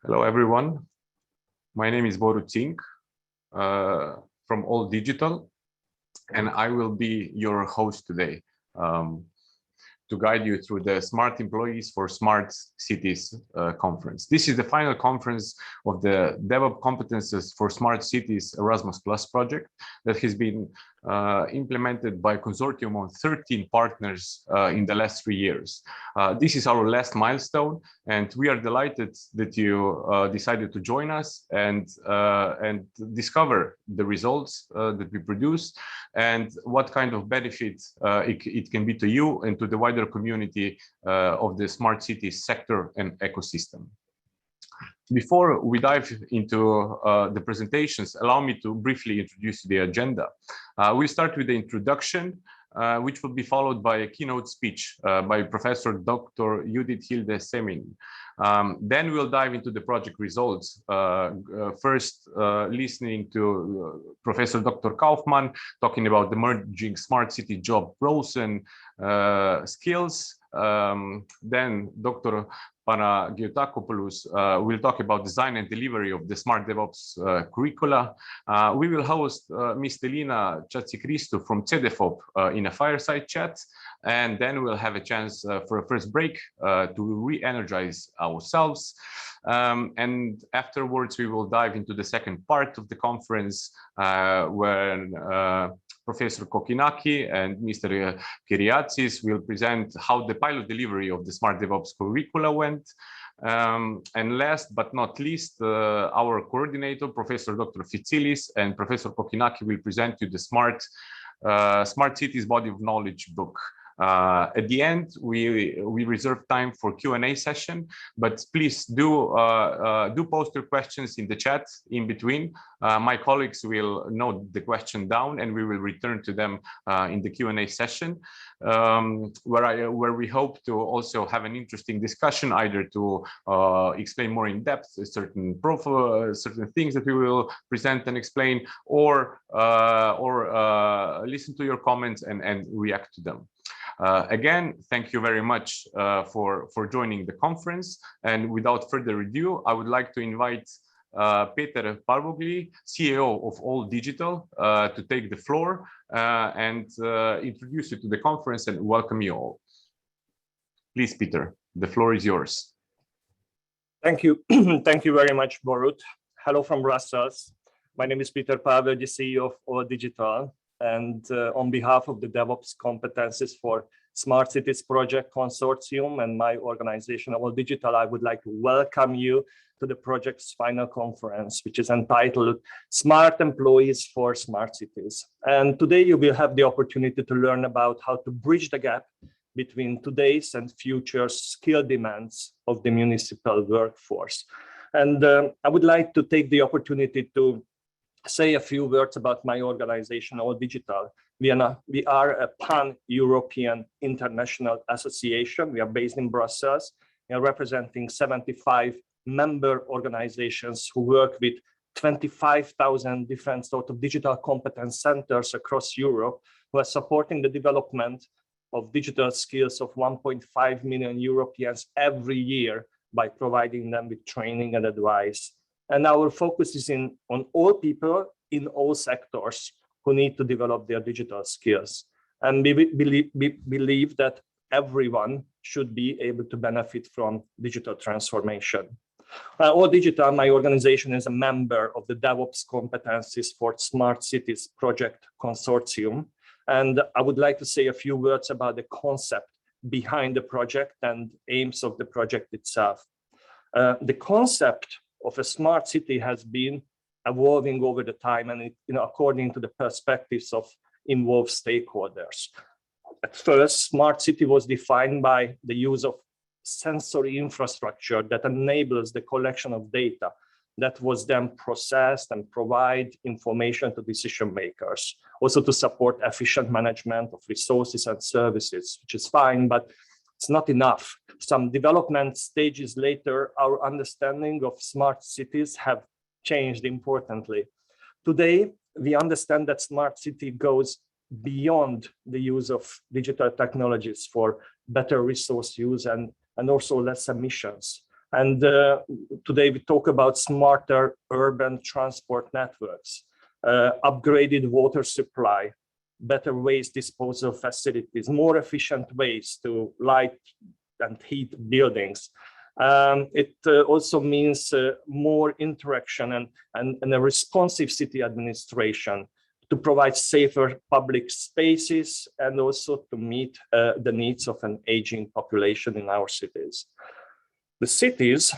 Hello, everyone. My name is Borut Cink from All Digital, and I will be your host today to guide you through the Smart Employees for Smart Cities conference. This is the final conference of the DevOps Competences for Smart Cities Erasmus Plus project that has been implemented by a consortium of 13 partners in the last 3 years. This is our last milestone, and we are delighted that you decided to join us and discover the results that we produce and what kind of benefit it can be to you and to the wider community of the smart cities sector and ecosystem. Before we dive into the presentations, allow me to briefly introduce the agenda. We'll start with the introduction, which will be followed by a keynote speech by Professor Dr. Judith Hilde Semeijn. Then we'll dive into the project results. First, listening to Professor Dr. Kaufmann talking about the emerging smart city job roles and skills. Then Dr. Panagiotakopoulos will talk about design and delivery of the Smart DevOps curricula. We will host Ms. Stelina Chatzichristou from CEDEFOP in a fireside chat, and then we'll have a chance for a first break to re-energize ourselves. And afterwards, we will dive into the second part of the conference when Professor Kokkinaki and Mr. Kyriazis will present how the pilot delivery of the Smart DevOps curricula went. And last but not least, our coordinator, Professor Dr. Fitsilis and Professor Kokkinaki will present you the Smart Cities Body of Knowledge book. At the end, we reserve time for Q&A session, but please do post your questions in the chat in between. My colleagues will note the question down and we will return to them in the Q&A session, where we hope to also have an interesting discussion, either to explain more in depth certain things that we will present and explain, or listen to your comments and react to them. Again, thank you very much for joining the conference. And without further ado, I would like to invite Peter Palvoglyi, CEO of All Digital, to take the floor and introduce you to the conference and welcome you all. Please, Peter, the floor is yours. Thank you. Thank you very much, Borut. Hello from Brussels. My name is Peter Palvoglyi, CEO of All Digital. And on behalf of the DevOps Competences for Smart Cities Project Consortium and my organization, All Digital, I would like to welcome you to the project's final conference, which is entitled Smart Employees for Smart Cities. And today you will have the opportunity to learn about how to bridge the gap between today's and future skill demands of the municipal workforce. And I would like to take the opportunity to say a few words about my organization, All Digital. We are a pan-European international association. We are based in Brussels. We are representing 75 member organizations who work with 25,000 different sort of digital competence centers across Europe, who are supporting the development of digital skills of 1.5 million Europeans every year by providing them with training and advice. And our focus is on all people in all sectors who need to develop their digital skills. And we believe that everyone should be able to benefit from digital transformation. All Digital, my organization, is a member of the DevOps Competences for Smart Cities Project Consortium. And I would like to say a few words about the concept behind the project and aims of the project itself. The concept of a smart city has been evolving over the time and according to the perspectives of involved stakeholders. At first, smart city was defined by the use of sensory infrastructure that enables the collection of data that was then processed and provide information to decision makers, also to support efficient management of resources and services, which is fine, but it's not enough. Some development stages later, our understanding of smart cities have changed importantly. Today, we understand that smart city goes beyond the use of digital technologies for better resource use and also less emissions. And today we talk about smarter urban transport networks, upgraded water supply, better waste disposal facilities, more efficient ways to light and heat buildings. It also means more interaction and a responsive city administration to provide safer public spaces and also to meet the needs of an aging population in our cities. The cities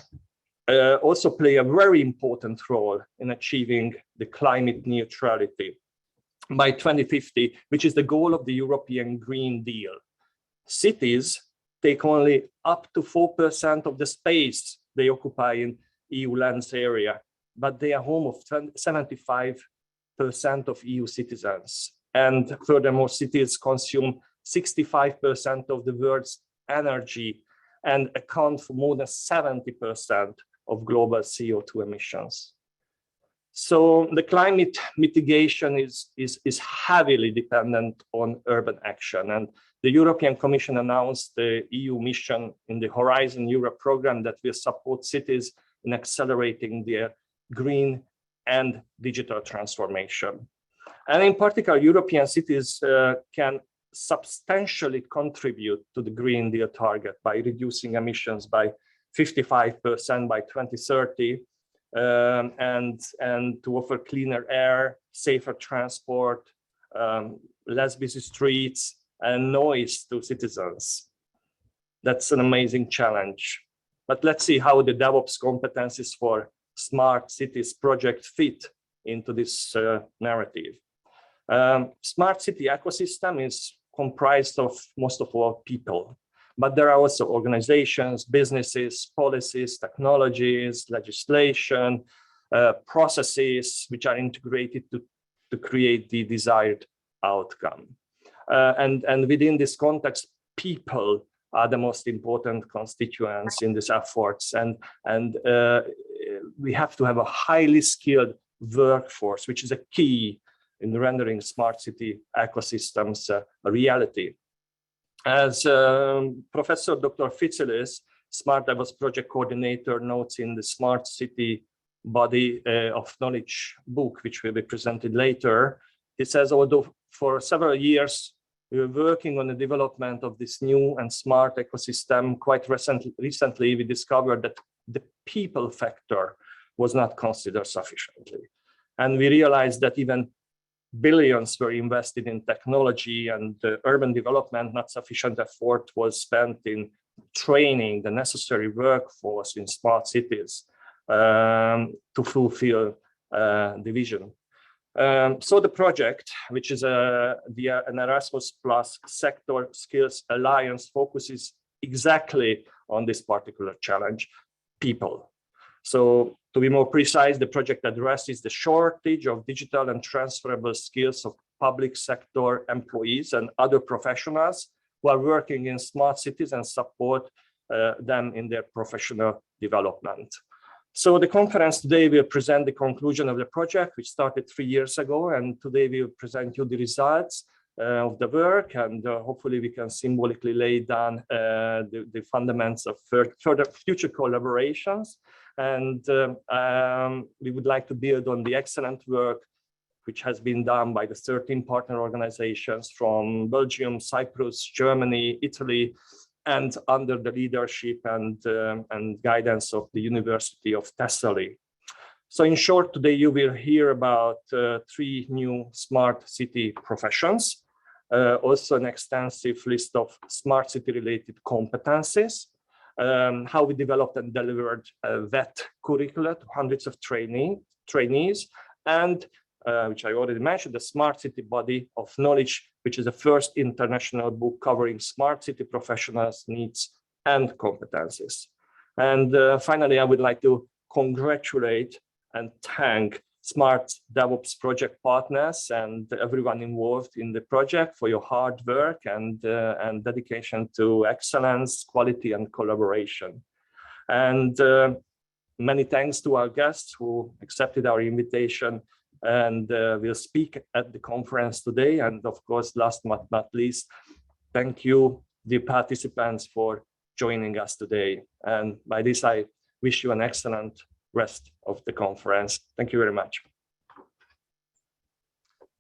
also play a very important role in achieving the climate neutrality by 2050, which is the goal of the European Green Deal. Cities take only up to 4% of the space they occupy in EU lands area, but they are home of 75% of EU citizens. And furthermore, cities consume 65% of the world's energy and account for more than 70% of global CO2 emissions. So the climate mitigation is heavily dependent on urban action. And the European Commission announced the EU mission in the Horizon Europe program that will support cities in accelerating their green and digital transformation. And in particular, European cities can substantially contribute to the Green Deal target by reducing emissions by 55% by 2030, and to offer cleaner air, safer transport, less busy streets, and noise to citizens. That's an amazing challenge. But let's see how the DevOps competencies for Smart Cities project fit into this narrative. Smart city ecosystem is comprised of most of all people, but there are also organizations, businesses, policies, technologies, legislation, processes which are integrated to create the desired outcome. And within this context, people are the most important constituents in these efforts. And we have to have a highly skilled workforce, which is a key in rendering smart city ecosystems a reality. As Professor Dr. Vasileios, Smart DevOps Project Coordinator, notes in the Smart City Body of Knowledge book, which will be presented later, he says, although for several years we were working on the development of this new and smart ecosystem, quite recently we discovered that the people factor was not considered sufficiently. And we realized that even billions were invested in technology and urban development, not sufficient effort was spent in training the necessary workforce in smart cities to fulfill the vision. So the project, which is an Erasmus Plus Sector Skills Alliance, focuses exactly on this particular challenge, people. So to be more precise, the project addresses the shortage of digital and transferable skills of public sector employees and other professionals who are working in smart cities and support them in their professional development. So the conference today will present the conclusion of the project, which started 3 years ago, and today we will present you the results of the work, and hopefully we can symbolically lay down the fundamentals of further future collaborations. And we would like to build on the excellent work which has been done by the 13 partner organizations from Belgium, Cyprus, Germany, Italy, and under the leadership and guidance of the University of Thessaly. So in short, today you will hear about 3 new smart city professions, also an extensive list of smart city related competencies, how we developed and delivered VET curricula to hundreds of trainees, and which I already mentioned, the Smart City Body of Knowledge, which is the first international book covering smart city professionals' needs and competencies. And finally, I would like to congratulate and thank Smart DevOps project partners and everyone involved in the project for your hard work and dedication to excellence, quality, and collaboration. And many thanks to our guests who accepted our invitation and will speak at the conference today. And of course, last but not least, thank you, the participants, for joining us today. And by this, I wish you an excellent rest of the conference. Thank you very much.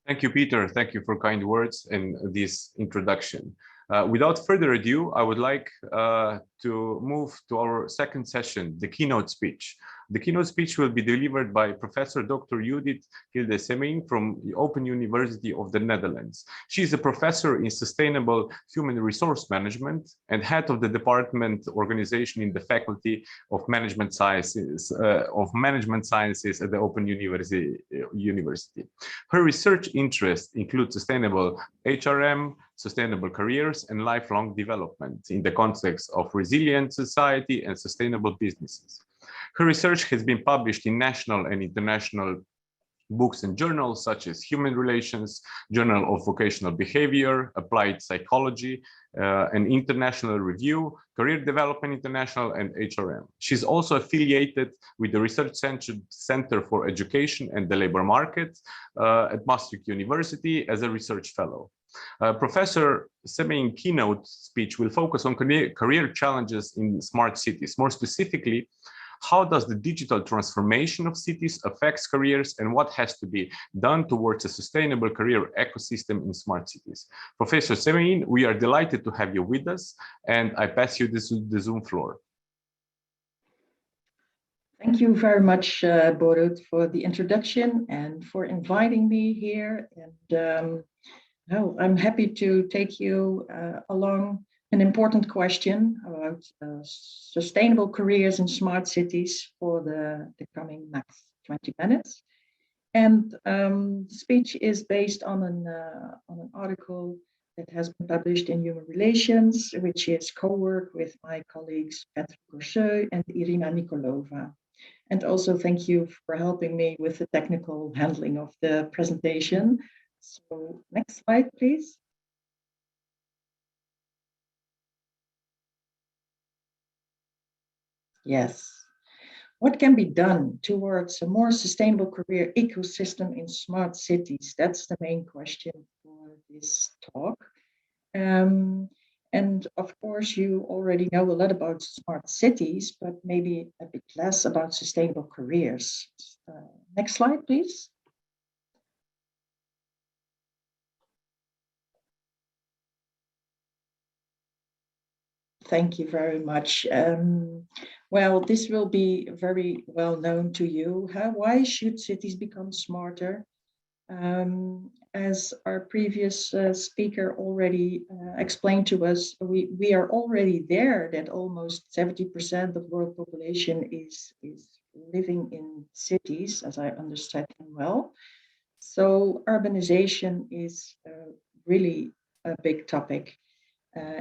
Thank you, Peter. Thank you for kind words and this introduction. Without further ado, I would like to move to our second session, the keynote speech. The keynote speech will be delivered by Professor Dr. Judith Hilde Semeijn from the Open University of the Netherlands. She is a professor in sustainable human resource management and head of the department organization in the Faculty of Management Sciences at the Open University. Her research interests include sustainable HRM, sustainable careers, and lifelong development in the context of resilient society and sustainable businesses. Her research has been published in national and international books and journals such as Human Relations, Journal of Vocational Behavior, Applied Psychology, an International Review, Career Development International, and HRM. She's also affiliated with the Research Center for Education and the Labor Market at Maastricht University as a research fellow. Professor Semeijn's keynote speech will focus on career challenges in smart cities. More specifically, how does the digital transformation of cities affect careers and what has to be done towards a sustainable career ecosystem in smart cities? Professor Semeijn, we are delighted to have you with us, and I pass you the Zoom floor. Thank you very much, Borut, for the introduction and for inviting me here. And I'm happy to take you along an important question about sustainable careers in smart cities for the coming next 20 minutes. And the speech is based on an article that has been published in Human Relations, which is co-work with my colleagues Chatzichristou and Irina Nikolova. And also thank you for helping me with the technical handling of the presentation. So next slide, please. Yes. What can be done towards a more sustainable career ecosystem in smart cities? That's the main question for this talk. And of course, you already know a lot about smart cities, but maybe a bit less about sustainable careers. Next slide, please. Thank you very much. Well, this will be very well known to you. Why should cities become smarter? As our previous speaker already explained to us, we are already there that almost 70% of world population is living in cities, as I understand well. So urbanization is really a big topic.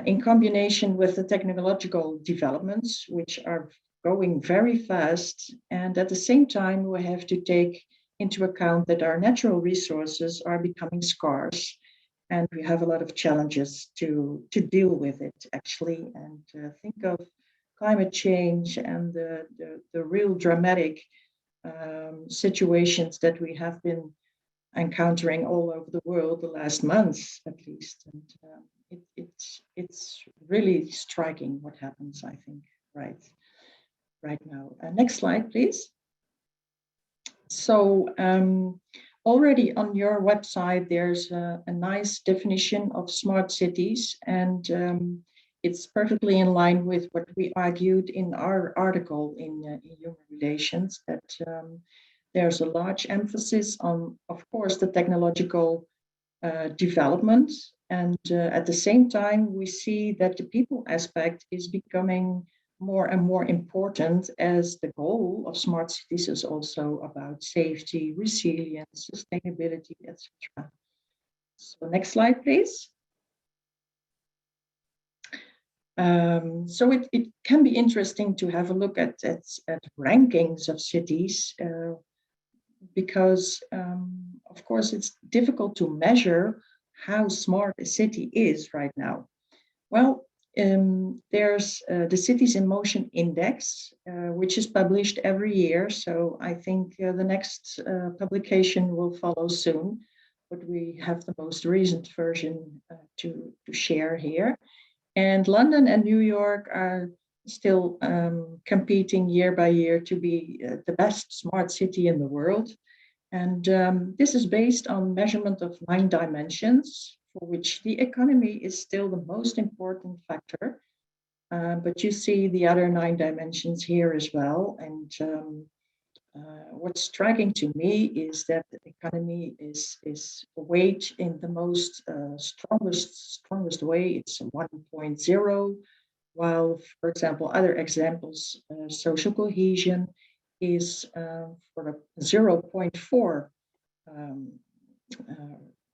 In combination with the technological developments, which are going very fast, and at the same time, we have to take into account that our natural resources are becoming scarce, and we have a lot of challenges to deal with it, actually. And think of climate change and the real dramatic situations that we have been encountering all over the world the last months, at least. And it's really striking what happens, I think, right now. Next slide, please. So already on your website, there's a nice definition of smart cities, and it's perfectly in line with what we argued in our article in Human Relations, that there's a large emphasis on, of course, the technological development. And at the same time, we see that the people aspect is becoming more and more important, as the goal of smart cities is also about safety, resilience, sustainability, etc. So next slide, please. So it can be interesting to have a look at rankings of cities, because of course it's difficult to measure how smart a city is right now. Well, there's the Cities in Motion Index, which is published every year. So I think the next publication will follow soon, but we have the most recent version to share here. And London and New York are still competing year by year to be the best smart city in the world. And this is based on measurement of 9 dimensions, for which the economy is still the most important factor. But you see the other 9 dimensions here as well. And what's striking to me is that the economy is weighed in the most strongest way. It's 1.0, while, for example, other examples, social cohesion is for a 0.4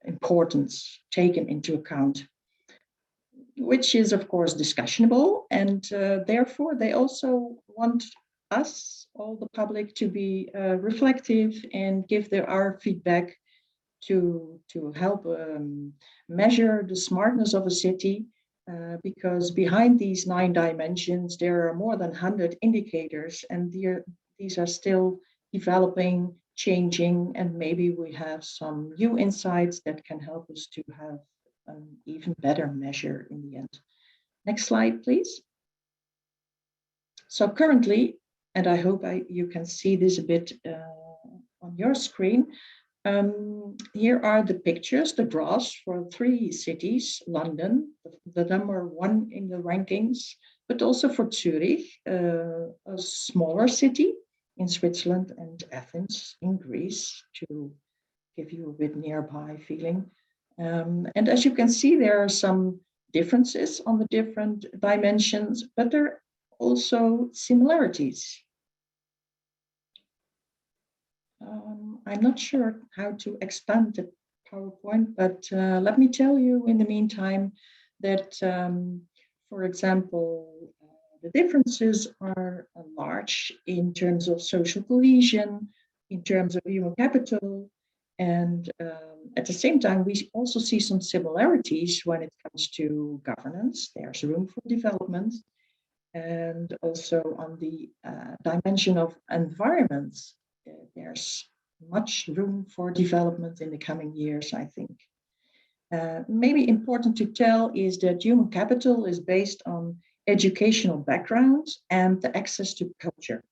importance taken into account, which is of course discussionable, and therefore they also want us, all the public, to be reflective and give our feedback to help measure the smartness of a city, because behind these 9 dimensions there are more than 100 indicators, and these are still developing, changing, and maybe we have some new insights that can help us to have an even better measure in the end. Next slide, please. So currently, and I hope you can see this a bit on your screen, here are the pictures, the graphs for 3 cities: London, the number 1 in the rankings, but also for Zurich, a smaller city in Switzerland, and Athens in Greece, to give you a bit nearby feeling. And as you can see, there are some differences on the different dimensions, but there are also similarities. I'm not sure how to expand the PowerPoint, but let me tell you in the meantime that, for example, the differences are large in terms of social cohesion, in terms of human capital, and at the same time, we also see some similarities when it comes to governance. There's room for development, and also on the dimension of environments, there's much room for development in the coming years, I think. Maybe important to tell is that human capital is based on educational backgrounds and the access to culture.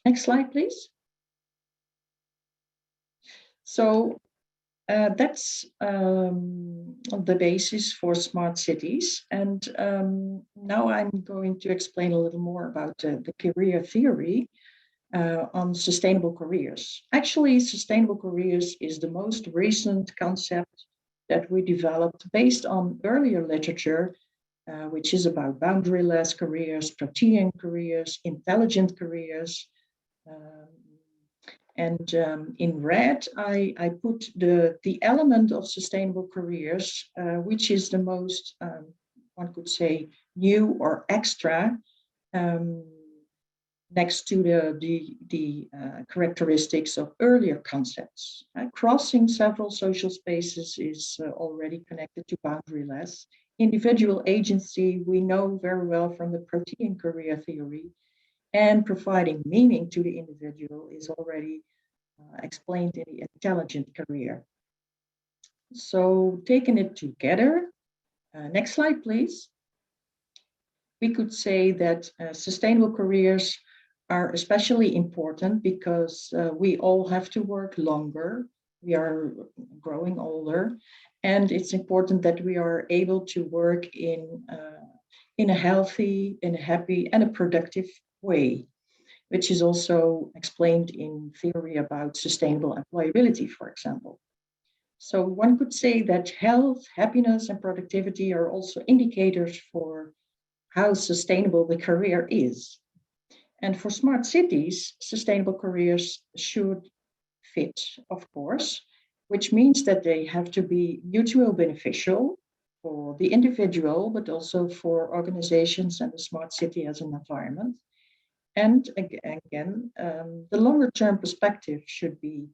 Next slide, please. So that's the basis for smart cities. And now I'm going to explain a little more about the career theory on sustainable careers. Actually, sustainable careers is the most recent concept that we developed based on earlier literature, which is about boundaryless careers, protean careers, intelligent careers. And in red, I put the element of sustainable careers, which is the most, one could say, new or extra, next to the characteristics of earlier concepts. Crossing several social spaces is already connected to boundaryless. Individual agency, we know very well from the protean career theory, and providing meaning to the individual is already explained in the intelligent career. So taking it together, next slide, please. We could say that sustainable careers are especially important because we all have to work longer. We are growing older, and it's important that we are able to work in a healthy, in a happy, and a productive way, which is also explained in theory about sustainable employability, for example. So one could say that health, happiness, and productivity are also indicators for how sustainable the career is. And for smart cities, sustainable careers should fit, of course, which means that they have to be mutually beneficial for the individual, but also for organizations and the smart city as an environment. And again, the longer term perspective should be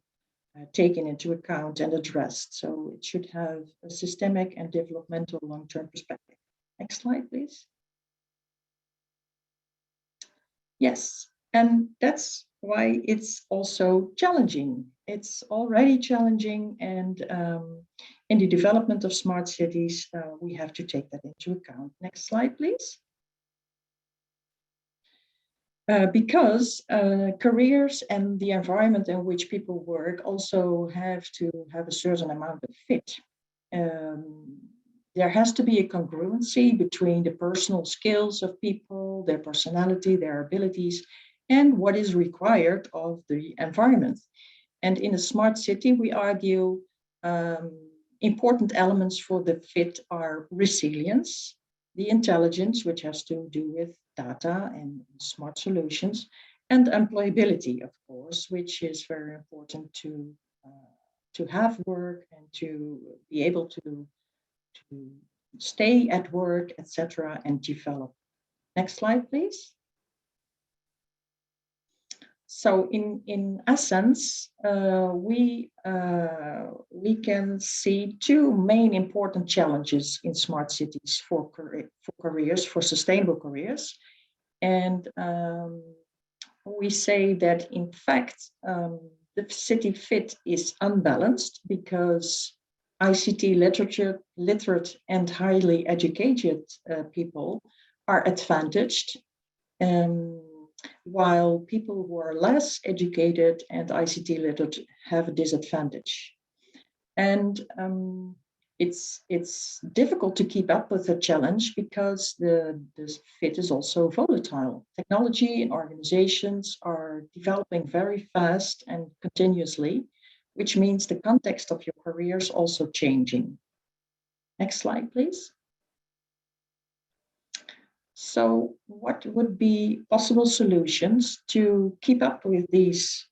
taken into account and addressed. So it should have a systemic and developmental long-term perspective. Next slide, please. Yes, and that's why it's also challenging. It's already challenging, and in the development of smart cities, we have to take that into account. Next slide, please. because careers and the environment in which people work also have to have a certain amount of fit. There has to be a congruency between the personal skills of people, their personality, their abilities, and what is required of the environment. And in a smart city, we argue important elements for the fit are resilience, the intelligence, which has to do with data and smart solutions, and employability, of course, which is very important to have work and to be able to stay at work, etc., and develop. Next slide, please. So in essence, we can see two main important challenges in smart cities for careers, for sustainable careers. And we say that, in fact, the city fit is unbalanced because ICT literate and highly educated people are advantaged, while people who are less educated and ICT literate have a disadvantage. And it's difficult to keep up with the challenge because the fit is also volatile. Technology and organizations are developing very fast and continuously, which means the context of your career is also changing. Next slide, please. So what would be possible solutions to keep up with these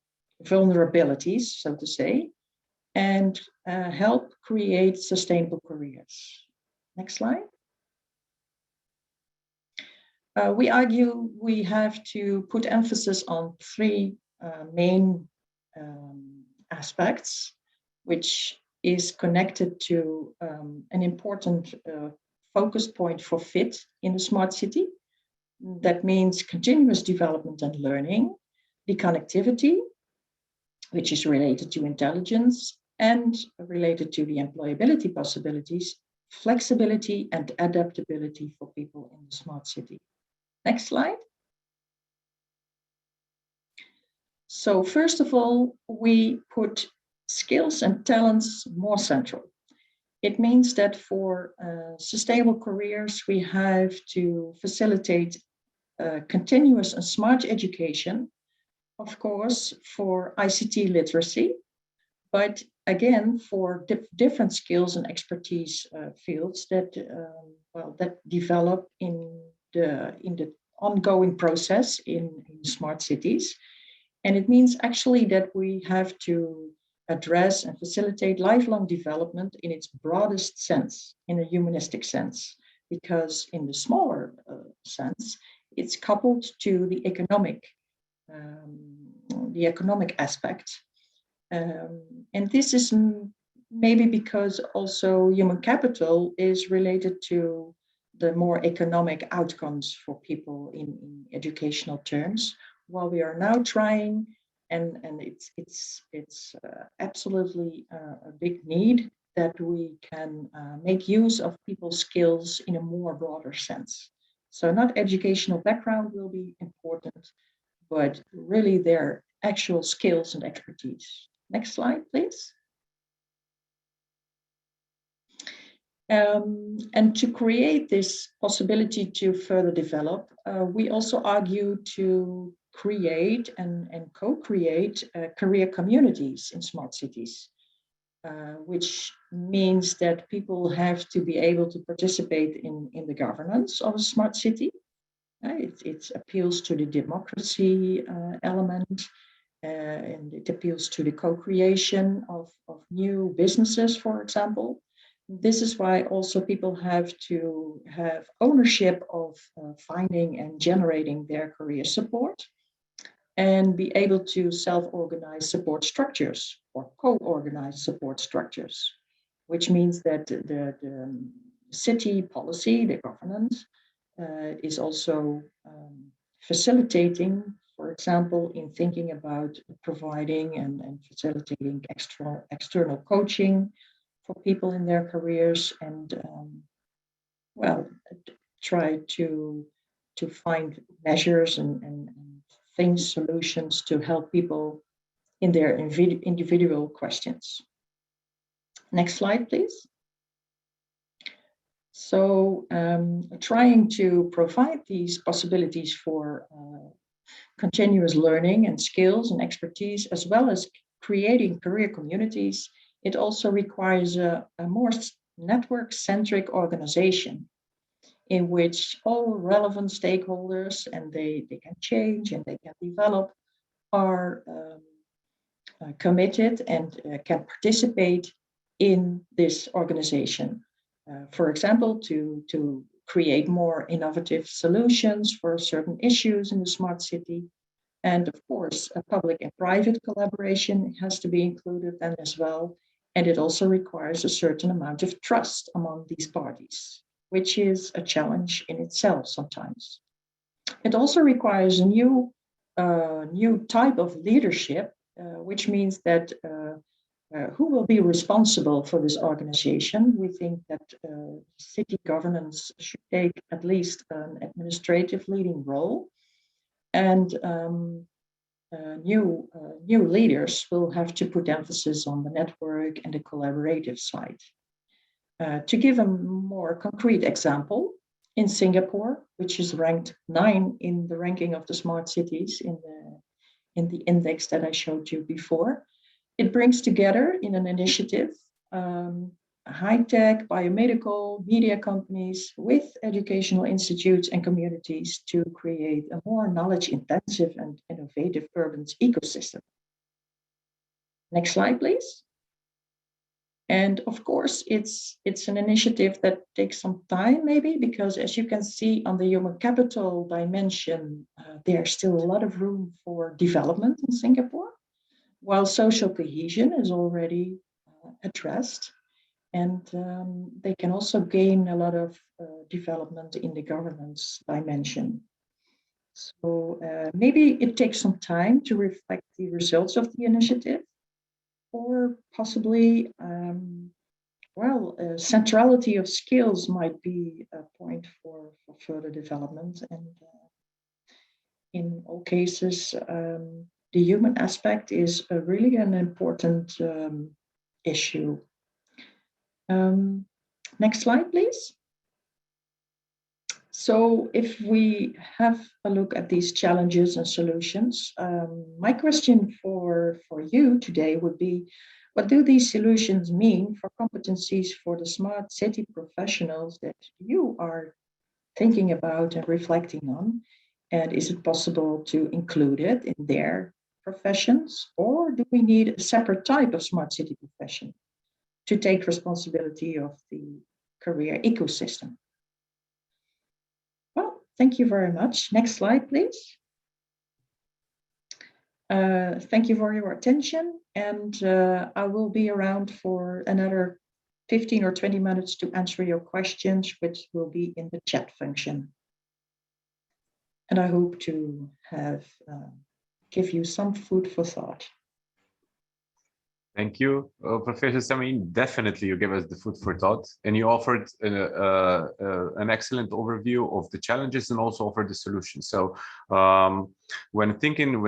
vulnerabilities, so to say, and help create sustainable careers? Next slide. We argue we have to put emphasis on three main aspects, which is connected to an important focus point for fit in a smart city. That means continuous development and learning, the connectivity, which is related to intelligence and related to the employability possibilities, flexibility and adaptability for people in the smart city. Next slide. So first of all, we put skills and talents more central. It means that for sustainable careers, we have to facilitate continuous and smart education, of course, for ICT literacy, but again, for different skills and expertise fields that that develop in the ongoing process in smart cities. And it means actually that we have to address and facilitate lifelong development in its broadest sense, in a humanistic sense, because in the smaller sense, it's coupled to the economic aspect. And this is maybe because also human capital is related to the more economic outcomes for people in educational terms, while we are now trying, and it's absolutely a big need that we can make use of people's skills in a more broader sense. So not educational background will be important, but really their actual skills and expertise. Next slide, please. And to create this possibility to further develop, we also argue to create and co-create career communities in smart cities, which means that people have to be able to participate in the governance of a smart city. It appeals to the democracy element, and it appeals to the co-creation of new businesses, for example. This is why also people have to have ownership of finding and generating their career support and be able to self-organize support structures or co-organize support structures, which means that the city policy, the governance, is also facilitating, for example, in thinking about providing and facilitating external coaching for people in their careers, and try to find measures and things, solutions to help people in their individual questions. Next slide, please. So trying to provide these possibilities for continuous learning and skills and expertise, as well as creating career communities, it also requires a more network-centric organization in which all relevant stakeholders, and they can change and they can develop, are committed and can participate in this organization. For example, to create more innovative solutions for certain issues in the smart city. And of course, a public and private collaboration has to be included then as well. And it also requires a certain amount of trust among these parties, which is a challenge in itself sometimes. It also requires a new type of leadership, which means that who will be responsible for this organization? We think that city governance should take at least an administrative leading role, and new leaders will have to put emphasis on the network and the collaborative side. To give a more concrete example, in Singapore, which is ranked 9 in the ranking of the smart cities in the index that I showed you before, it brings together in an initiative high-tech, biomedical, media companies with educational institutes and communities to create a more knowledge-intensive and innovative urban ecosystem. Next slide, please. And of course, it's an initiative that takes some time, maybe, because as you can see on the human capital dimension, there's still a lot of room for development in Singapore, while social cohesion is already addressed. And they can also gain a lot of development in the governance dimension. So maybe it takes some time to reflect the results of the initiative, or possibly, centrality of skills might be a point for further development. And in all cases, the human aspect is really an important issue. Next slide, please. So if we have a look at these challenges and solutions, my question for you today would be, what do these solutions mean for competencies for the smart city professionals that you are thinking about and reflecting on? And is it possible to include it in their professions, or do we need a separate type of smart city profession to take responsibility of the career ecosystem? Well, thank you very much. Next slide, please. Thank you for your attention, and I will be around for another 15 or 20 minutes to answer your questions, which will be in the chat function. And I hope to have give you some food for thought. Thank you, Professor Semeijn. Definitely, you gave us the food for thought, and you offered an excellent overview of the challenges and also offered the solutions. So, when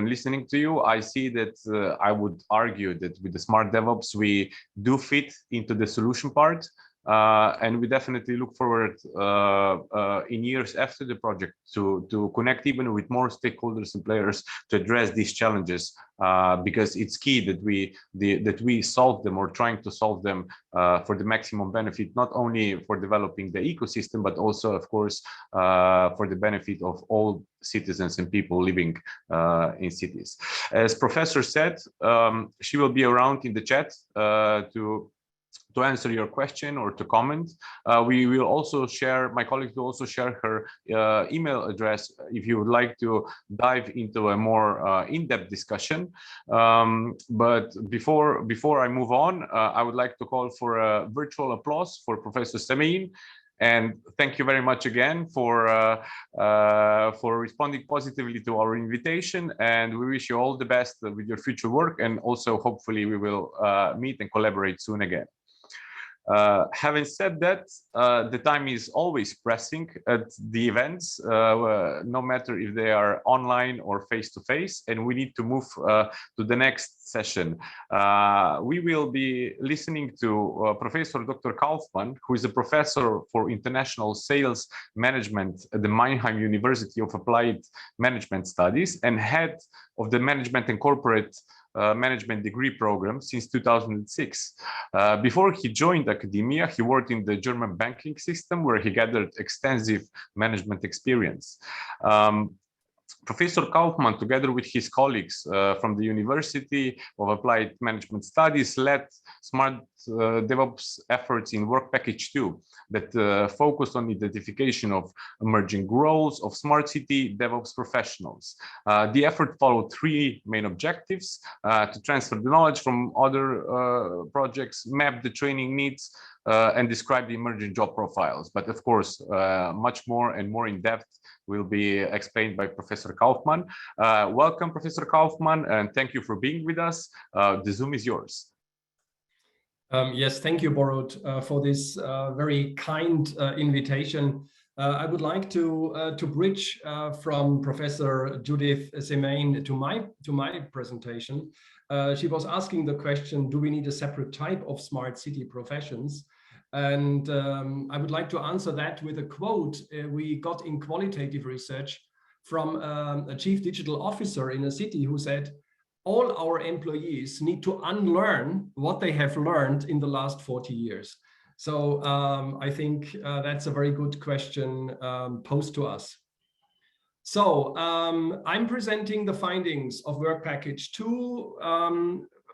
listening to you, I see that I would argue that with the Smart DevOps, we do fit into the solution part. And we definitely look forward in years after the project to connect even with more stakeholders and players to address these challenges, because it's key that we solve them, or trying to solve them for the maximum benefit, not only for developing the ecosystem, but also, of course, for the benefit of all citizens and people living in cities. As Professor said, she will be around in the chat to answer your question or to comment. We will also share, my colleague will also share her email address if you would like to dive into a more in-depth discussion. But before I move on, I would like to call for a virtual applause for Professor Semeijn. And thank you very much again for responding positively to our invitation. And we wish you all the best with your future work. And also, hopefully, we will meet and collaborate soon again. Having said that, the time is always pressing at the events, no matter if they are online or face-to-face, and we need to move to the next session. We will be listening to Professor Dr. Kaufmann, who is a professor for international sales management at the Manheim University of Applied Management Studies and head of the Management and Corporate Management degree program since 2006. Before he joined academia, he worked in the German banking system where he gathered extensive management experience. Professor Kaufmann, together with his colleagues from the University of Applied Management Studies, led Smart DevOps efforts in Work Package 2 that focused on identification of emerging roles of smart city DevOps professionals. The effort followed three main objectives: to transfer the knowledge from other projects, map the training needs, and describe the emerging job profiles. But of course, much more and more in depth will be explained by Professor Kaufmann. Welcome, Professor Kaufmann, and thank you for being with us. The Zoom is yours. Yes, thank you, Borut, for this very kind invitation. I would like to bridge from Professor Judith Semeijn to my presentation. She was asking the question, do we need a separate type of smart city professions? And I would like to answer that with a quote we got in qualitative research from a chief digital officer in a city who said, all our employees need to unlearn what they have learned in the last 40 years. So I think that's a very good question posed to us. So I'm presenting the findings of Work Package 2,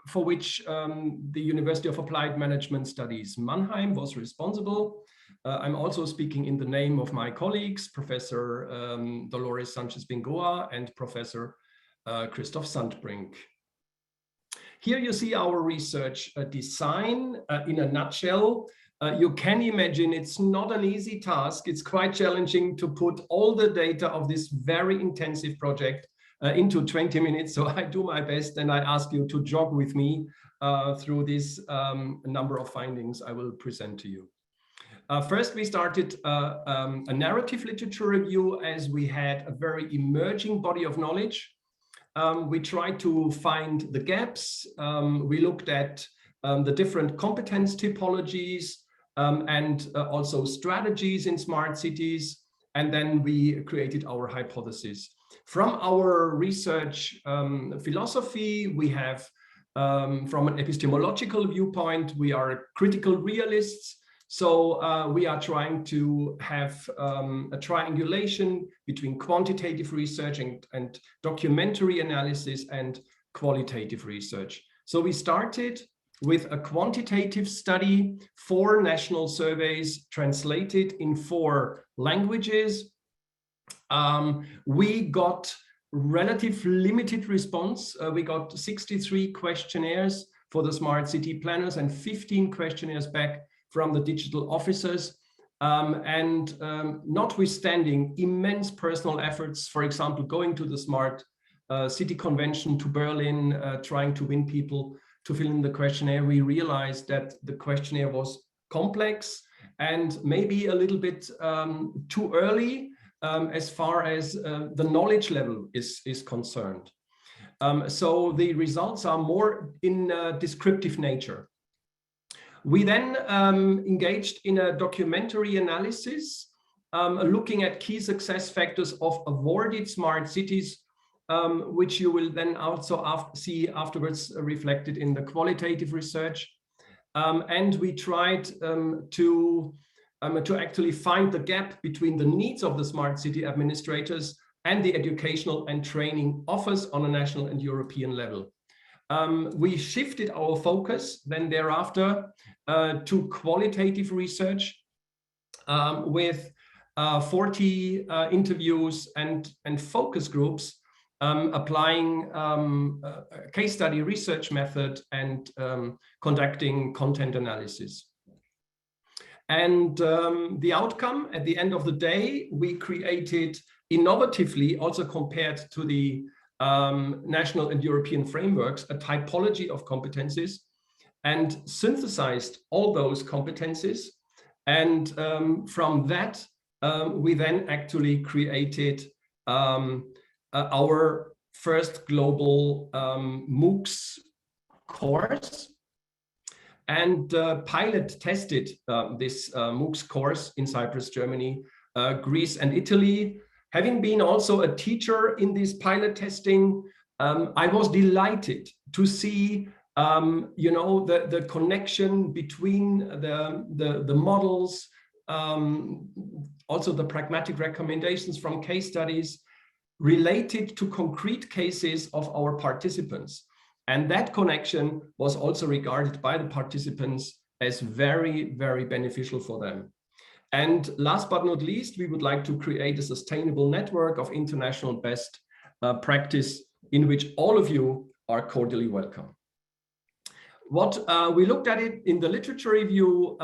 for which the University of Applied Management Studies Mannheim was responsible. I'm also speaking in the name of my colleagues, Professor Dolores Sanchez-Bingoa and Professor Christoph Sandbrink. Here you see our research design in a nutshell. You can imagine it's not an easy task. It's quite challenging to put all the data of this very intensive project into 20 minutes. So I do my best and I ask you to jog with me through this number of findings I will present to you. First, we started a narrative literature review as we had a very emerging body of knowledge. We tried to find the gaps. We looked at the different competence typologies and also strategies in smart cities. And then we created our hypothesis. From our research philosophy, we have, from an epistemological viewpoint, we are critical realists. So we are trying to have a triangulation between quantitative research and documentary analysis and qualitative research. So we started with a quantitative study, 4 national surveys translated in 4 languages. We got relative limited response. We got 63 questionnaires for the smart city planners and 15 questionnaires back from the digital officers. Notwithstanding immense personal efforts, for example, going to the Smart City Convention to Berlin, trying to win people to fill in the questionnaire, we realized that the questionnaire was complex and maybe a little bit too early as far as the knowledge level is concerned. So the results are more in descriptive nature. We then engaged in a documentary analysis, looking at key success factors of awarded smart cities, which you will then also see afterwards reflected in the qualitative research. And we tried to actually find the gap between the needs of the smart city administrators and the educational and training offers on a national and European level. We shifted our focus then thereafter to qualitative research with 40 interviews and focus groups applying a case study research method and conducting content analysis. And the outcome at the end of the day, we created innovatively, also compared to the national and European frameworks, a typology of competencies. and synthesized all those competencies. And from that, we then actually created our first global MOOCs course, and pilot tested this MOOCs course in Cyprus, Germany, Greece, and Italy. Having been also a teacher in this pilot testing, I was delighted to see the connection between the models, also the pragmatic recommendations from case studies related to concrete cases of our participants. And that connection was also regarded by the participants as very, very beneficial for them. And last but not least, we would like to create a sustainable network of international best practice in which all of you are cordially welcome. What we looked at it in the literature review,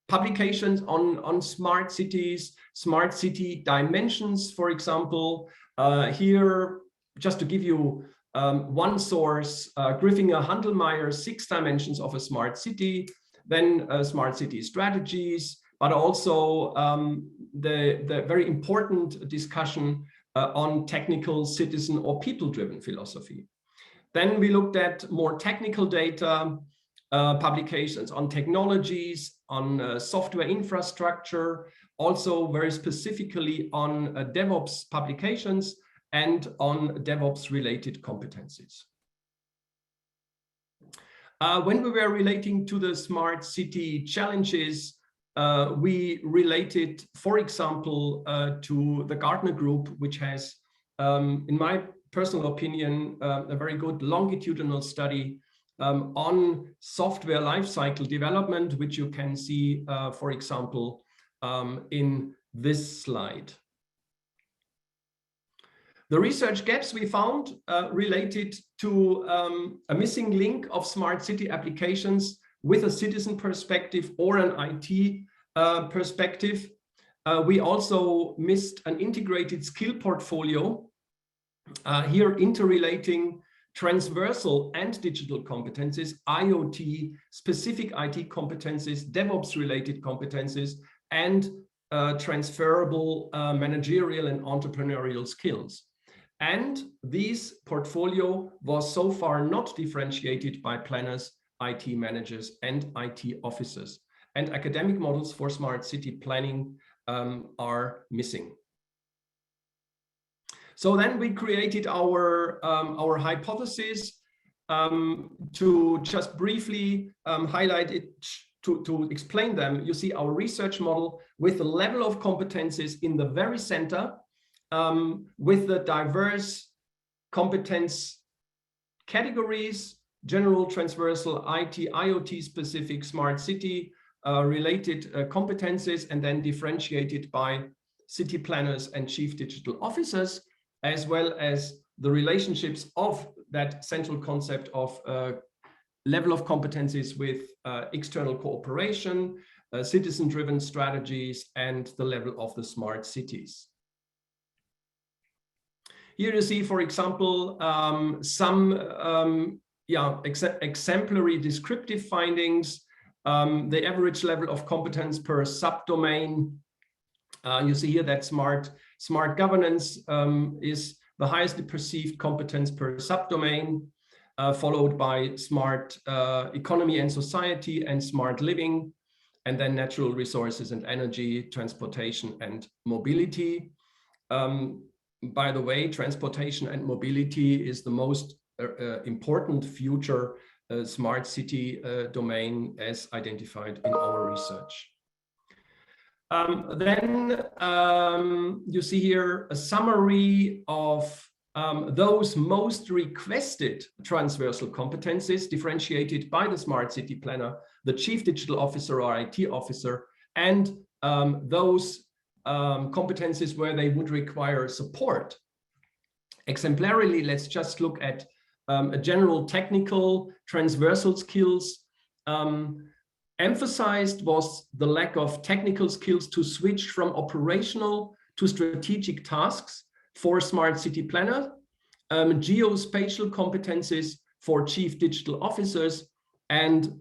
publications on smart cities, smart city dimensions, for example. Here, just to give you one source, Griffinger-Handelmeier, 6 dimensions of a smart city, then smart city strategies, but also the very important discussion on technical, citizen, or people-driven philosophy. Then we looked at more technical data, publications on technologies, on software infrastructure, also very specifically on DevOps publications and on DevOps related competencies. When we were relating to the smart city challenges, we related, for example, to the Gartner Group, which has, in my personal opinion, a very good longitudinal study on software lifecycle development, which you can see, for example, in this slide. The research gaps we found related to a missing link of smart city applications with a citizen perspective or an IT perspective. We also missed an integrated skill portfolio, here interrelating transversal and digital competencies, IoT, specific IT competencies, DevOps related competencies, and transferable managerial and entrepreneurial skills. And this portfolio was so far not differentiated by planners, IT managers, and IT officers. And academic models for smart city planning are missing. So then we created our hypothesis. To just briefly highlight it, to explain them, you see our research model with the level of competencies in the very center, with the diverse competence categories, general, transversal, IT, IoT specific, smart city related competencies, and then differentiated by city planners and chief digital officers, as well as the relationships of that central concept of level of competencies with external cooperation, citizen-driven strategies, and the level of the smart cities. Here you see, for example, some exemplary descriptive findings. The average level of competence per subdomain. You see here that smart governance is the highest perceived competence per subdomain, followed by smart economy and society and smart living, and then natural resources and energy, transportation and mobility. By the way, transportation and mobility is the most important future smart city domain as identified in our research. Then you see here a summary of those most requested transversal competencies differentiated by the smart city planner, the chief digital officer or IT officer, and those competencies where they would require support. Exemplarily, let's just look at a general technical transversal skills. Emphasized was the lack of technical skills to switch from operational to strategic tasks for smart city planner. Geospatial competencies for chief digital officers, and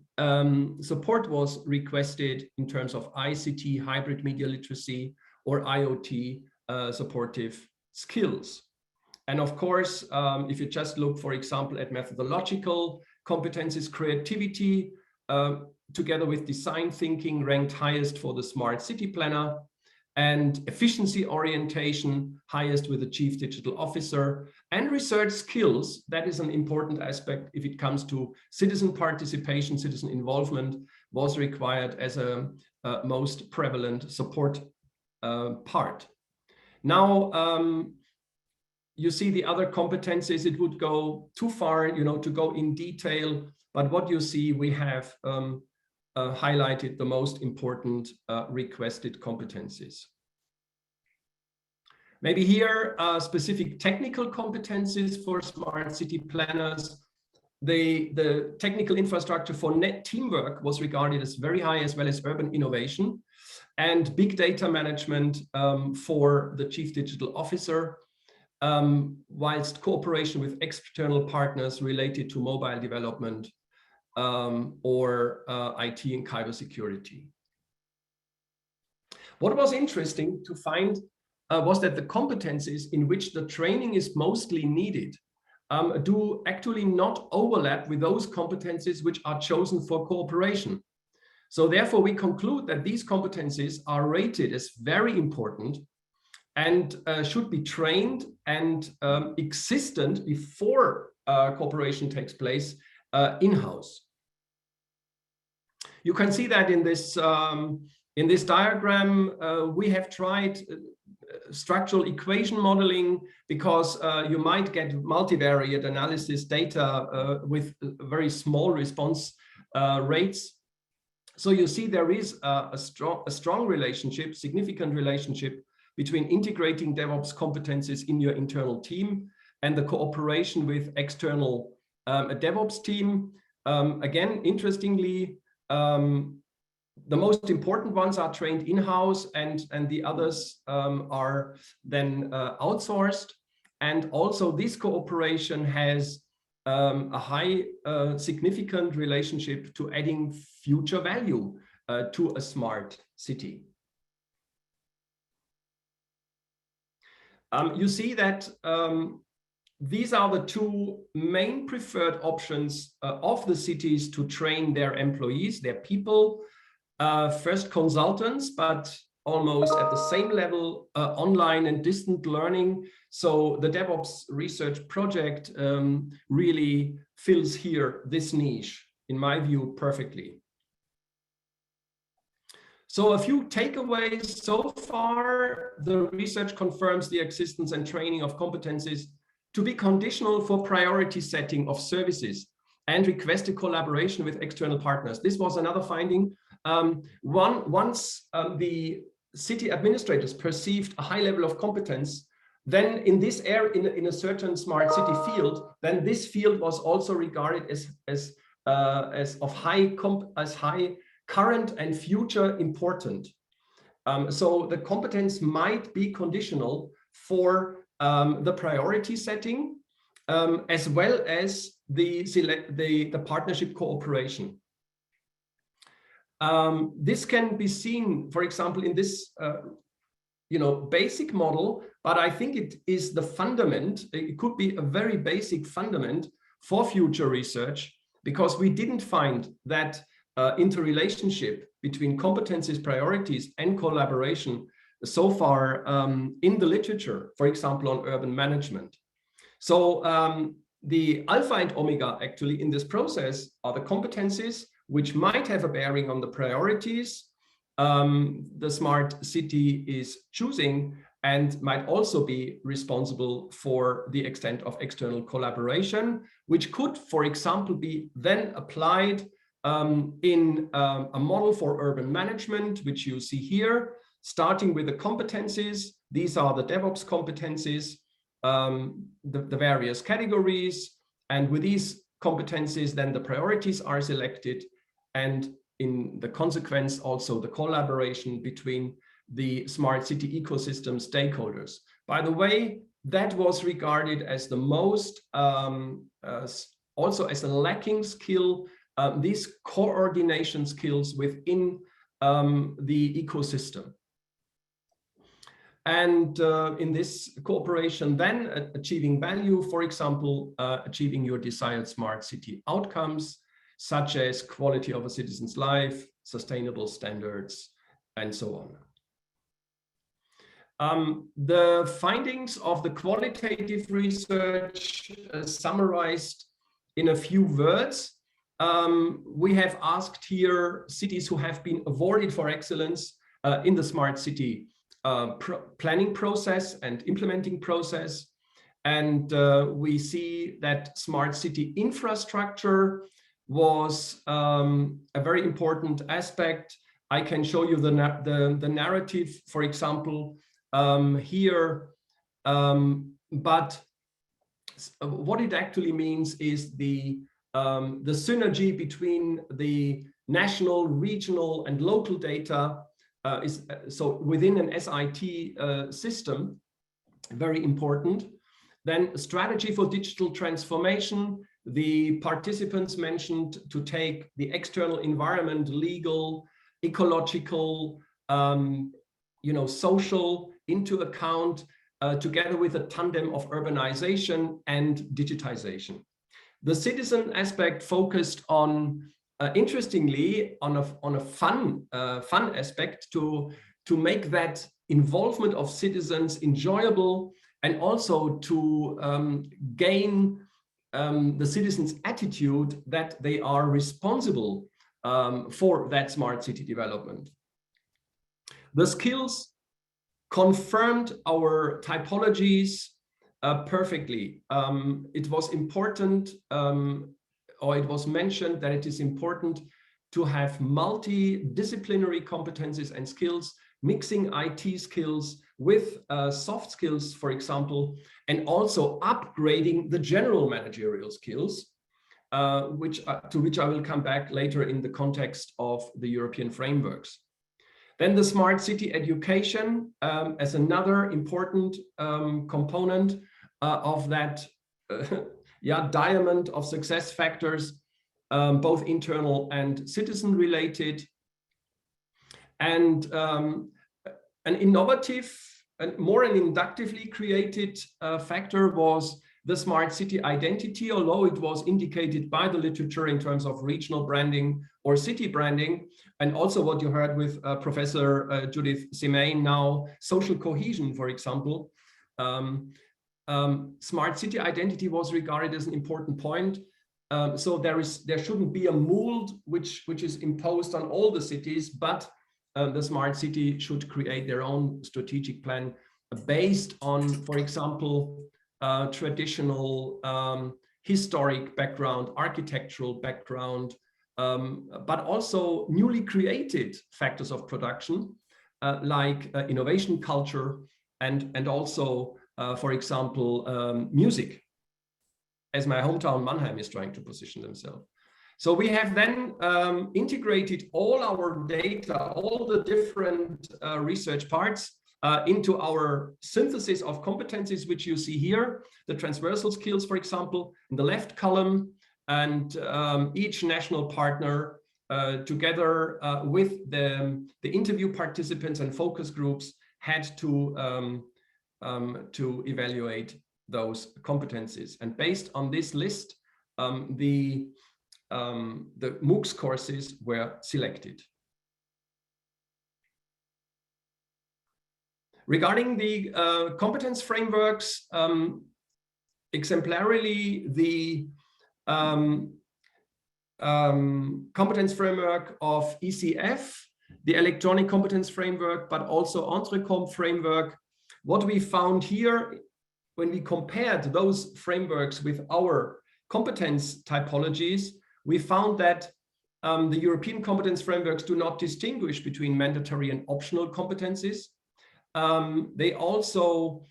support was requested in terms of ICT, hybrid media literacy, or IoT supportive skills. And of course, if you just look, for example, at methodological competencies, creativity, together with design thinking, ranked highest for the smart city planner, and efficiency orientation, highest with the chief digital officer, and research skills. That is an important aspect if it comes to citizen participation, citizen involvement, was required as a most prevalent support part. Now, you see the other competencies. It would go too far, you know, to go in detail, but what you see, we have highlighted the most important requested competencies. Maybe here, specific technical competencies for smart city planners. The technical infrastructure for net teamwork was regarded as very high, as well as urban innovation, and big data management for the chief digital officer, whilst cooperation with external partners related to mobile development or IT and cybersecurity. What was interesting to find was that the competencies in which the training is mostly needed do actually not overlap with those competencies which are chosen for cooperation. So therefore, we conclude that these competencies are rated as very important and should be trained and existent before cooperation takes place in-house. You can see that in this diagram. We have tried structural equation modeling because you might get multivariate analysis data with very small response rates. So you see there is a strong relationship, significant relationship between integrating DevOps competencies in your internal team and the cooperation with external DevOps team. Again, interestingly, the most important ones are trained in-house, and the others are then outsourced. And also this cooperation has a high significant relationship to adding future value to a smart city. You see that these are the two main preferred options of the cities to train their employees, their people. First consultants, but almost at the same level, online and distant learning. So the DevOps research project really fills here this niche, in my view, perfectly. So a few takeaways so far. The research confirms the existence and training of competencies to be conditional for priority setting of services and requested collaboration with external partners. This was another finding. Once the city administrators perceived a high level of competence, then in this area, in a certain smart city field, then this field was also regarded as high current and future important. So the competence might be conditional for the priority setting, as well as the partnership cooperation. This can be seen, for example, in this basic model, but I think it is the fundament. It could be a very basic fundament for future research, because we didn't find that interrelationship between competencies, priorities, and collaboration so far in the literature, for example, on urban management. So the alpha and omega actually in this process are the competencies which might have a bearing on the priorities the smart city is choosing, and might also be responsible for the extent of external collaboration, which could, for example, be then applied in a model for urban management, which you see here, starting with the competencies. These are the DevOps competencies, the various categories, and with these competencies, then the priorities are selected, and in the consequence, also the collaboration between the smart city ecosystem stakeholders. By the way, that was regarded as the most also as a lacking skill, these coordination skills within the ecosystem. And in this cooperation, then achieving value, for example, achieving your desired smart city outcomes, such as quality of a citizen's life, sustainable standards, and so on. The findings of the qualitative research summarized in a few words. We have asked here cities who have been awarded for excellence in the smart city planning process and implementing process. And we see that smart city infrastructure was a very important aspect. I can show you the narrative, for example, here. But what it actually means is the synergy between the national, regional, and local data is so within an SIT system, very important. Then strategy for digital transformation. The participants mentioned to take the external environment, legal, ecological, social into account, together with a tandem of urbanization and digitization. The citizen aspect focused on, interestingly, on a fun aspect to make that involvement of citizens enjoyable, and also to gain the citizens' attitude that they are responsible for that smart city development. The skills confirmed our typologies perfectly. It was important, or it was mentioned that it is important to have multidisciplinary competencies and skills, mixing IT skills with soft skills, for example, and also upgrading the general managerial skills, to which I will come back later in the context of the European frameworks. Then the smart city education as another important component of that diamond of success factors, both internal and citizen related. And an innovative and more an inductively created factor was the smart city identity, although it was indicated by the literature in terms of regional branding or city branding, and also what you heard with Professor Judith Semeijn now, social cohesion, for example. Smart city identity was regarded as an important point. So there shouldn't be a mold which is imposed on all the cities, but the smart city should create their own strategic plan based on, for example, traditional historic background, architectural background, but also newly created factors of production, like innovation culture and also, for example, music, as my hometown Manheim is trying to position themselves. So we have then integrated all our data, all the different research parts into our synthesis of competencies, which you see here, the transversal skills, for example, in the left column, and each national partner together with the interview participants and focus groups had to evaluate those competencies. And based on this list, the MOOCs courses were selected. Regarding the competence frameworks, exemplarily the competence framework of ECF, the electronic competence framework, but also Entrecomp framework. What we found here, when we compared those frameworks with our competence typologies, we found that the European competence frameworks do not distinguish between mandatory and optional competencies. They also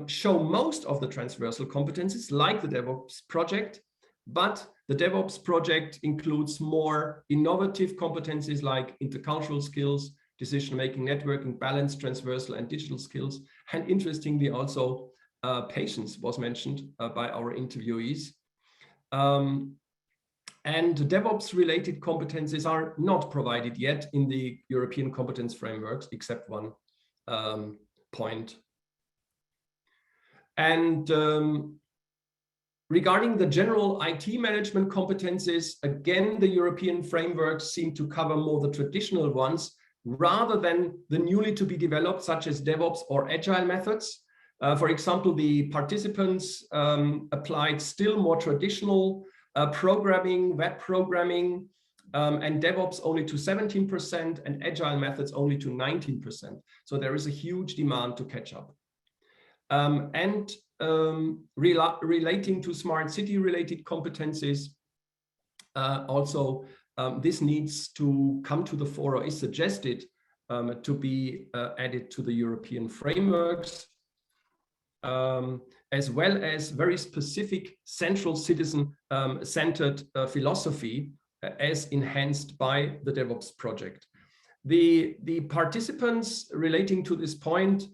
show most of the transversal competencies, like the DevOps project, but the DevOps project includes more innovative competencies like intercultural skills, decision-making, networking, balance, transversal, and digital skills. And interestingly, also patience was mentioned by our interviewees. And DevOps related competencies are not provided yet in the European competence frameworks, except one point. And regarding the general IT management competencies, again, the European frameworks seem to cover more the traditional ones rather than the newly to be developed, such as DevOps or Agile methods. For example, the participants applied still more traditional programming, web programming, and DevOps only to 17% and Agile methods only to 19%. So there is a huge demand to catch up. Relating to smart city related competencies, also this needs to come to the fore, or is suggested to be added to the European frameworks, as well as very specific central citizen centered philosophy as enhanced by the DevOps project. The participants relating to this point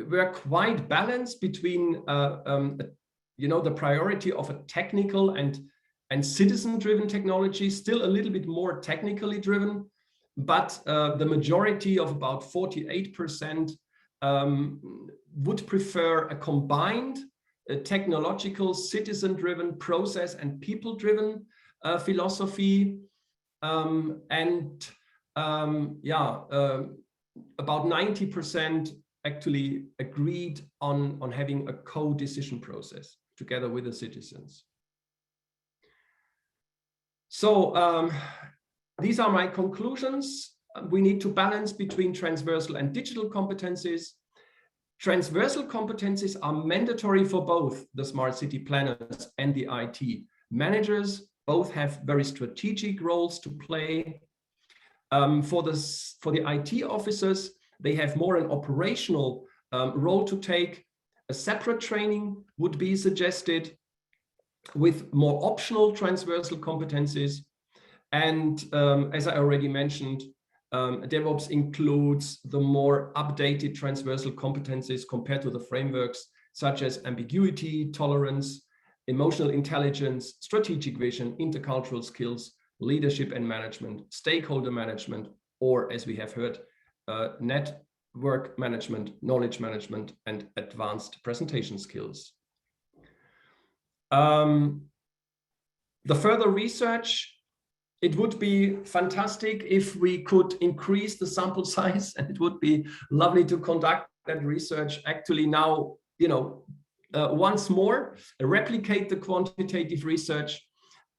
were quite balanced between the priority of a technical and citizen-driven technology, still a little bit more technically driven, but the majority of about 48% would prefer a combined technological, citizen-driven, process and people-driven philosophy, about 90% actually agreed on having a co-decision process together with the citizens. So these are my conclusions. We need to balance between transversal and digital competencies. Transversal competencies are mandatory for both the smart city planners and the IT managers. Both have very strategic roles to play. For the IT officers, they have more an operational role to take. A separate training would be suggested with more optional transversal competencies. And as I already mentioned, DevOps includes the more updated transversal competencies compared to the frameworks, such as ambiguity, tolerance, emotional intelligence, strategic vision, intercultural skills, leadership and management, stakeholder management, or as we have heard, network management, knowledge management, and advanced presentation skills. The further research, it would be fantastic if we could increase the sample size, and it would be lovely to conduct that research actually now, once more, replicate the quantitative research,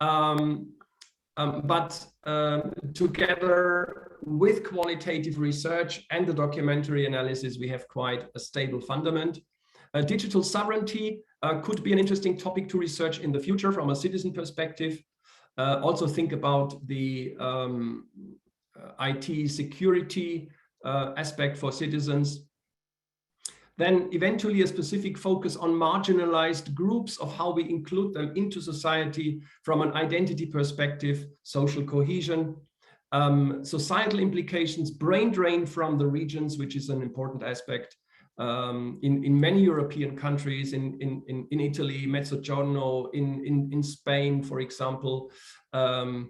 but together with qualitative research and the documentary analysis, we have quite a stable fundament. Digital sovereignty could be an interesting topic to research in the future from a citizen perspective. Also think about the IT security aspect for citizens. Then eventually a specific focus on marginalized groups, of how we include them into society from an identity perspective, social cohesion, societal implications, brain drain from the regions, which is an important aspect in many European countries, in Italy, Mezzogiorno, in Spain, for example, and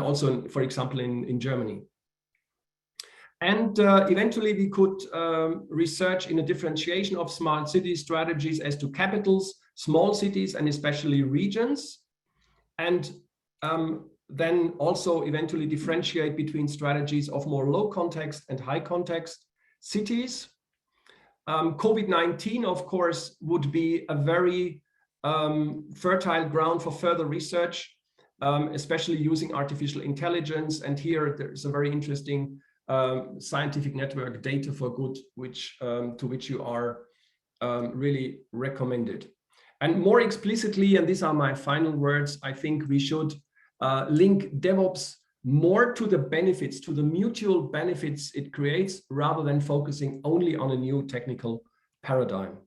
also, for example, in Germany. And eventually we could research in a differentiation of smart city strategies as to capitals, small cities, and especially regions. And then also eventually differentiate between strategies of more low context and high context cities. COVID-19, of course, would be a very fertile ground for further research, especially using artificial intelligence. And here there's a very interesting scientific network, Data for Good, to which you are really recommended. And more explicitly, and these are my final words, I think we should link DevOps more to the benefits, to the mutual benefits it creates, rather than focusing only on a new technical paradigm.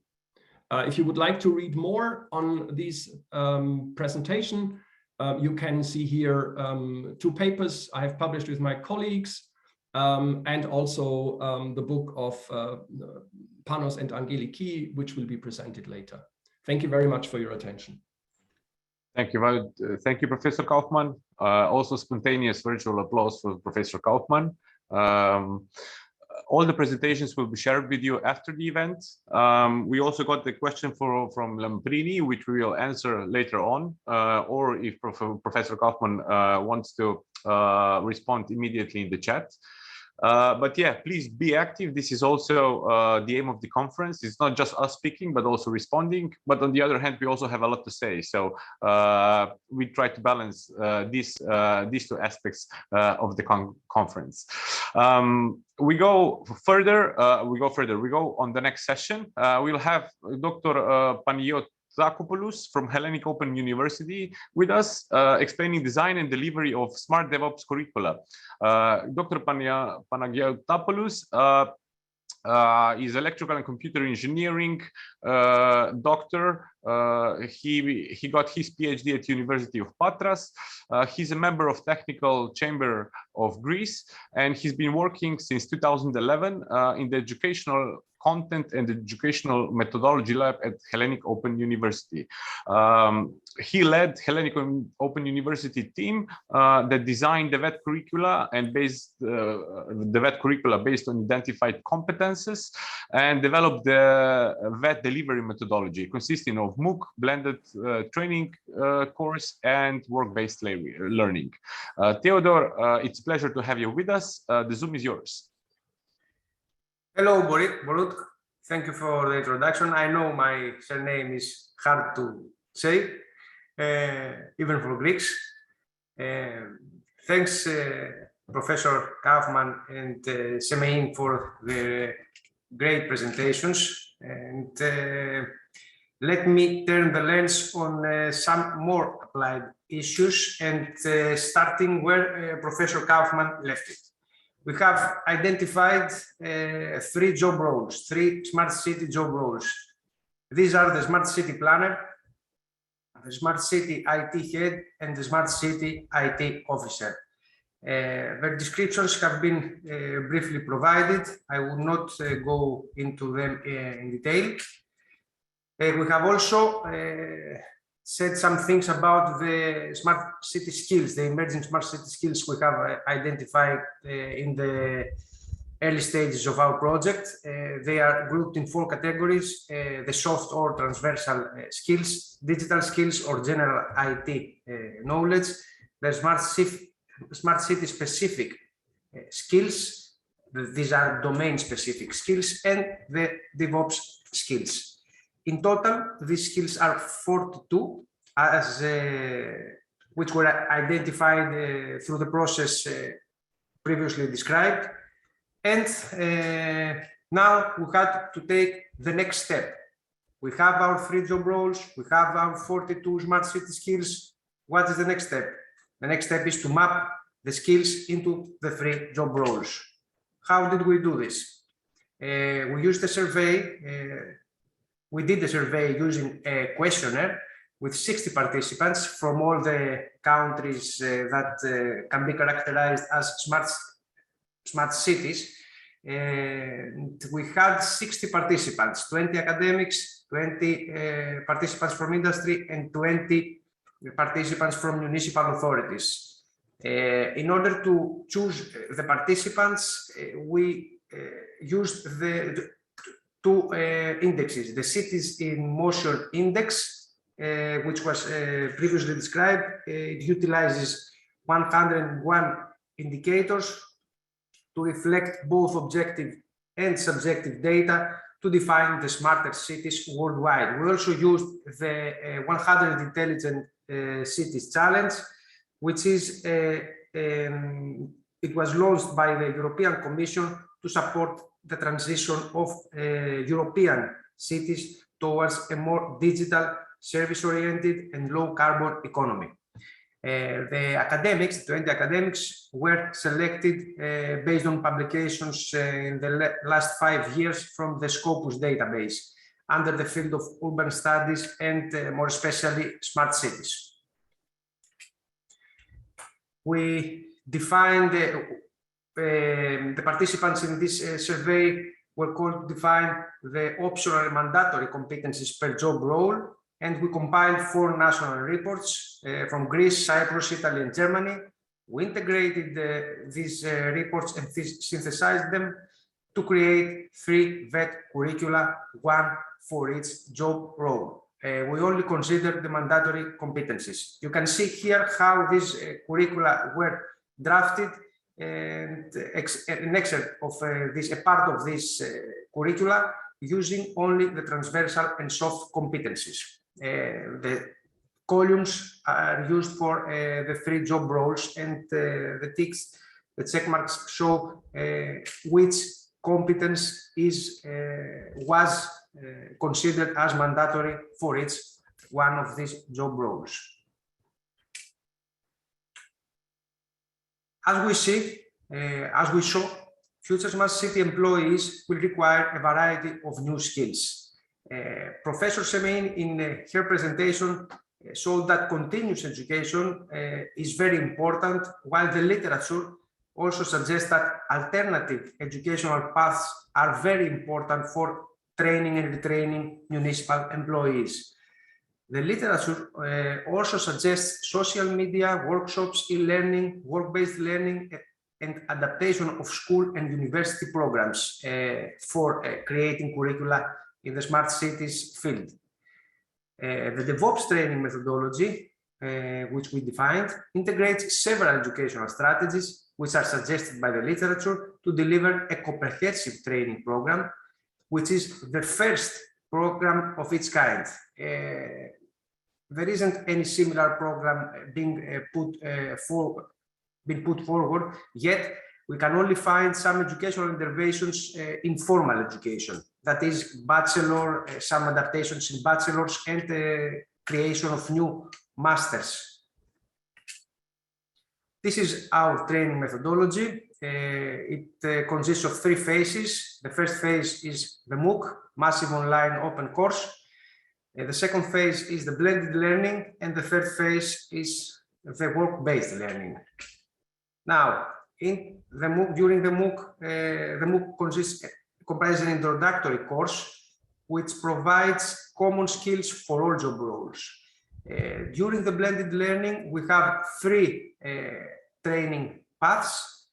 If you would like to read more on this presentation, you can see here 2 papers I have published with my colleagues, and also the book of Panos and Angeliki, which will be presented later. Thank you very much for your attention. Thank you, Professor Kaufmann. Also spontaneous virtual applause for Professor Kaufmann. All the presentations will be shared with you after the event. We also got the question from Lamprini, which we will answer later on, or if Professor Kaufmann wants to respond immediately in the chat. But yeah, please be active. This is also the aim of the conference. It's not just us speaking, but also responding. But on the other hand, we also have a lot to say. So we try to balance these two aspects of the conference. We go further. We go on the next session. We'll have Dr. Panagiotakopoulos from Hellenic Open University with us, explaining design and delivery of Smart DevOps Curricula. Dr. Panagiotakopoulos is electrical and computer engineering doctor. He got his PhD at University of Patras. He's a member of Technical Chamber of Greece, and he's been working since 2011 in the educational content and educational methodology lab at Hellenic Open University. He led Hellenic Open University team that designed the VET curricula and based the VET curricula based on identified competences, and developed the VET delivery methodology consisting of MOOC, blended training course, and work-based learning. Theodor, it's a pleasure to have you with us. The Zoom is yours. Hello, Borut. Thank you for the introduction. I know my surname is hard to say, even for Greeks. Thanks, Professor Kaufmann and Semeijn for the great presentations. And let me turn the lens on some more applied issues, and starting where Professor Kaufmann left it. We have identified three job roles, three smart city job roles. These are the smart city planner, the smart city IT head, and the smart city IT officer. Their descriptions have been briefly provided. I will not go into them in detail. We have also said some things about the smart city skills, the emerging smart city skills we have identified in the early stages of our project. They are grouped in four categories: the soft or transversal skills, digital skills or general IT knowledge, the smart city specific skills, these are domain specific skills, and the DevOps skills. In total, these skills are 42, as which were identified through the process previously described. And now we had to take the next step. We have our three job roles, we have our 42 smart city skills. What is the next step? The next step is to map the skills into the three job roles. How did we do this? We used a survey. We did the survey using a questionnaire with 60 participants from all the countries that can be characterized as smart cities. We had 60 participants, 20 academics, 20 participants from industry, and 20 participants from municipal authorities. In order to choose the participants, we used the two indexes, the Cities in Motion Index, which was previously described. It utilizes 101 indicators to reflect both objective and subjective data to define the smarter cities worldwide. We also used the 100 Intelligent Cities Challenge, which is, it was launched by the European Commission to support the transition of European cities towards a more digital, service-oriented and low-carbon economy. The academics, 20 academics, were selected based on publications in the last 5 years from the Scopus database under the field of urban studies and more especially smart cities. We defined the participants in this survey were called to define the optional and mandatory competencies per job role, and we compiled 4 national reports from Greece, Cyprus, Italy, and Germany. We integrated these reports and synthesized them to create 3 VET curricula, 1 for each job role. We only considered the mandatory competencies. You can see here how these curricula were drafted, and an excerpt of a part of this curricula using only the transversal and soft competencies. The columns are used for the 3 job roles, and the ticks, the check marks, show which competence was considered as mandatory for each one of these job roles. As we saw, future smart city employees will require a variety of new skills. Professor Semeijn, in her presentation, showed that continuous education is very important, while the literature also suggests that alternative educational paths are very important for training and retraining municipal employees. The literature also suggests social media, workshops, e-learning, work-based learning, and adaptation of school and university programs for creating curricula in the smart cities field. The DevOps training methodology, which we defined, integrates several educational strategies which are suggested by the literature to deliver a comprehensive training program, which is the first program of its kind. There isn't any similar program being put forward yet. We can only find some educational interventions in formal education, that is bachelor, some adaptations in bachelors, and creation of new masters. This is our training methodology. It consists of 3 phases. The first phase is the MOOC, Massive Online Open Course. The second phase is the blended learning, and the third phase is the work-based learning. Now, in the MOOC, during the MOOC comprises an introductory course which provides common skills for all job roles. During the blended learning, we have 3 training paths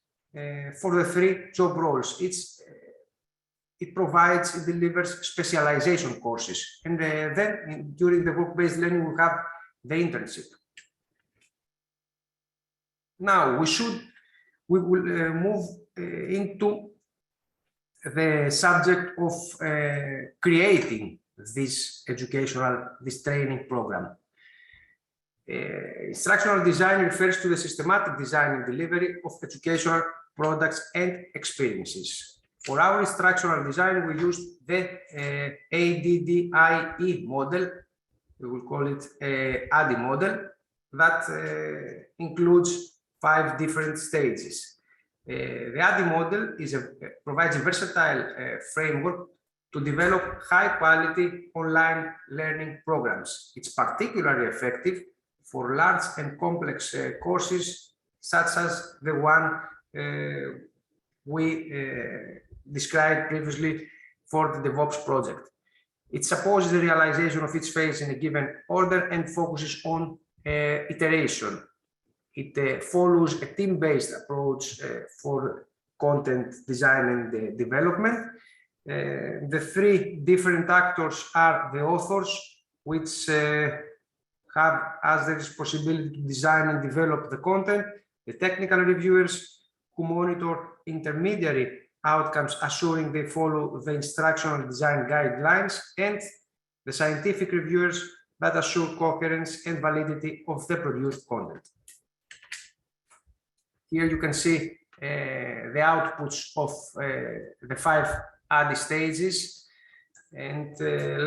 for the 3 job roles. It delivers specialization courses. And then during the work-based learning, we have the internship. Now, we will move into the subject of creating this training program. Instructional design refers to the systematic design and delivery of educational products and experiences. For our instructional design, we used the ADDIE model. We will call it ADDIE model, that includes 5 different stages. The ADDIE model provides a versatile framework to develop high-quality online learning programs. It's particularly effective for large and complex courses, such as the one we described previously for the DevOps project. It supposes the realization of each phase in a given order and focuses on iteration. It follows a team-based approach for content design and development. The 3 different actors are the authors, which have as the responsibility to design and develop the content, the technical reviewers, who monitor intermediary outcomes, assuring they follow the instructional design guidelines, and the scientific reviewers that assure coherence and validity of the produced content. Here you can see the outputs of the 5 ADDIE stages, and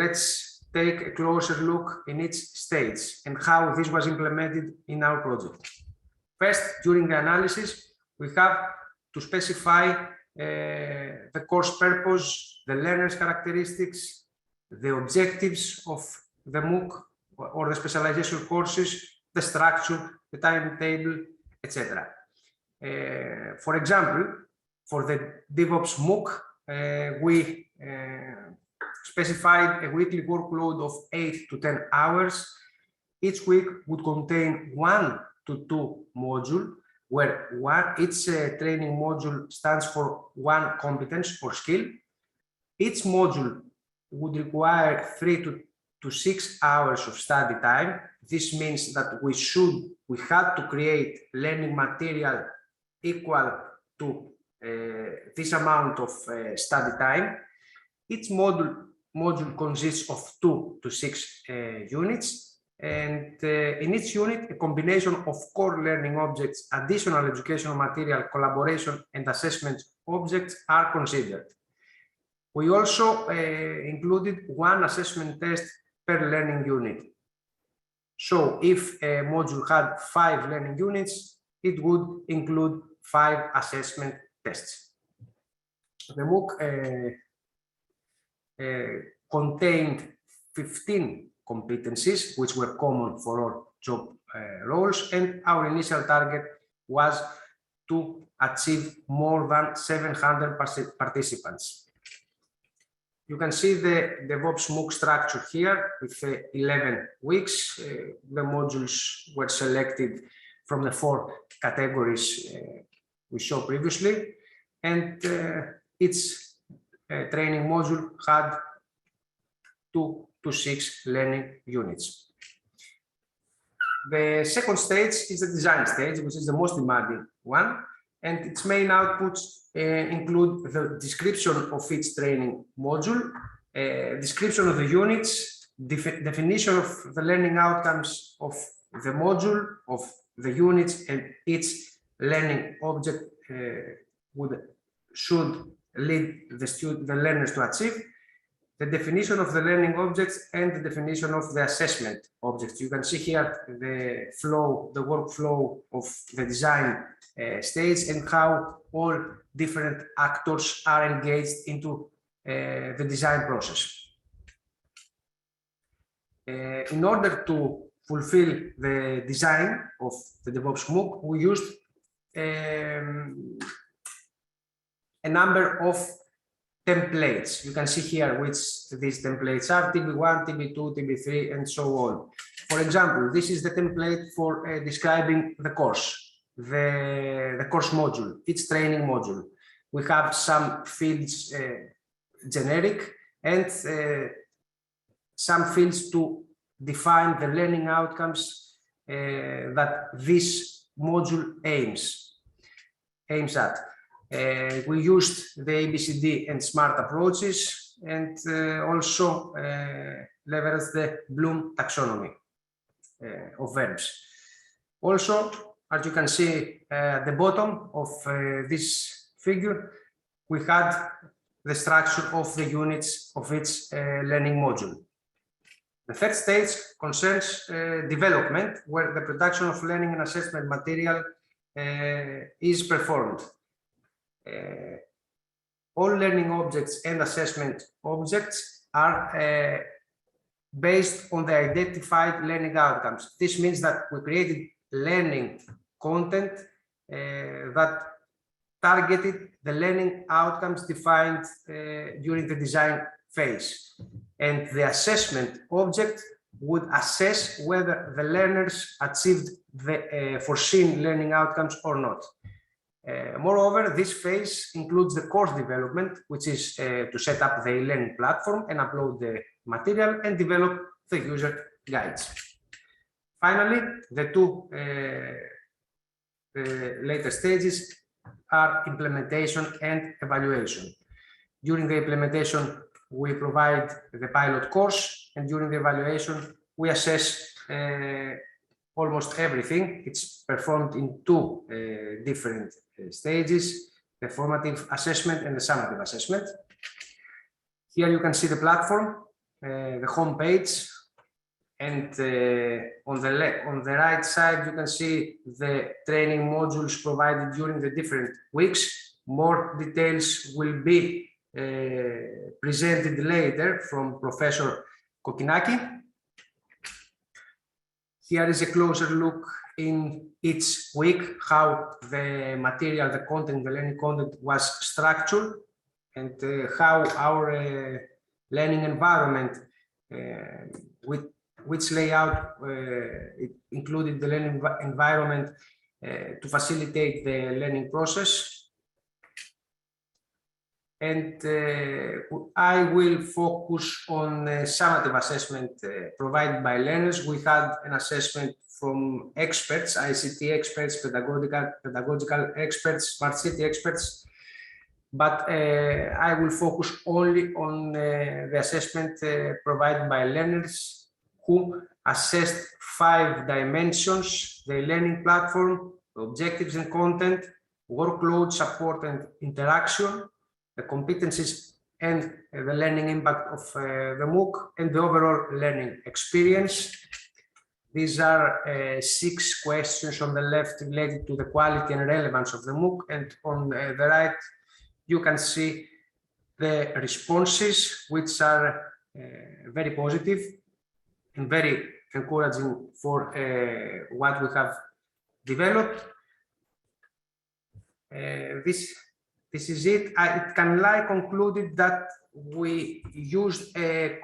let's take a closer look in each stage and how this was implemented in our project. First, during the analysis, we have to specify the course purpose, the learner's characteristics, the objectives of the MOOC or the specialization courses, the structure, the timetable, etc. For example, for the DevOps MOOC, we specified a weekly workload of 8 to 10 hours. Each week would contain 1 to 2 modules, where each training module stands for 1 competence or skill. Each module would require 3 to 6 hours of study time. This means that we had to create learning material equal to this amount of study time. Each module consists of 2 to 6 units, and in each unit, a combination of core learning objects, additional educational material, collaboration, and assessment objects are considered. We also included 1 assessment test per learning unit. So if a module had 5 learning units, it would include 5 assessment tests. The MOOC contained 15 competencies, which were common for all job roles, and our initial target was to achieve more than 700 participants. You can see the DevOps MOOC structure here with 11 weeks. The modules were selected from the 4 categories we saw previously, and each training module had 2 to 6 learning units. The second stage is the design stage, which is the most demanding one, and its main outputs include the description of each training module, description of the units, definition of the learning outcomes of the module, of the units, and each learning object should lead the learners to achieve, the definition of the learning objects, and the definition of the assessment objects. You can see here the flow, the workflow of the design stage, and how all different actors are engaged into the design process. In order to fulfill the design of the DevOps MOOC, we used a number of templates. You can see here which these templates are: TB1, TB2, TB3, and so on. For example, this is the template for describing the course, the course module, its training module. We have some fields generic and some fields to define the learning outcomes that this module aims at. We used the ABCD and SMART approaches, and also leveraged the Bloom taxonomy of verbs. Also, as you can see at the bottom of this figure, we had the structure of the units of each learning module. The third stage concerns development, where the production of learning and assessment material is performed. All learning objects and assessment objects are based on the identified learning outcomes. This means that we created learning content that targeted the learning outcomes defined during the design phase. And the assessment object would assess whether the learners achieved the foreseen learning outcomes or not. Moreover, this phase includes the course development, which is to set up the e-learning platform and upload the material and develop the user guides. Finally, the two later stages are implementation and evaluation. During the implementation, we provide the pilot course, and during the evaluation, we assess almost everything. It's performed in two different stages: the formative assessment and the summative assessment. Here you can see the platform, the home page, and on the right side you can see the training modules provided during the different weeks. More details will be presented later from Professor Kokkinaki. Here is a closer look in each week, how the material, the content, the learning content was structured and how our learning environment, with which layout it included the learning environment to facilitate the learning process. And I will focus on summative assessment provided by learners. We had an assessment from experts, ICT experts, pedagogical experts, smart city experts, but I will focus only on the assessment provided by learners who assessed 5 dimensions: the learning platform, objectives and content, workload, support and interaction, the competencies and the learning impact of the MOOC, and the overall learning experience. These are 6 questions on the left related to the quality and relevance of the MOOC, and on the right you can see the responses, which are very positive and very encouraging for what we have developed. This is it. It can lie concluded that we used a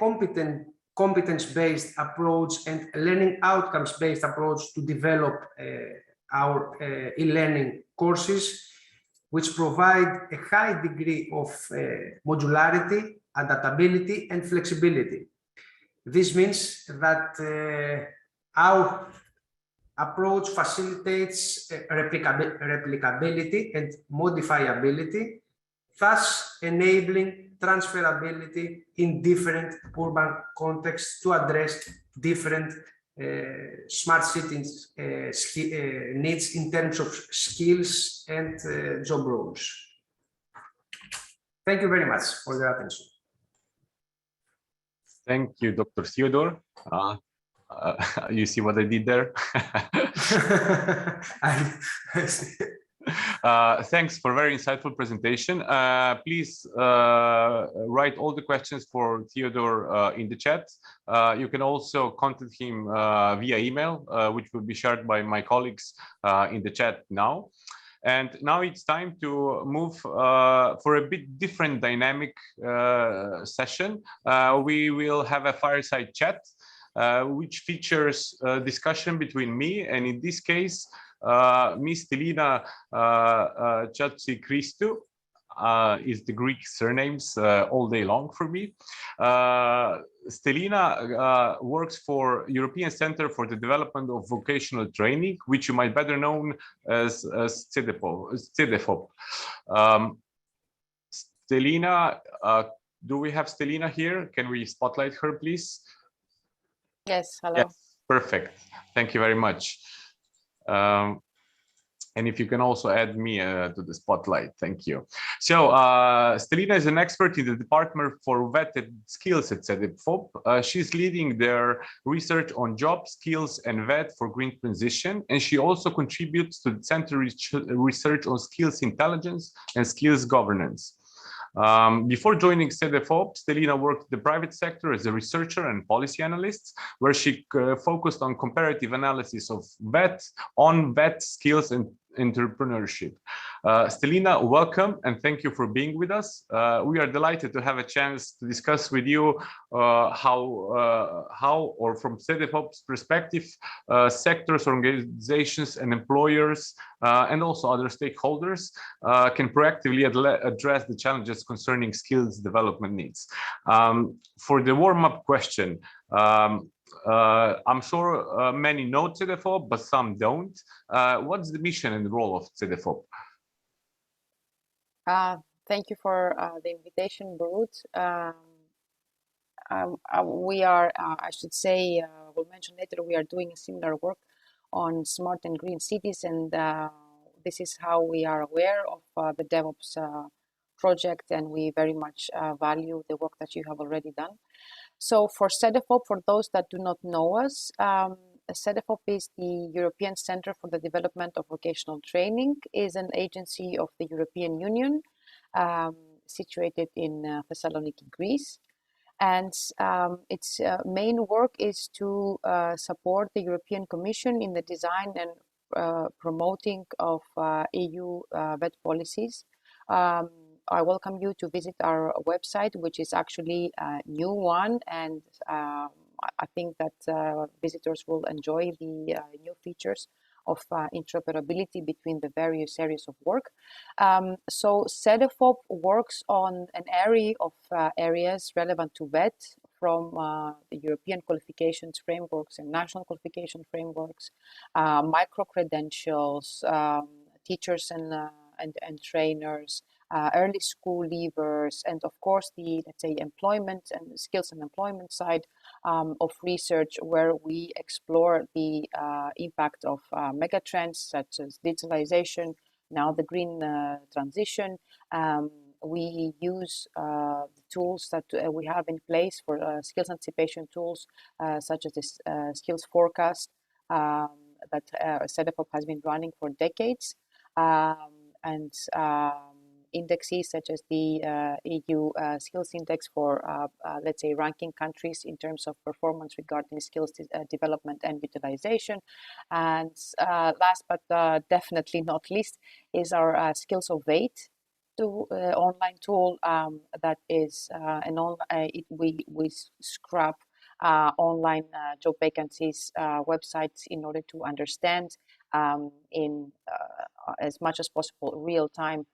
competence-based approach and a learning outcomes-based approach to develop our e-learning courses, which provide a high degree of modularity, adaptability, and flexibility. This means that our approach facilitates replicability and modifiability, thus enabling transferability in different urban contexts to address different smart cities needs in terms of skills and job roles. Thank you very much for your attention. Thank you, Dr. Theodor. You see what I did there? Thanks for a very insightful presentation. Please write all the questions for Theodor in the chat. You can also contact him via email, which will be shared by my colleagues in the chat now. And now it's time to move for a bit different dynamic session. We will have a fireside chat, which features a discussion between me and, in this case, Miss Stelina Chatzichristou is the Greek surnames all day long for me. Stelina works for European Center for the Development of Vocational Training, which you might better known as CEDEFOP. Stelina, do we have Stelina here? Can we spotlight her, please? Yes, hello. Yes, perfect. Thank you very much. And if you can also add me to the spotlight, thank you. So Stelina is an expert in the Department for Vetted Skills at CEDEFOP. She's leading their research on job skills and vet for green transition, and she also contributes to the center research on skills intelligence and skills governance. Before joining CEDEFOP, Stelina worked in the private sector as a researcher and policy analyst, where she focused on comparative analysis of vet skills and entrepreneurship. Stelina, welcome and thank you for being with us. We are delighted to have a chance to discuss with you how, or from CEDEFOP's perspective, sectors, organizations, and employers, and also other stakeholders can proactively address the challenges concerning skills development needs. For the warm-up question, I'm sure many know CEDEFOP, but some don't. What's the mission and role of CEDEFOP? Thank you for the invitation, Borut. We are, I should say, we'll mention later, we are doing similar work on smart and green cities, and this is how we are aware of the DevOps project, and we very much value the work that you have already done. So for CEDEFOP, for those that do not know us, CEDEFOP is the European Center for the Development of Vocational Training, is an agency of the European Union, situated in Thessaloniki, Greece. And its main work is to support the European Commission in the design and promoting of EU vet policies, I welcome you to visit our website, which is actually a new one, and I think that visitors will enjoy the new features of interoperability between the various areas of work. So CEDEFOP works on an array of areas relevant to VET, from the European qualifications frameworks and national qualification frameworks, micro-credentials, teachers and trainers, early school leavers, and of course the, let's say, employment and skills and employment side of research, where we explore the impact of megatrends such as digitalization, now the green transition. We use the tools that we have in place for skills anticipation tools, such as this skills forecast that CEDEFOP has been running for decades, and indexes such as the EU Skills Index for, let's say, ranking countries in terms of performance regarding skills development and utilization. And last but definitely not least is our Skills of Weight online tool that is we scrap online job vacancies websites in order to understand in as much as possible real time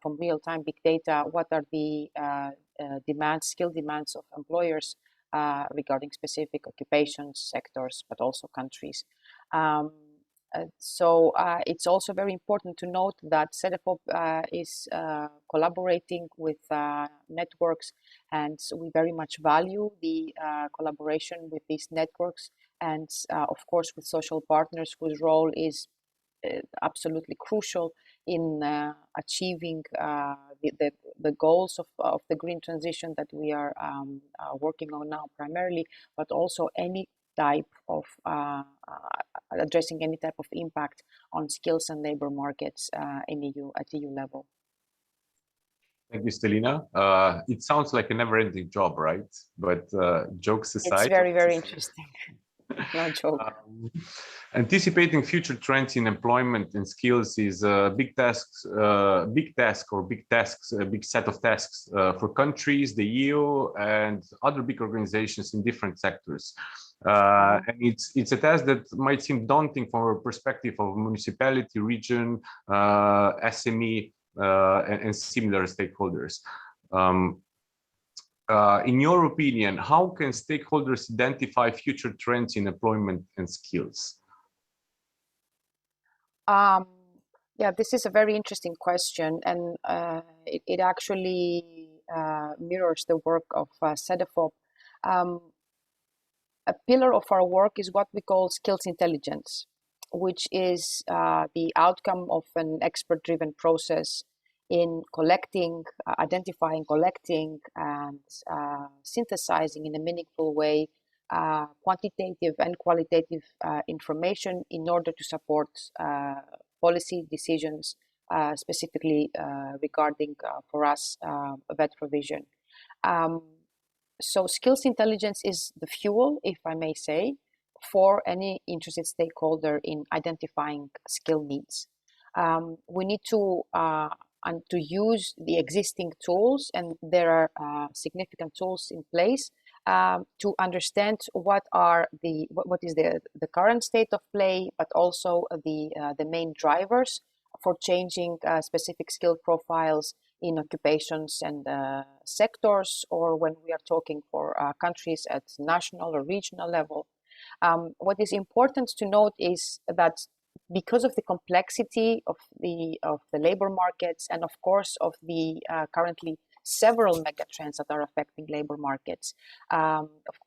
from real time big data what are the skill demands of employers regarding specific occupations, sectors, but also countries. So it's also very important to note that CEDEFOP is collaborating with networks, and we very much value the collaboration with these networks, and of course with social partners whose role is absolutely crucial in achieving the goals of the green transition that we are working on now primarily, but also any type of addressing any type of impact on skills and labor markets at EU level. Thank you, Stelina. It sounds like a never-ending job, right? But jokes aside, it's very, very interesting. No joke. Anticipating future trends in employment and skills is a big set of tasks for countries, the EU, and other big organizations in different sectors. And it's a task that might seem daunting from a perspective of municipality, region, SME, and similar stakeholders. In your opinion, how can stakeholders identify future trends in employment and skills? Yeah, this is a very interesting question, and it actually mirrors the work of CEDEFOP. A pillar of our work is what we call skills intelligence, which is the outcome of an expert-driven process in identifying, collecting, and synthesizing in a meaningful way quantitative and qualitative information in order to support policy decisions, specifically regarding, for us, VET provision. So skills intelligence is the fuel, if I may say, for any interested stakeholder in identifying skill needs. We need to use the existing tools, and there are significant tools in place to understand what is the current state of play, but also the main drivers for changing specific skill profiles in occupations and sectors, or when we are talking for countries at national or regional level. What is important to note is that because of the complexity of the labor markets, and of course of the currently several megatrends that are affecting labor markets,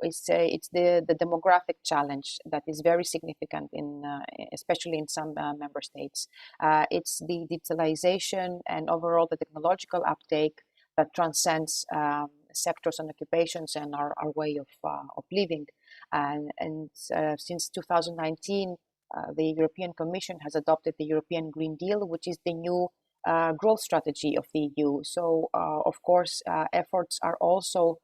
it's the demographic challenge that is very significant especially in some member states. It's the digitalization and overall the technological uptake that transcends sectors and occupations and our way of living. And since 2019, the European Commission has adopted the European Green Deal, which is the new growth strategy of the EU. So, of course, efforts are also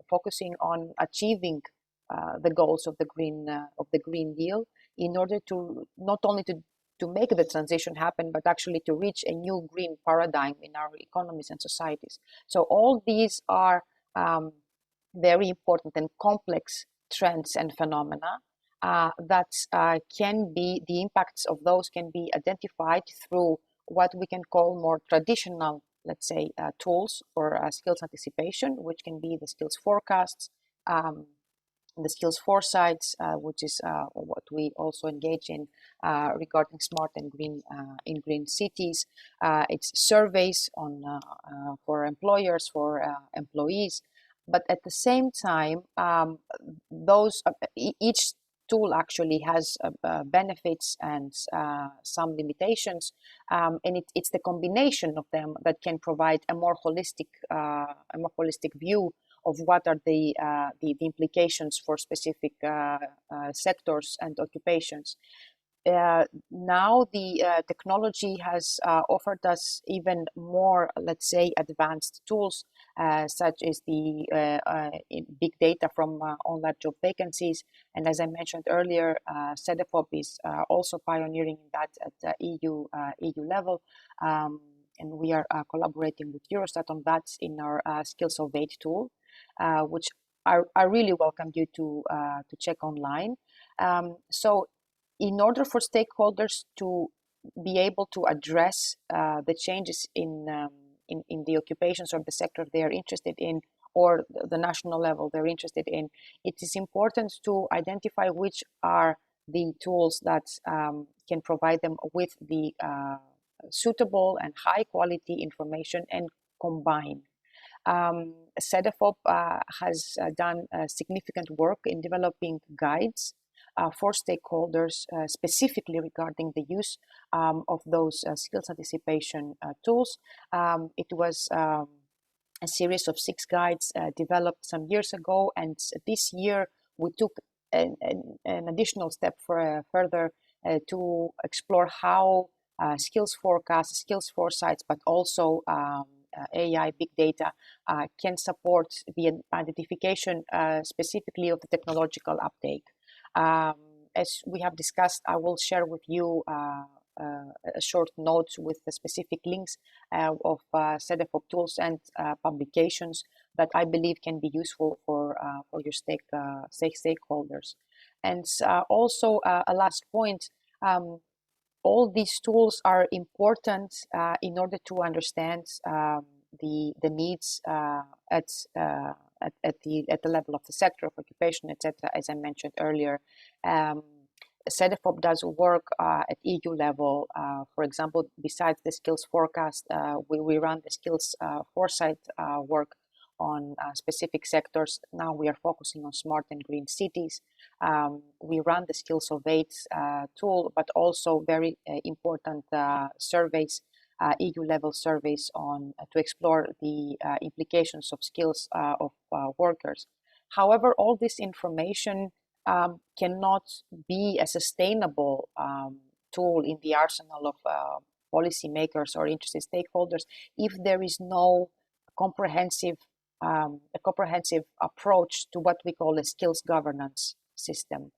focusing on achieving the goals of the Green Deal in order to not only to to make the transition happen, but actually to reach a new green paradigm in our economies and societies. So all these are very important and complex trends and phenomena that can be, the impacts of those can be identified through what we can call more traditional, let's say, tools for skills anticipation, which can be the skills forecasts, the skills foresights, which is what we also engage in regarding smart and green in green cities. It's surveys on for employers, for employees, but at the same time, those each tool actually has benefits and some limitations, and it's the combination of them that can provide a more holistic view of what are the implications for specific sectors and occupations. Now the technology has offered us even more, let's say, advanced tools, such as the big data from online job vacancies. And as I mentioned earlier, CEDEFOP is also pioneering in that at the EU level. And we are collaborating with Eurostat on that in our Skills of Aid tool, which I really welcome you to check online. So in order for stakeholders to be able to address the changes in the occupations or the sector they are interested in, or the national level they're interested in, it is important to identify which are the tools that can provide them with the suitable and high quality information and combine. CEDEFOP has done significant work in developing guides for stakeholders, specifically regarding the use of those skills anticipation tools. It was a series of 6 guides developed some years ago, and this year we took an additional step further to explore how skills forecasts, skills foresights, but also AI, big data can support the identification specifically of the technological uptake. As we have discussed, I will share with you a short note with the specific links of CEDEFOP tools and publications that I believe can be useful for your stakeholders. And also a last point, all these tools are important in order to understand the needs at the level of the sector of occupation, etc. As I mentioned earlier, CEDEFOP does work at EU level. For example, besides the skills forecast, we run the skills foresight work on specific sectors. Now we are focusing on smart and green cities. We run the Skills of Aid tool, but also very important surveys, EU-level surveys on to explore the implications of skills of workers. However, all this information cannot be a sustainable tool in the arsenal of policymakers or interested stakeholders if there is no comprehensive approach to what we call a skills governance system.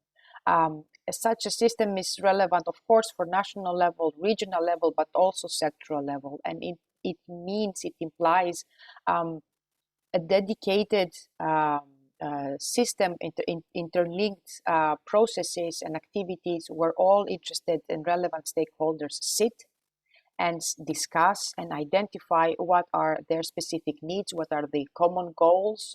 Such a system is relevant, of course, for national level, regional level, but also sectoral level. And it implies a dedicated system, interlinked processes and activities where all interested and relevant stakeholders sit and discuss and identify what are their specific needs, what are the common goals,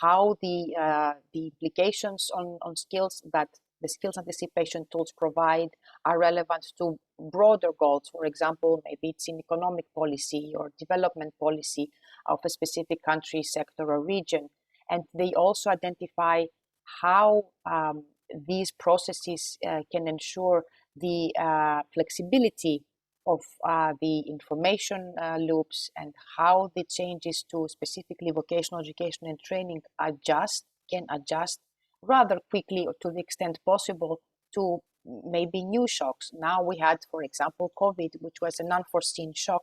how the implications on skills that the skills anticipation tools provide are relevant to broader goals. For example, maybe it's in economic policy or development policy of a specific country, sector, or region. And they also identify how these processes can ensure the flexibility of the information loops, and how the changes to specifically vocational education and training can adjust rather quickly, or to the extent possible, to maybe new shocks. Now we had, for example, COVID, which was an unforeseen shock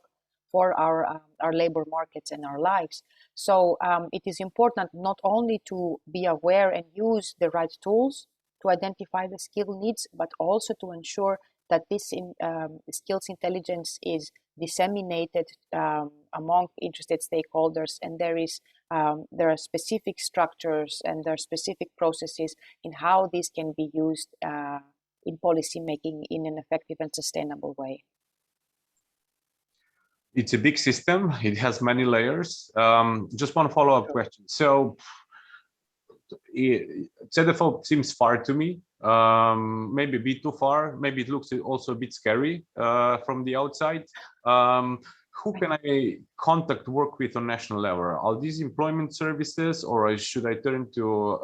for our labor markets and our lives. So it is important not only to be aware and use the right tools to identify the skill needs, but also to ensure that this skills intelligence is disseminated among interested stakeholders, and there are specific structures and there are specific processes in how this can be used in policy making in an effective and sustainable way. It's a big system. It has many layers. Just one follow-up question. So CEDEFOP seems far to me, maybe a bit too far. Maybe it looks also a bit scary from the outside. Who can I contact, work with on national level? Are these employment services, or should I turn to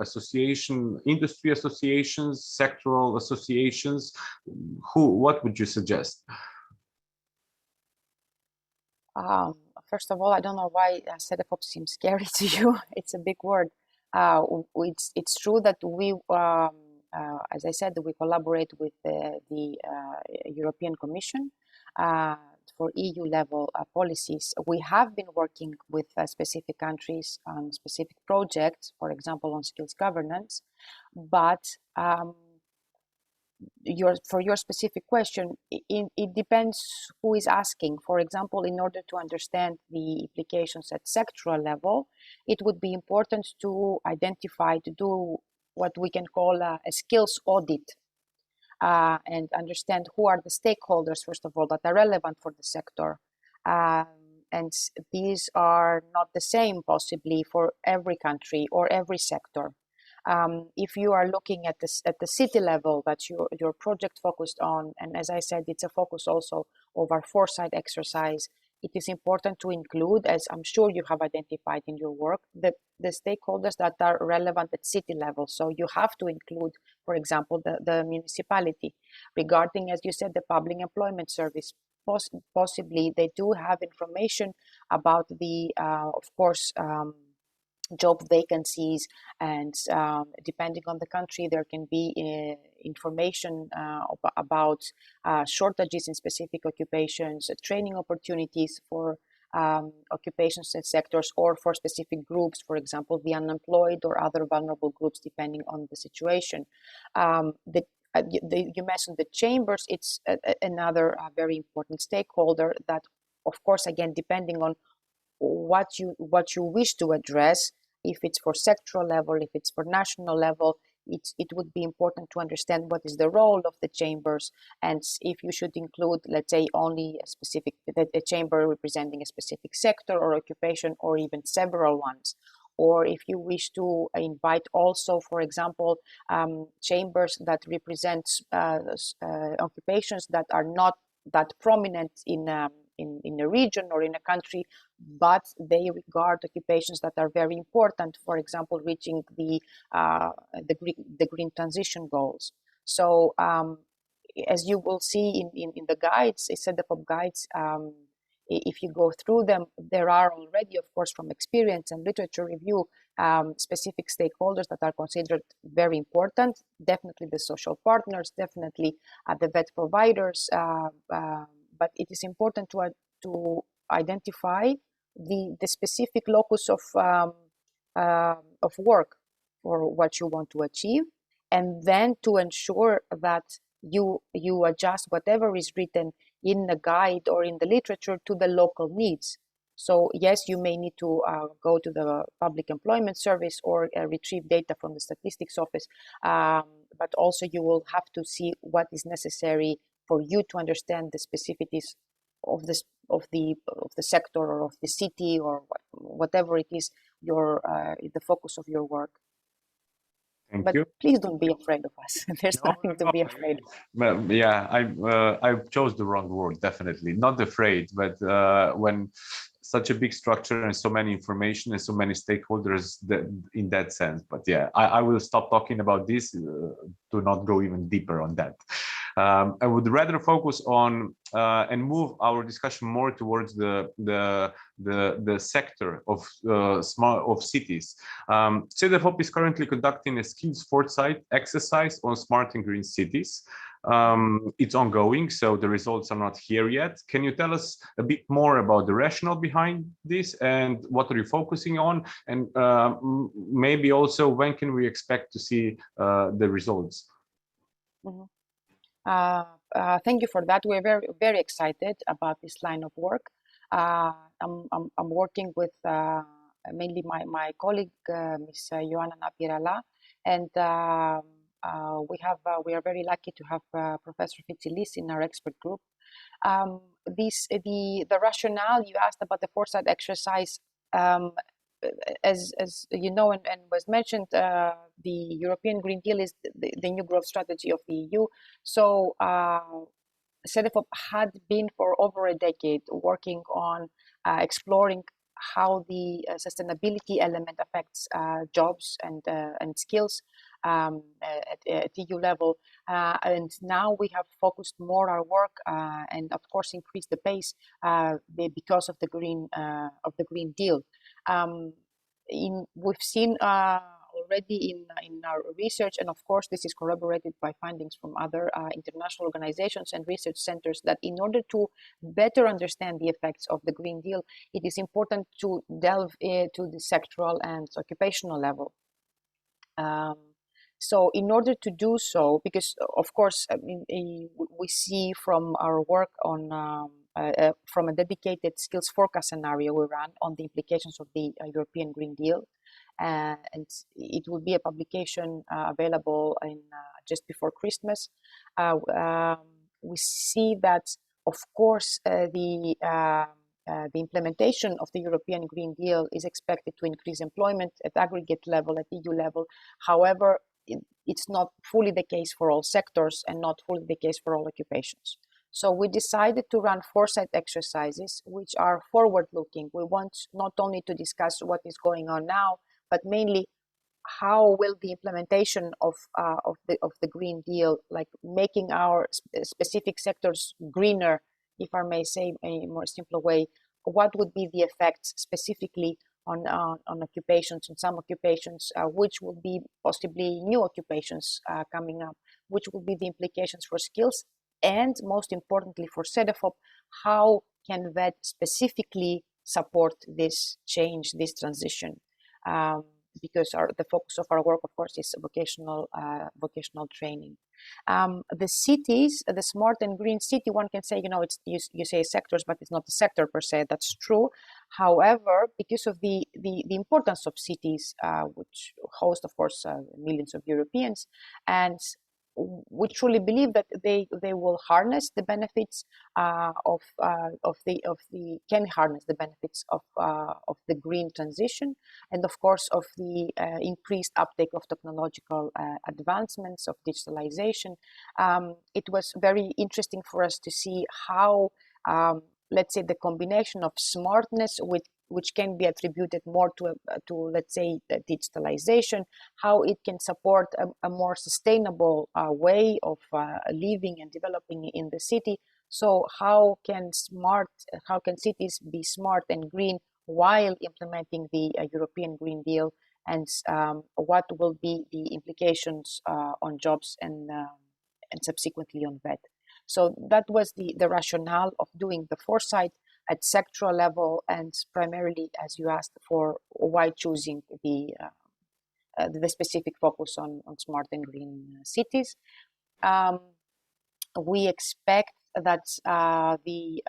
industry associations, sectoral associations? What would you suggest? First of all, I don't know why CEDEFOP seems scary to you. It's a big word. It's true that we, as I said, we collaborate with the European Commission for EU level policies. We have been working with specific countries on specific projects, for example, on skills governance, but for your specific question, it depends who is asking. For example, in order to understand the implications at sectoral level, it would be important to identify, to do what we can call a skills audit, and understand who are the stakeholders, first of all, that are relevant for the sector. And these are not the same possibly for every country or every sector. If you are looking at the city level that your project focused on, and as I said, it's a focus also of our foresight exercise, it is important to include, as I'm sure you have identified in your work, the stakeholders that are relevant at city level. So you have to include, for example, the municipality. Regarding, as you said, the public employment service, possibly they do have information about the, of course, job vacancies, and depending on the country, there can be information about shortages in specific occupations, training opportunities for occupations and sectors, or for specific groups, for example, the unemployed or other vulnerable groups, depending on the situation. You mentioned the chambers. It's another very important stakeholder that, of course, again, depending on what you wish to address, if it's for sectoral level, if it's for national level, it would be important to understand what is the role of the chambers, and if you should include, let's say, only a chamber representing a specific sector or occupation, or even several ones, or if you wish to invite also, for example, chambers that represent occupations that are not that prominent in a region or in a country, but they regard occupations that are very important, for example, reaching the green transition goals. So as you will see in the guides, CEDEFOP guides, if you go through them, there are already, of course, from experience and literature review, specific stakeholders that are considered very important, definitely the social partners, definitely the vet providers, but it is important to identify the specific locus of work for what you want to achieve, and then to ensure that you adjust whatever is written in the guide or in the literature to the local needs. So yes, you may need to go to the Public Employment Service or retrieve data from the Statistics Office, but also you will have to see what is necessary for you to understand the specificities of the sector or of the city or whatever it is the focus of your work. Thank you. Please don't be afraid of us. There's nothing to be afraid of. Well, yeah, I chose the wrong word, definitely. Not afraid, but when such a big structure and so many information and so many stakeholders in that sense. But yeah, I will stop talking about this to not go even deeper on that. I would rather focus on and move our discussion more towards the sector of cities. CEDEFOP is currently conducting a skills foresight exercise on smart and green cities. It's ongoing, so the results are not here yet. Can you tell us a bit more about the rationale behind this, and what are you focusing on, and maybe also when can we expect to see the results? Mm-hmm. thank you for that. We're very, very excited about this line of work. I'm working with mainly my colleague, Ms. Ioana Napirala, and we are very lucky to have Professor Vasileios in our expert group. The rationale you asked about the foresight exercise, as you know, and was mentioned, the European Green Deal is the new growth strategy of the EU. So CEDEFOP had been for over a decade working on exploring how the sustainability element affects jobs and skills at EU level, and now we have focused more our work and of course increased the pace because of the Green Deal. We've seen already in our research, and of course this is corroborated by findings from other international organizations and research centers, that in order to better understand the effects of the Green Deal, it is important to delve into the sectoral and occupational level. So in order to do so, because of course we see from our work on from a dedicated skills forecast scenario we ran on the implications of the European Green Deal, and it will be a publication available in just before Christmas. We see that, of course, the implementation of the European Green Deal is expected to increase employment at aggregate level, at EU level. However, it's not fully the case for all sectors and not fully the case for all occupations. So we decided to run foresight exercises, which are forward-looking. We want not only to discuss what is going on now, but mainly how will the implementation of the Green Deal, like making our specific sectors greener, if I may say in a more simpler way, what would be the effects specifically on occupations, and some occupations, which will be possibly new occupations coming up, which will be the implications for skills, and most importantly for CEDEFOP, how can VET specifically support this change, this transition? Because the focus of our work, of course, is vocational training. The cities, the smart and green city, one can say, you say sectors, but it's not a sector per se. That's true. However, because of the importance of cities, which host, of course, millions of Europeans, and we truly believe that they will harness the benefits can harness the benefits of the green transition, and of course of the increased uptake of technological advancements, of digitalization. It was very interesting for us to see how, let's say, the combination of smartness which can be attributed more to let's say, digitalization, how it can support a more sustainable way of living and developing in the city. So how can cities be smart and green while implementing the European Green Deal, and what will be the implications on jobs and subsequently on VET. So that was the rationale of doing the foresight at sectoral level, and primarily, as you asked, for why choosing the specific focus on smart and green cities. We expect that the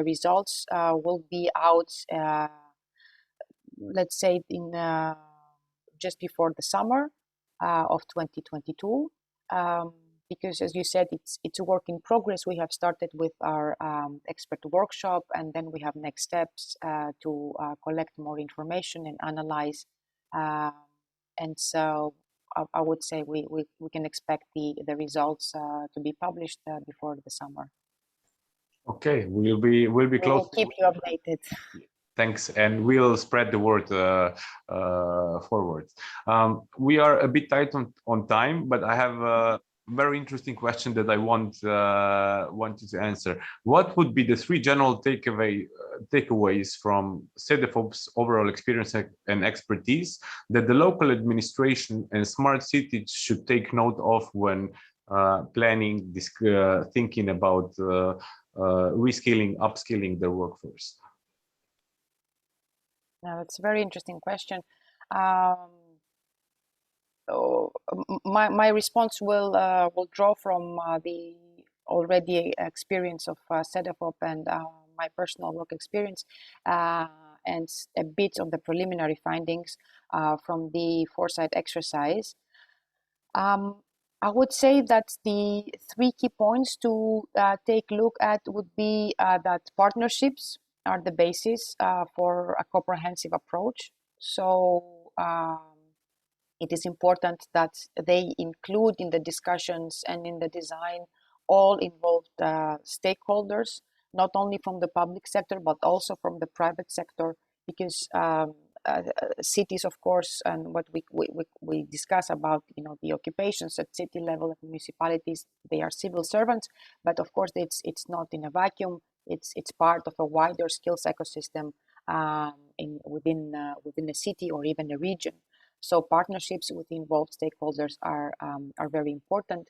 results will be out, let's say, in just before the summer of 2022. Because, as you said, it's a work in progress. We have started with our expert workshop, and then we have next steps to collect more information and analyze. And so I would say we can expect the results to be published before the summer. Okay, we'll be close. We'll keep you updated. Thanks, and we'll spread the word forward. We are a bit tight on time, but I have a very interesting question that I want you to answer. What would be the 3 general takeaways from CEDEFOP's overall experience and expertise that the local administration and smart cities should take note of when planning, thinking about reskilling, upskilling their workforce? Now, that's a very interesting question. My response will draw from the already experience of CEDEFOP and my personal work experience, and a bit of the preliminary findings from the foresight exercise. I would say that the 3 key points to take a look at would be that partnerships are the basis for a comprehensive approach. So it is important that they include in the discussions and in the design all involved stakeholders, not only from the public sector, but also from the private sector, because cities, of course, and what we discuss about, the occupations at city level, at municipalities, they are civil servants, but of course it's not in a vacuum. It's part of a wider skills ecosystem within a city or even a region. So partnerships with involved stakeholders are very important.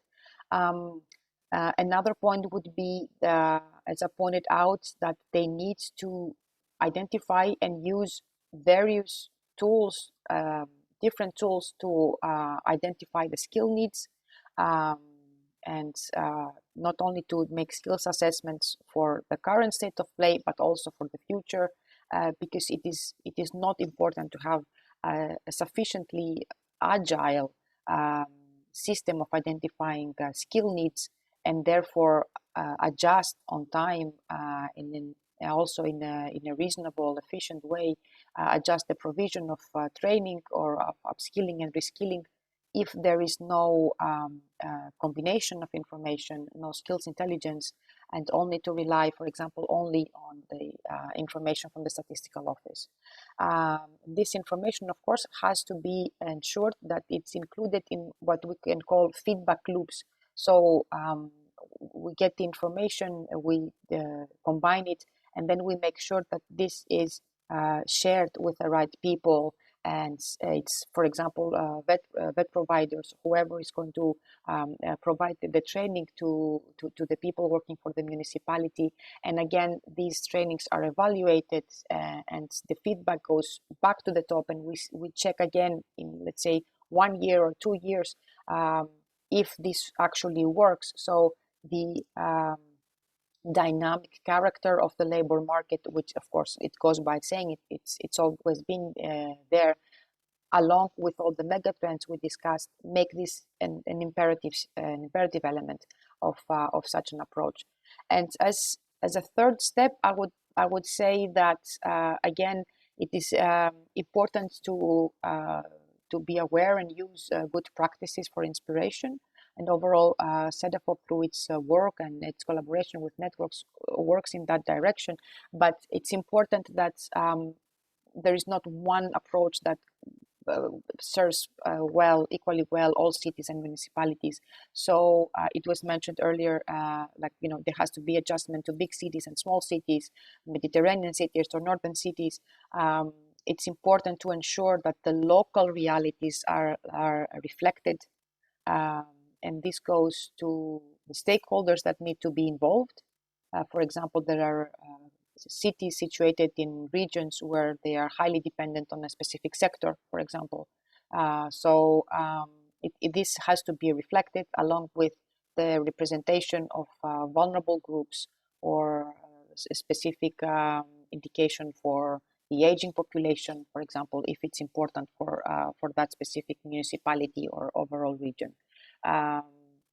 Another point would be, as I pointed out, that they need to identify and use various tools, different tools to identify the skill needs, and not only to make skills assessments for the current state of play, but also for the future, because it is not important to have a sufficiently agile system of identifying skill needs, and therefore adjust on time and also in a reasonable, efficient way, adjust the provision of training or of upskilling and reskilling if there is no combination of information, no skills intelligence, and only to rely, for example, only on the information from the statistical office. This information, of course, has to be ensured that it's included in what we can call feedback loops. So we get the information, we combine it, and then we make sure that this is shared with the right people. And it's, for example, vet providers, whoever is going to provide the training to the people working for the municipality. And again, these trainings are evaluated, and the feedback goes back to the top, and we check again in, let's say, 1 year or 2 years if this actually works. So the dynamic character of the labor market, which of course it goes by saying it's always been there, along with all the megatrends we discussed, make this an imperative element of such an approach. And as a third step, I would say that again, it is important to be aware and use good practices for inspiration. And overall, CEDEFOP, through its work and its collaboration with networks, works in that direction. But it's important that there is not one approach that serves equally well all cities and municipalities. So it was mentioned earlier, there has to be adjustment to big cities and small cities, Mediterranean cities or northern cities. It's important to ensure that the local realities are reflected. And this goes to the stakeholders that need to be involved. For example, there are cities situated in regions where they are highly dependent on a specific sector, for example. This has to be reflected along with the representation of vulnerable groups, or a specific indication for the aging population, for example, if it's important for that specific municipality or overall region.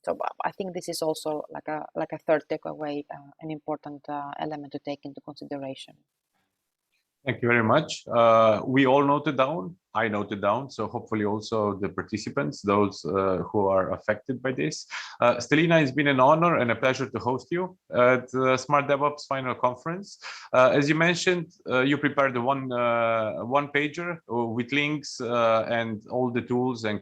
So I think this is also like a third takeaway, an important element to take into consideration. Thank you very much. We all noted down. I noted down. So hopefully also the participants, those who are affected by this. Stelina, it's been an honor and a pleasure to host you at the Smart DevOps Final Conference. As you mentioned, you prepared the one pager with links and all the tools and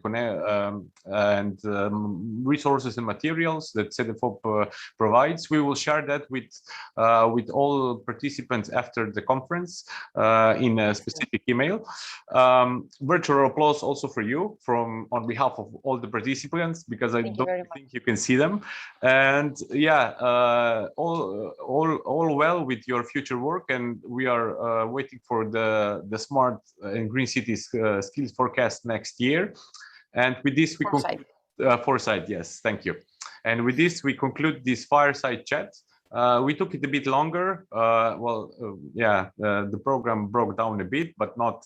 resources and materials that CEDEFOP provides. We will share that with all participants after the conference in a specific email. Virtual applause also for you on behalf of all the participants, because I don't think you can see them. And yeah, all well with your future work, and we are waiting for the Smart and Green Cities skills forecast next year. And with this, we conclude Foresight. Yes, thank you. And with this, we conclude this fireside chat. We took it a bit longer. The program broke down a bit, but not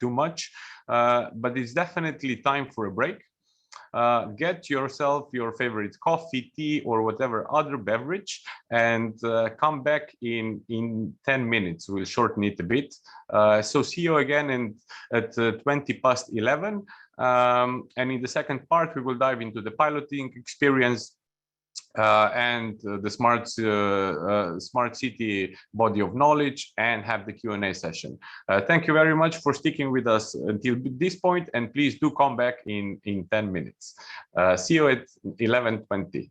too much. But it's definitely time for a break. Get yourself your favorite coffee, tea, or whatever other beverage, and come back in 10 minutes. We'll shorten it a bit. So see you again at 11:20. And in the second part, we will dive into the piloting experience and the smart city body of knowledge, and have the Q&A session. Thank you very much for sticking with us until this point, and please do come back in 10 minutes. See you at 11:20.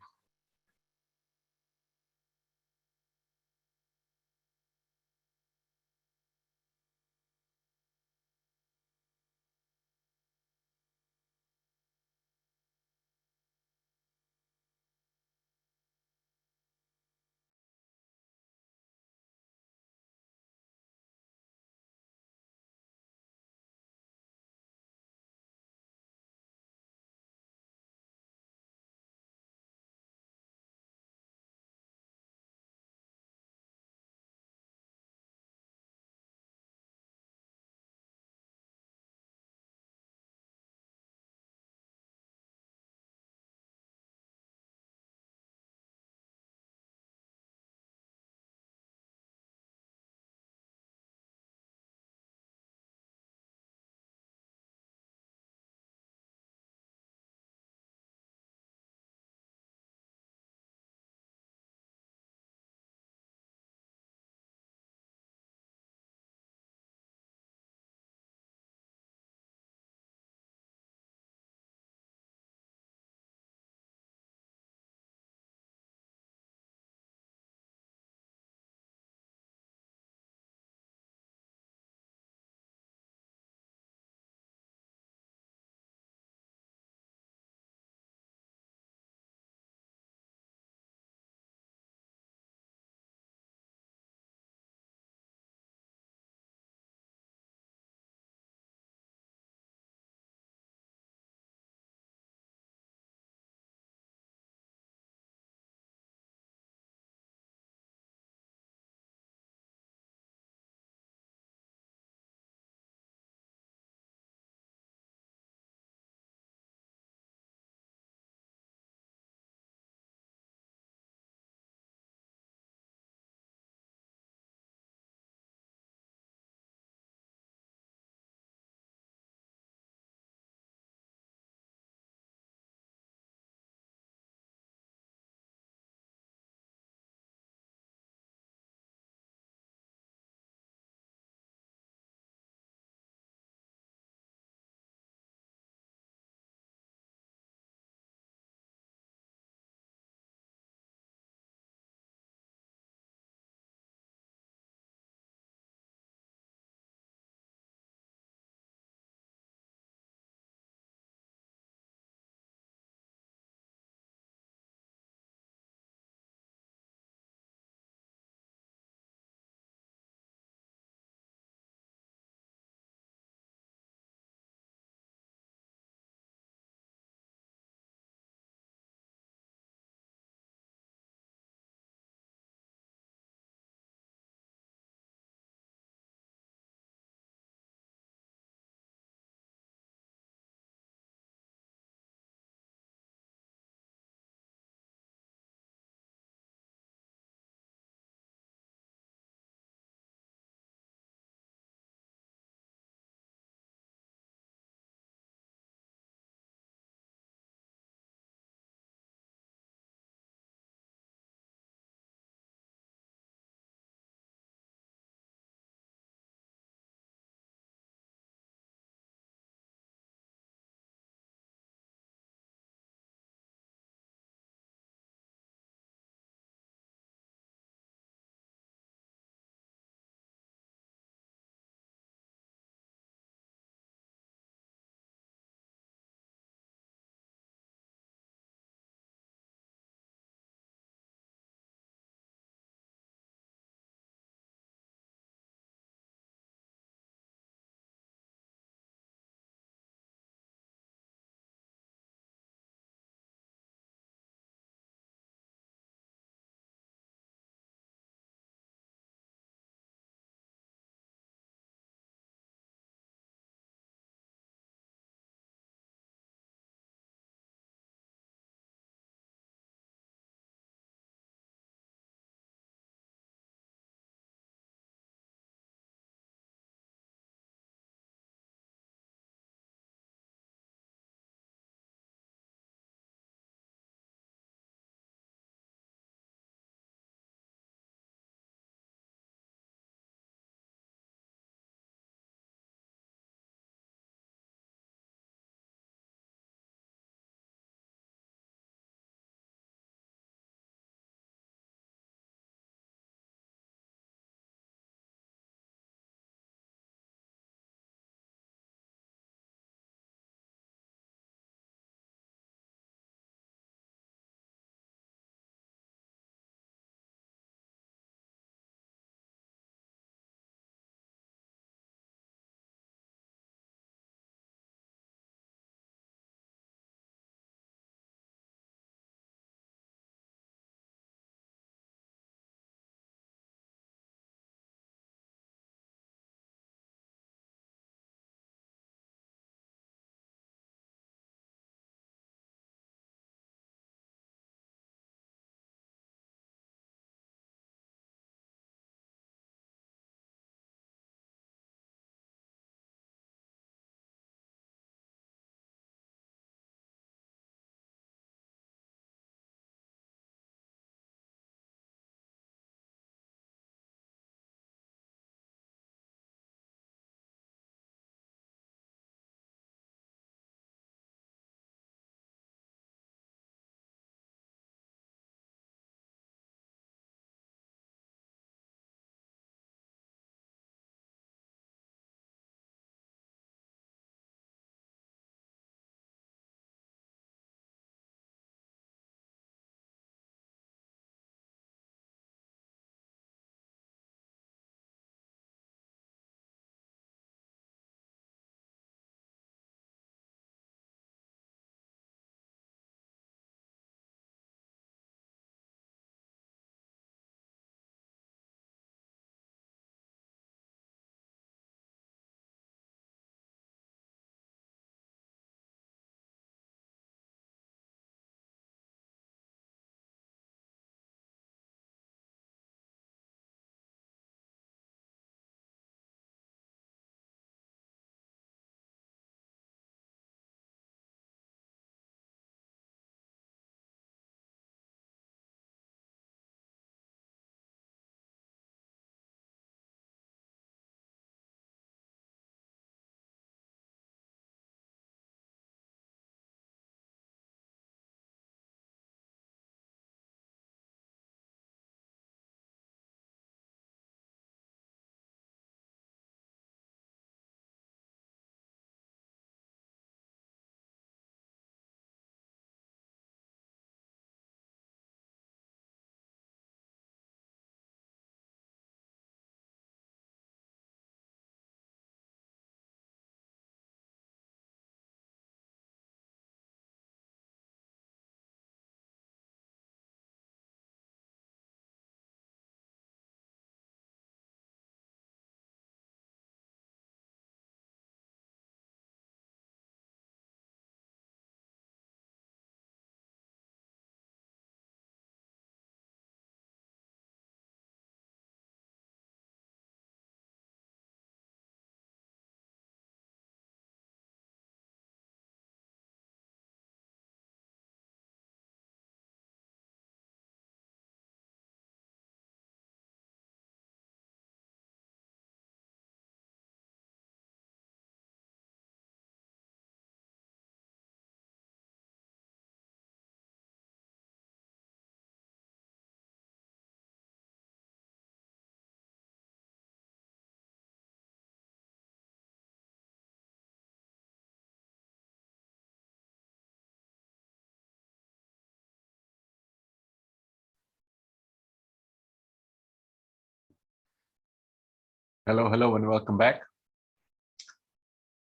Hello, and welcome back.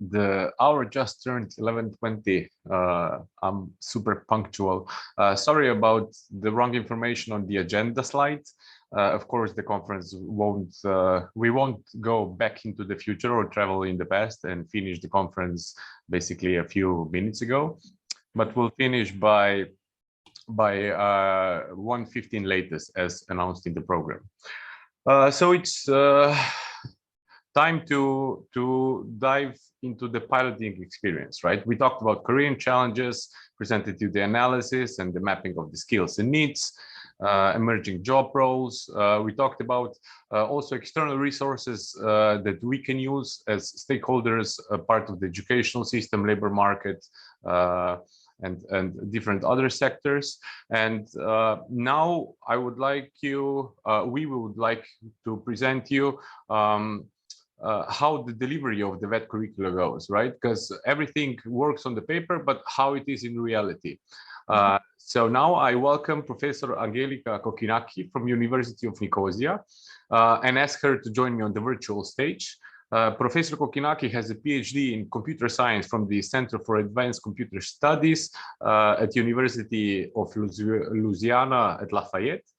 The hour just turned 11:20. I'm super punctual. Sorry about the wrong information on the agenda slides. Of course, the conference we won't go back into the future or travel in the past and finish the conference basically a few minutes ago, but we'll finish by 1:15 latest, as announced in the program. So it's time to dive into the piloting experience, right? We talked about career challenges, presented you the analysis and the mapping of the skills and needs, emerging job roles. We talked about also external resources that we can use as stakeholders, part of the educational system, labor market, and different other sectors. And now I would like we would like to present you how the delivery of the VET curricula goes, right? Because everything works on the paper, but how it is in reality. So now I welcome Professor Angelika Kokkinaki from University of Nicosia and ask her to join me on the virtual stage. Professor Kokkinaki has a PhD in computer science from the Center for Advanced Computer Studies at University of Louisiana at Lafayette.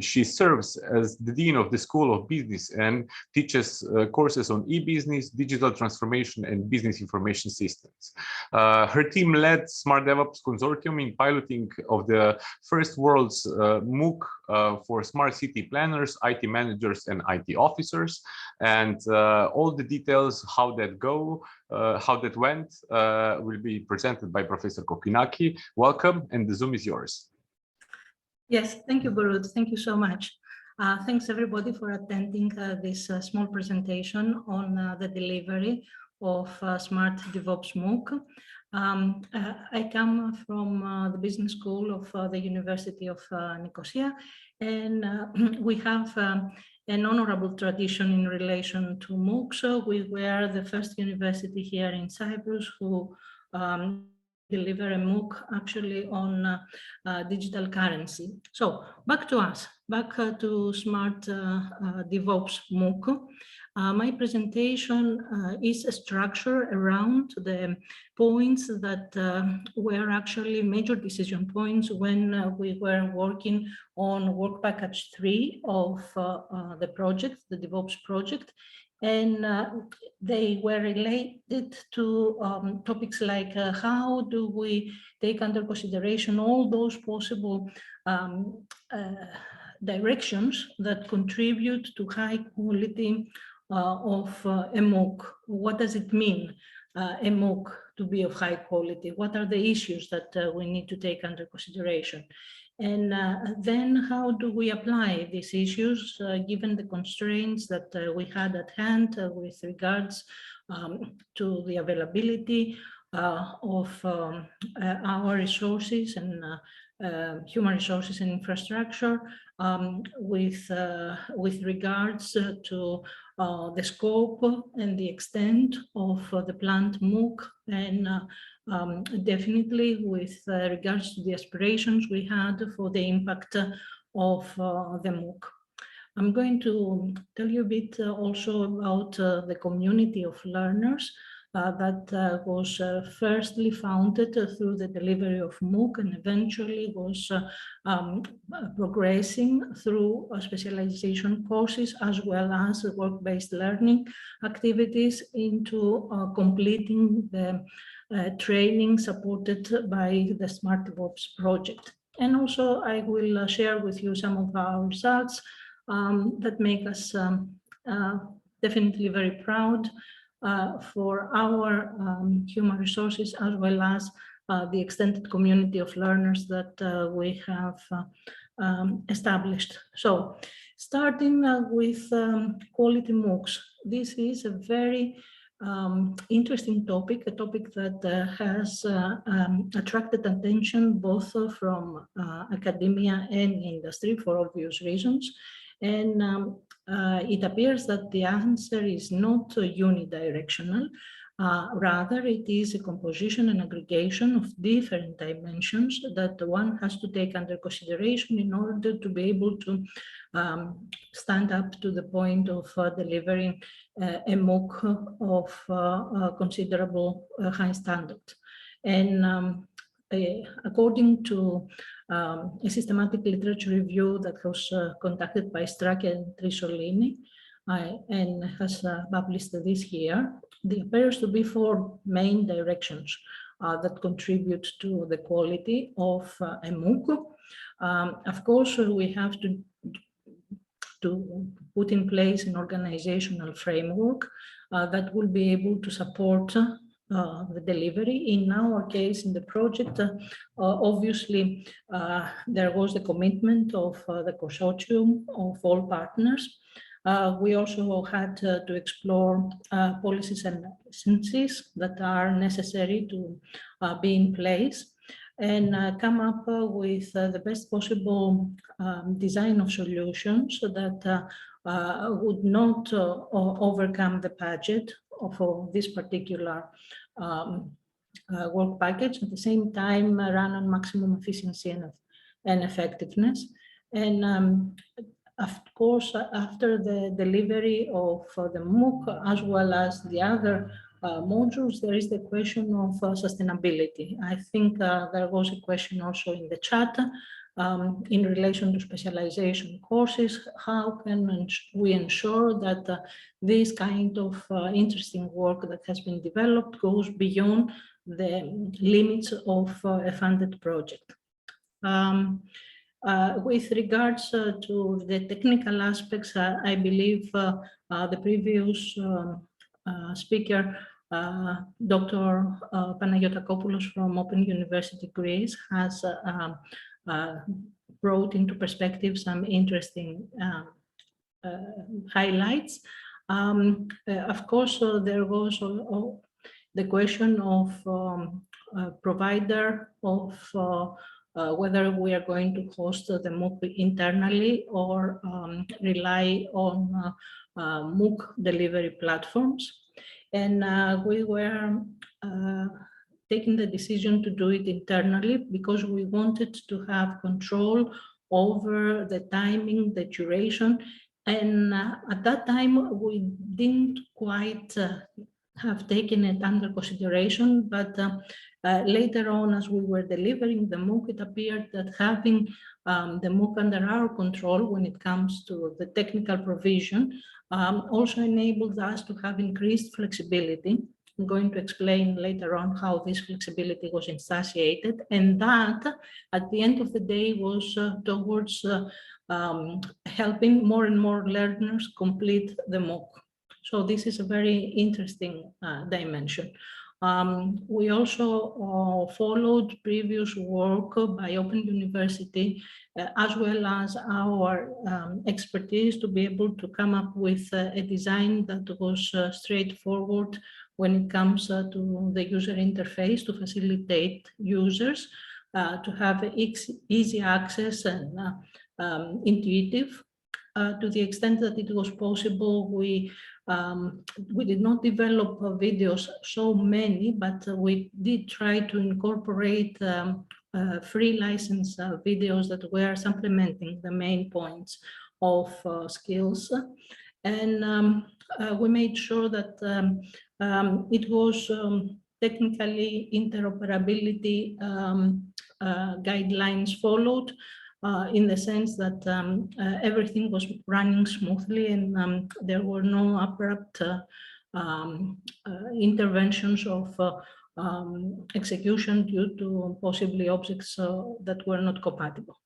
She serves as the Dean of the School of Business and teaches courses on e-business, digital transformation, and business information systems. Her team led Smart DevOps Consortium in piloting of the first world's MOOC for smart city planners, IT managers, and IT officers. And all the details, how that went, will be presented by Professor Kokkinaki. Welcome, and the Zoom is yours. Yes, thank you, Borut. Thank you so much. Thanks everybody for attending this small presentation on the delivery of Smart DevOps MOOC. I come from the business school of the University of Nicosia, and we have an honorable tradition in relation to MOOCs. We were the first university here in Cyprus who deliver a MOOC actually on digital currency. So back to us, back to Smart DevOps MOOC. My presentation is structured around the points that were actually major decision points when we were working on work package 3 of the project, the DevOps project. And they were related to topics like how do we take under consideration all those possible directions that contribute to high quality of a MOOC. What does it mean, a MOOC to be of high quality? What are the issues that we need to take under consideration? And then how do we apply these issues given the constraints that we had at hand with regards to the availability of our resources and human resources and infrastructure, with regards to the scope and the extent of the planned MOOC, and definitely with regards to the aspirations we had for the impact of the MOOC. I'm going to tell you a bit also about the community of learners that was firstly founded through the delivery of MOOC and eventually was progressing through specialization courses as well as work-based learning activities into completing the training supported by the Smart DevOps project. And also I will share with you some of our results that make us definitely very proud for our human resources as well as the extended community of learners that we have established. So starting with quality MOOCs, this is a very interesting topic, a topic that has attracted attention both from academia and industry for obvious reasons. And it appears that the answer is not unidirectional. Rather, it is a composition and aggregation of different dimensions that one has to take under consideration in order to be able to stand up to the point of delivering a MOOC of considerable high standard. And according to a systematic literature review that was conducted by Stracke and Trisolini and has published this year, there appears to be 4 main directions that contribute to the quality of a MOOC. Of course, we have to put in place an organizational framework that will be able to support the delivery. In our case, in the project, obviously, there was the commitment of the consortium of all partners. We also had to explore policies and licenses that are necessary to be in place and come up with the best possible design of solutions that would not overcome the budget of this particular work package, at the same time run on maximum efficiency and effectiveness. And of course, after the delivery of the MOOC, as well as the other modules, there is the question of sustainability. I think there was a question also in the chat in relation to specialization courses. How can we ensure that this kind of interesting work that has been developed goes beyond the limits of a funded project? With regards to the technical aspects, I believe the previous speaker, Dr. Panagiotakopoulos from Open University Greece, has brought into perspective some interesting highlights. Of course, there was the question of provider of whether we are going to host the MOOC internally or rely on MOOC delivery platforms. And we were taking the decision to do it internally because we wanted to have control over the timing, the duration. And at that time, we didn't quite have taken it under consideration, but later on, as we were delivering the MOOC, it appeared that having the MOOC under our control when it comes to the technical provision also enables us to have increased flexibility. I'm going to explain later on how this flexibility was instantiated, and that at the end of the day was towards helping more and more learners complete the MOOC. So this is a very interesting dimension. We also followed previous work by Open University, as well as our expertise to be able to come up with a design that was straightforward when it comes to the user interface to facilitate users to have easy access and intuitive. To the extent that it was possible, we did not develop videos so many, but we did try to incorporate free license videos that were supplementing the main points of skills. And we made sure that it was technically interoperability guidelines followed, in the sense that everything was running smoothly and there were no abrupt interventions of execution due to possibly objects that were not compatible.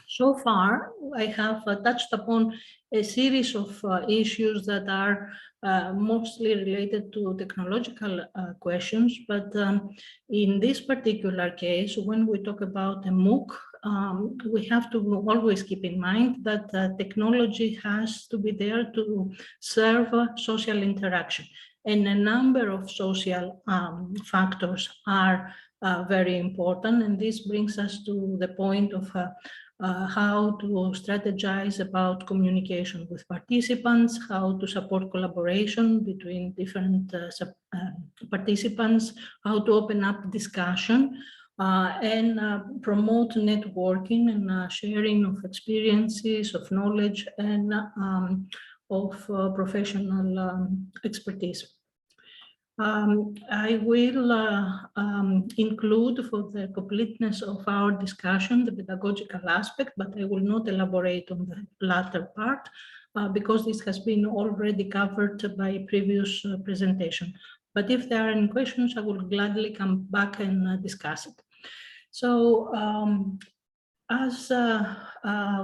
So far, I have touched upon a series of issues that are mostly related to technological questions, but in this particular case, when we talk about a MOOC, we have to always keep in mind that technology has to be there to serve social interaction. And a number of social factors are very important. And this brings us to the point of how to strategize about communication with participants, how to support collaboration between different participants, how to open up discussion, and promote networking and sharing of experiences, of knowledge, and of professional expertise. I will include, for the completeness of our discussion, the pedagogical aspect, but I will not elaborate on the latter part because this has been already covered by a previous presentation. But if there are any questions, I will gladly come back and discuss it. So, as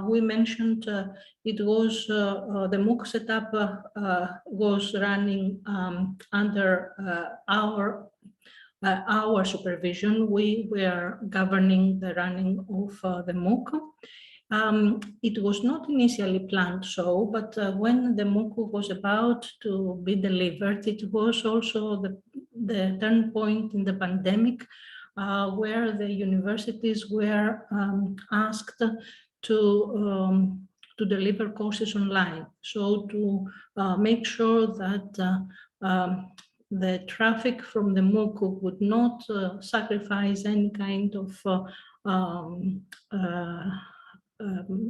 we mentioned, it was the MOOC setup was running under our supervision. We were governing the running of the MOOC. It was not initially planned so, but when the MOOC was about to be delivered, it was also the turn point in the pandemic, where the universities were asked to deliver courses online. So to make sure that the traffic from the MOOC would not sacrifice any kind of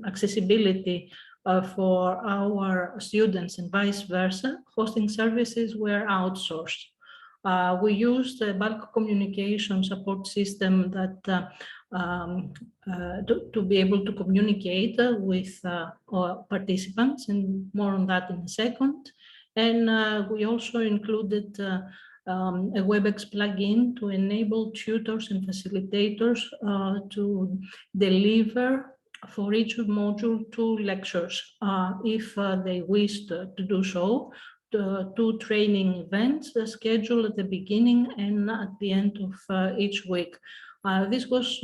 accessibility for our students and vice versa, hosting services were outsourced. We used a bulk communication support system that to be able to communicate with participants, and more on that in a second. And we also included a WebEx plugin to enable tutors and facilitators to deliver for each module 2 lectures, if they wished to do so. 2 training events scheduled at the beginning and at the end of each week. This was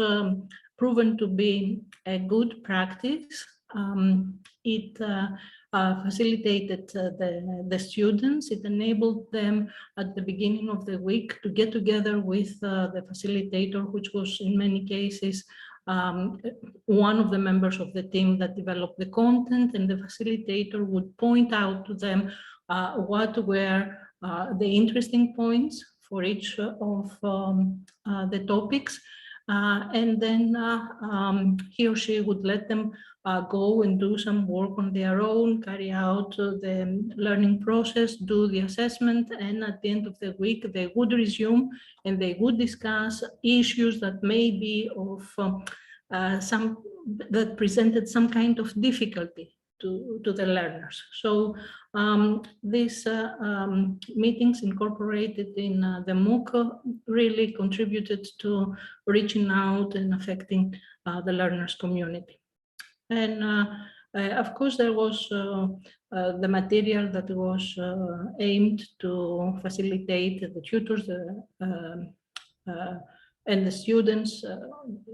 proven to be a good practice. It facilitated the students. It enabled them at the beginning of the week to get together with the facilitator, which was in many cases one of the members of the team that developed the content, and the facilitator would point out to them what were the interesting points for each of the topics, and then he or she would let them go and do some work on their own, carry out the learning process, do the assessment, and at the end of the week they would resume and they would discuss issues that may be of that presented some kind of difficulty to the learners. So these meetings incorporated in the MOOC really contributed to reaching out and affecting the learners community. And of course, there was the material that was aimed to facilitate the tutors and the students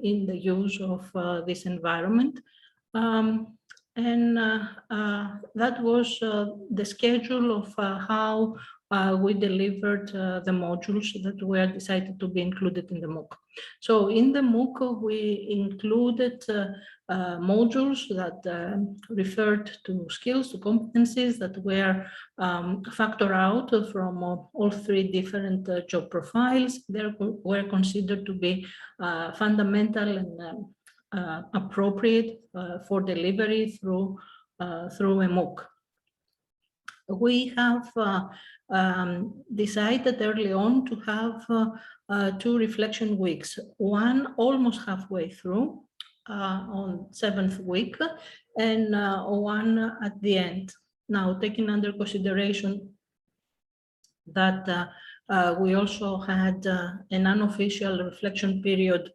in the use of this environment. And that was the schedule of how we delivered the modules that were decided to be included in the MOOC. So in the MOOC, we included modules that referred to skills, to competencies that were factored out from all 3 different job profiles. They were considered to be fundamental and appropriate for delivery through a MOOC. We have decided early on to have 2 reflection weeks, one almost halfway through on 7th week, and one at the end. Now, taking under consideration that we also had an unofficial reflection period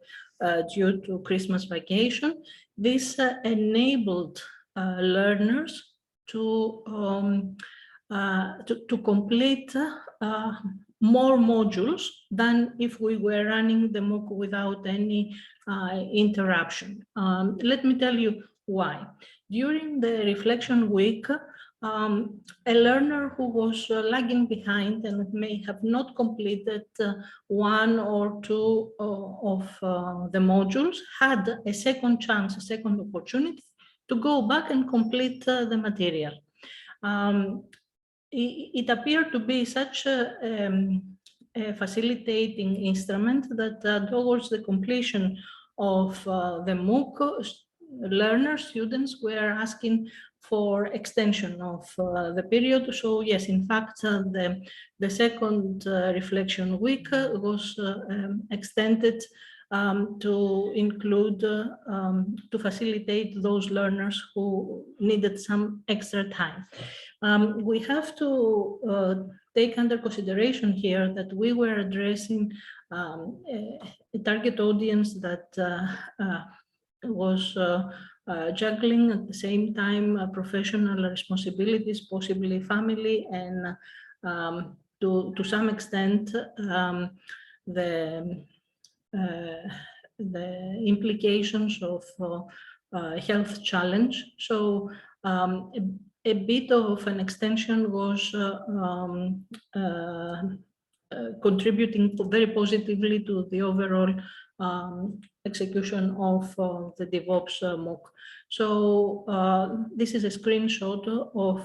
due to Christmas vacation, this enabled learners to complete more modules than if we were running the MOOC without any interruption. Let me tell you why. During the reflection week, a learner who was lagging behind and may have not completed one or two of the modules had a second chance, a second opportunity to go back and complete the material. It appeared to be such a facilitating instrument that towards the completion of the MOOC, learners, students were asking for extension of the period. So yes, in fact, the second reflection week was extended to include, to facilitate those learners who needed some extra time. We have to take under consideration here that we were addressing a target audience that was juggling at the same time professional responsibilities, possibly family, and to some extent the implications of health challenge. So a bit of an extension was contributing very positively to the overall execution of the DevOps MOOC. So this is a screenshot of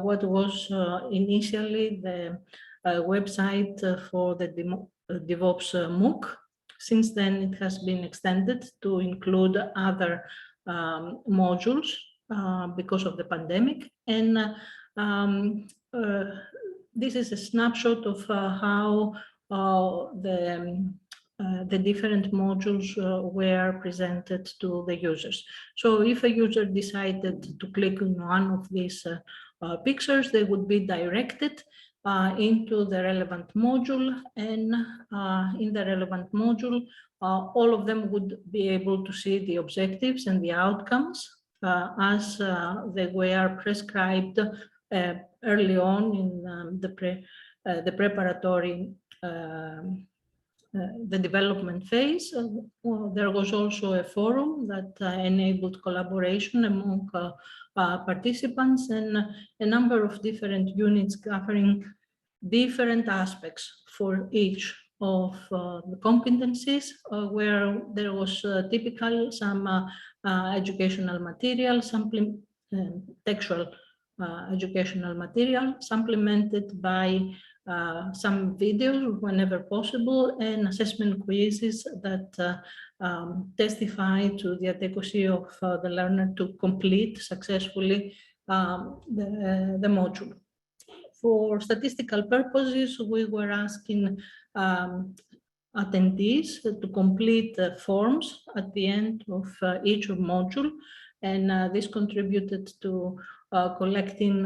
what was initially the website for the DevOps MOOC. Since then, it has been extended to include other modules because of the pandemic. And this is a snapshot of how the different modules were presented to the users. So if a user decided to click on one of these pictures, they would be directed into the relevant module, and in the relevant module, all of them would be able to see the objectives and the outcomes as they were prescribed early on in the preparatory the development phase. Well, there was also a forum that enabled collaboration among participants, and a number of different units covering different aspects for each of the competencies, where there was typical some educational material, some textual educational material, supplemented by some videos whenever possible, and assessment quizzes that testify to the adequacy of the learner to complete successfully the module. For statistical purposes, we were asking attendees to complete forms at the end of each module, and this contributed to collecting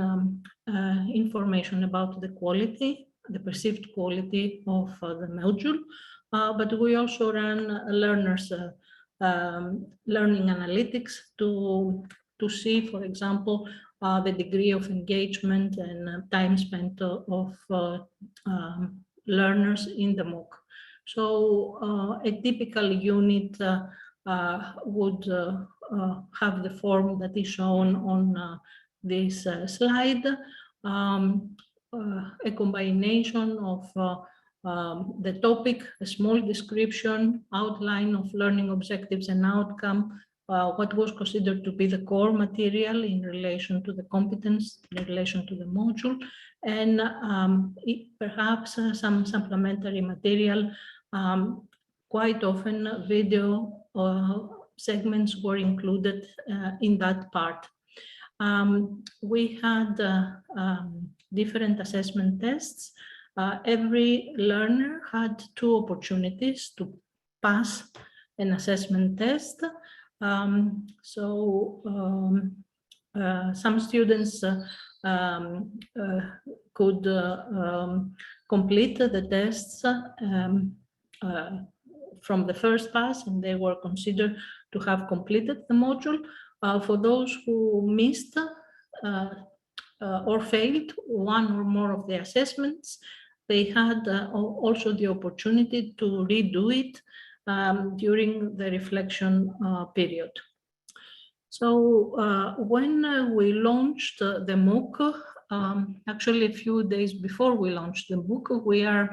information about the quality, the perceived quality of the module. But we also ran learners learning analytics to see, for example, the degree of engagement and time spent of learners in the MOOC. So a typical unit would have the form that is shown on this slide, a combination of the topic, a small description, outline of learning objectives and outcome, what was considered to be the core material in relation to the competence, in relation to the module, and perhaps some supplementary material. Quite often video segments were included in that part. We had different assessment tests. Every learner had 2 opportunities to pass an assessment test. Some students could complete the tests from the first pass, and they were considered to have completed the module. For those who missed or failed one or more of the assessments, they had also the opportunity to redo it during the reflection period. So when we launched the MOOC, actually a few days before we launched the MOOC, we are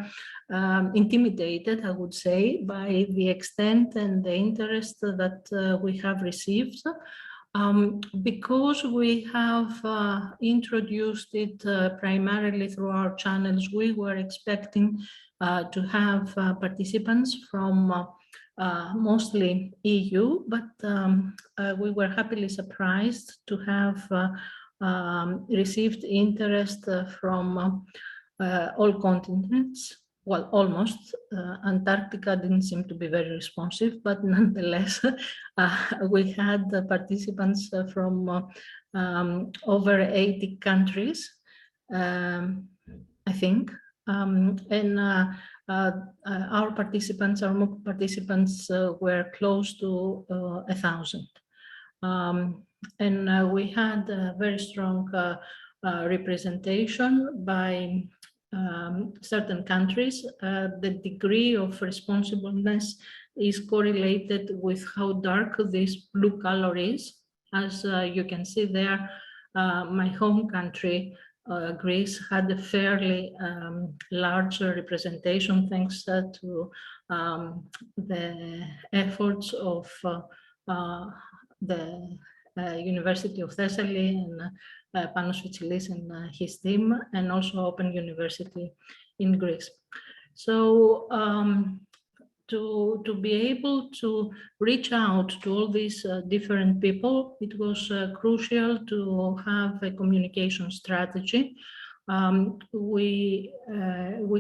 intimidated, I would say, by the extent and the interest that we have received. Because we have introduced it primarily through our channels, we were expecting to have participants from mostly EU, but we were happily surprised to have received interest from all continents. Well, almost. Antarctica didn't seem to be very responsive, but nonetheless, we had participants from over 80 countries, I think. And our participants, our MOOC participants, were close to 1,000. And we had a very strong representation by certain countries. The degree of responsibleness is correlated with how dark this blue color is. As you can see there, my home country, Greece, had a fairly large representation thanks to the efforts of the University of Thessaly and Panos Vasileios and his team, and also Open University in Greece. So to be able to reach out to all these different people, it was crucial to have a communication strategy. We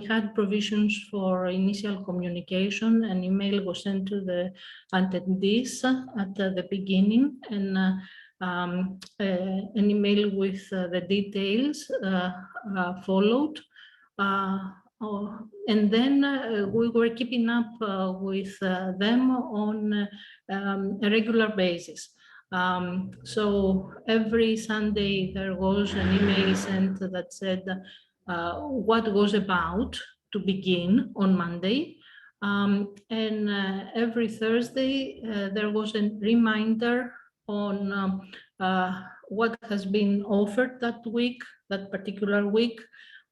had provisions for initial communication. An email was sent to the attendees at the beginning, and an email with the details followed. And then we were keeping up with them on a regular basis. So every Sunday there was an email sent that said what was about to begin on Monday. And every Thursday there was a reminder on what has been offered that week, that particular week,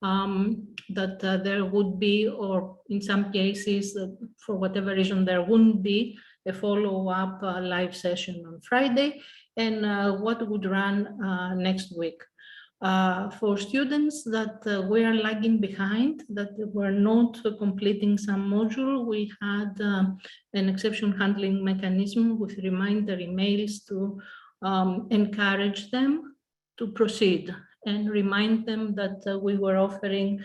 that there would be, or in some cases, for whatever reason, there wouldn't be a follow-up live session on Friday, and what would run next week. For students that were lagging behind, that were not completing some module, we had an exception handling mechanism with reminder emails to encourage them to proceed and remind them that we were offering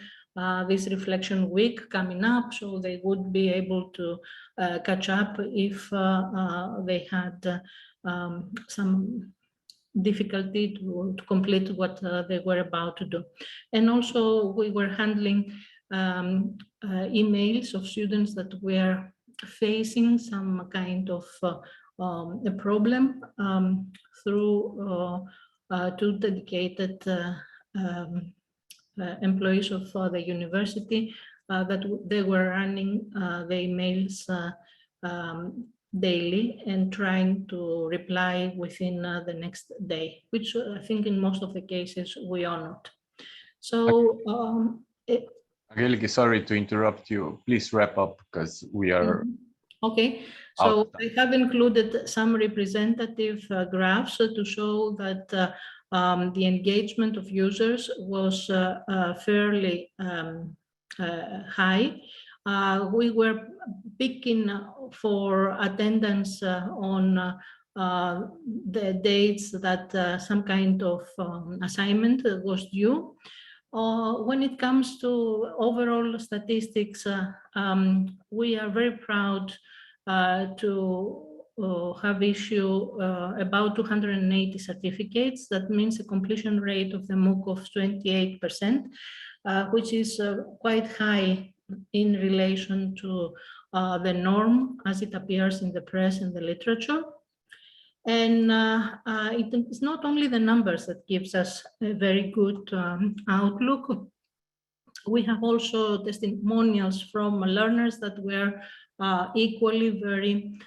this reflection week coming up, so they would be able to catch up if they had some difficulty to complete what they were about to do. And also we were handling emails of students that were facing some kind of a problem through two dedicated employees of the university that they were running the emails daily and trying to reply within the next day, which I think in most of the cases we honored. So Angelika, sorry to interrupt you. Please wrap up because we are okay. So I have included some representative graphs to show that the engagement of users was fairly high. We were picking for attendance on the dates that some kind of assignment was due. When it comes to overall statistics, we are very proud to have issued about 280 certificates. That means a completion rate of the MOOC of 28%, which is quite high in relation to the norm as it appears in the press and the literature. And it's not only the numbers that gives us a very good outlook. We have also testimonials from learners that were equally very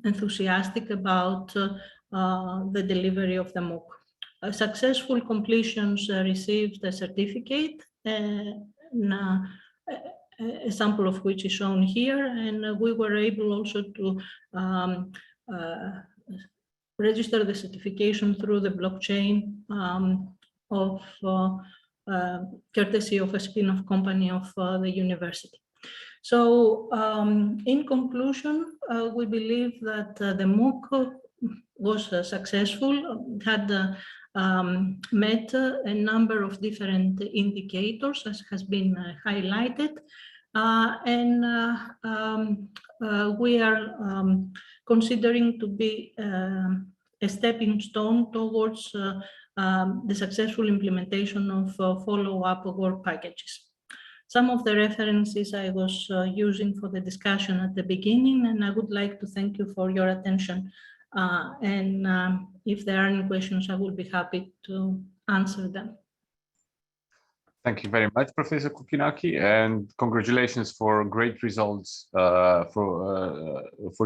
enthusiastic about the delivery of the MOOC. Successful completions received a certificate, a sample of which is shown here, and we were able also to register the certification through the blockchain of courtesy of a spin-off company of the university. So in conclusion, we believe that the MOOC was successful, had met a number of different indicators, as has been highlighted, and we are considering to be a stepping stone towards the successful implementation of follow-up work packages. Some of the references I was using for the discussion at the beginning, and I would like to thank you for your attention. And if there are any questions, I will be happy to answer them. Thank you very much, Professor Kokkinaki, and congratulations for great results for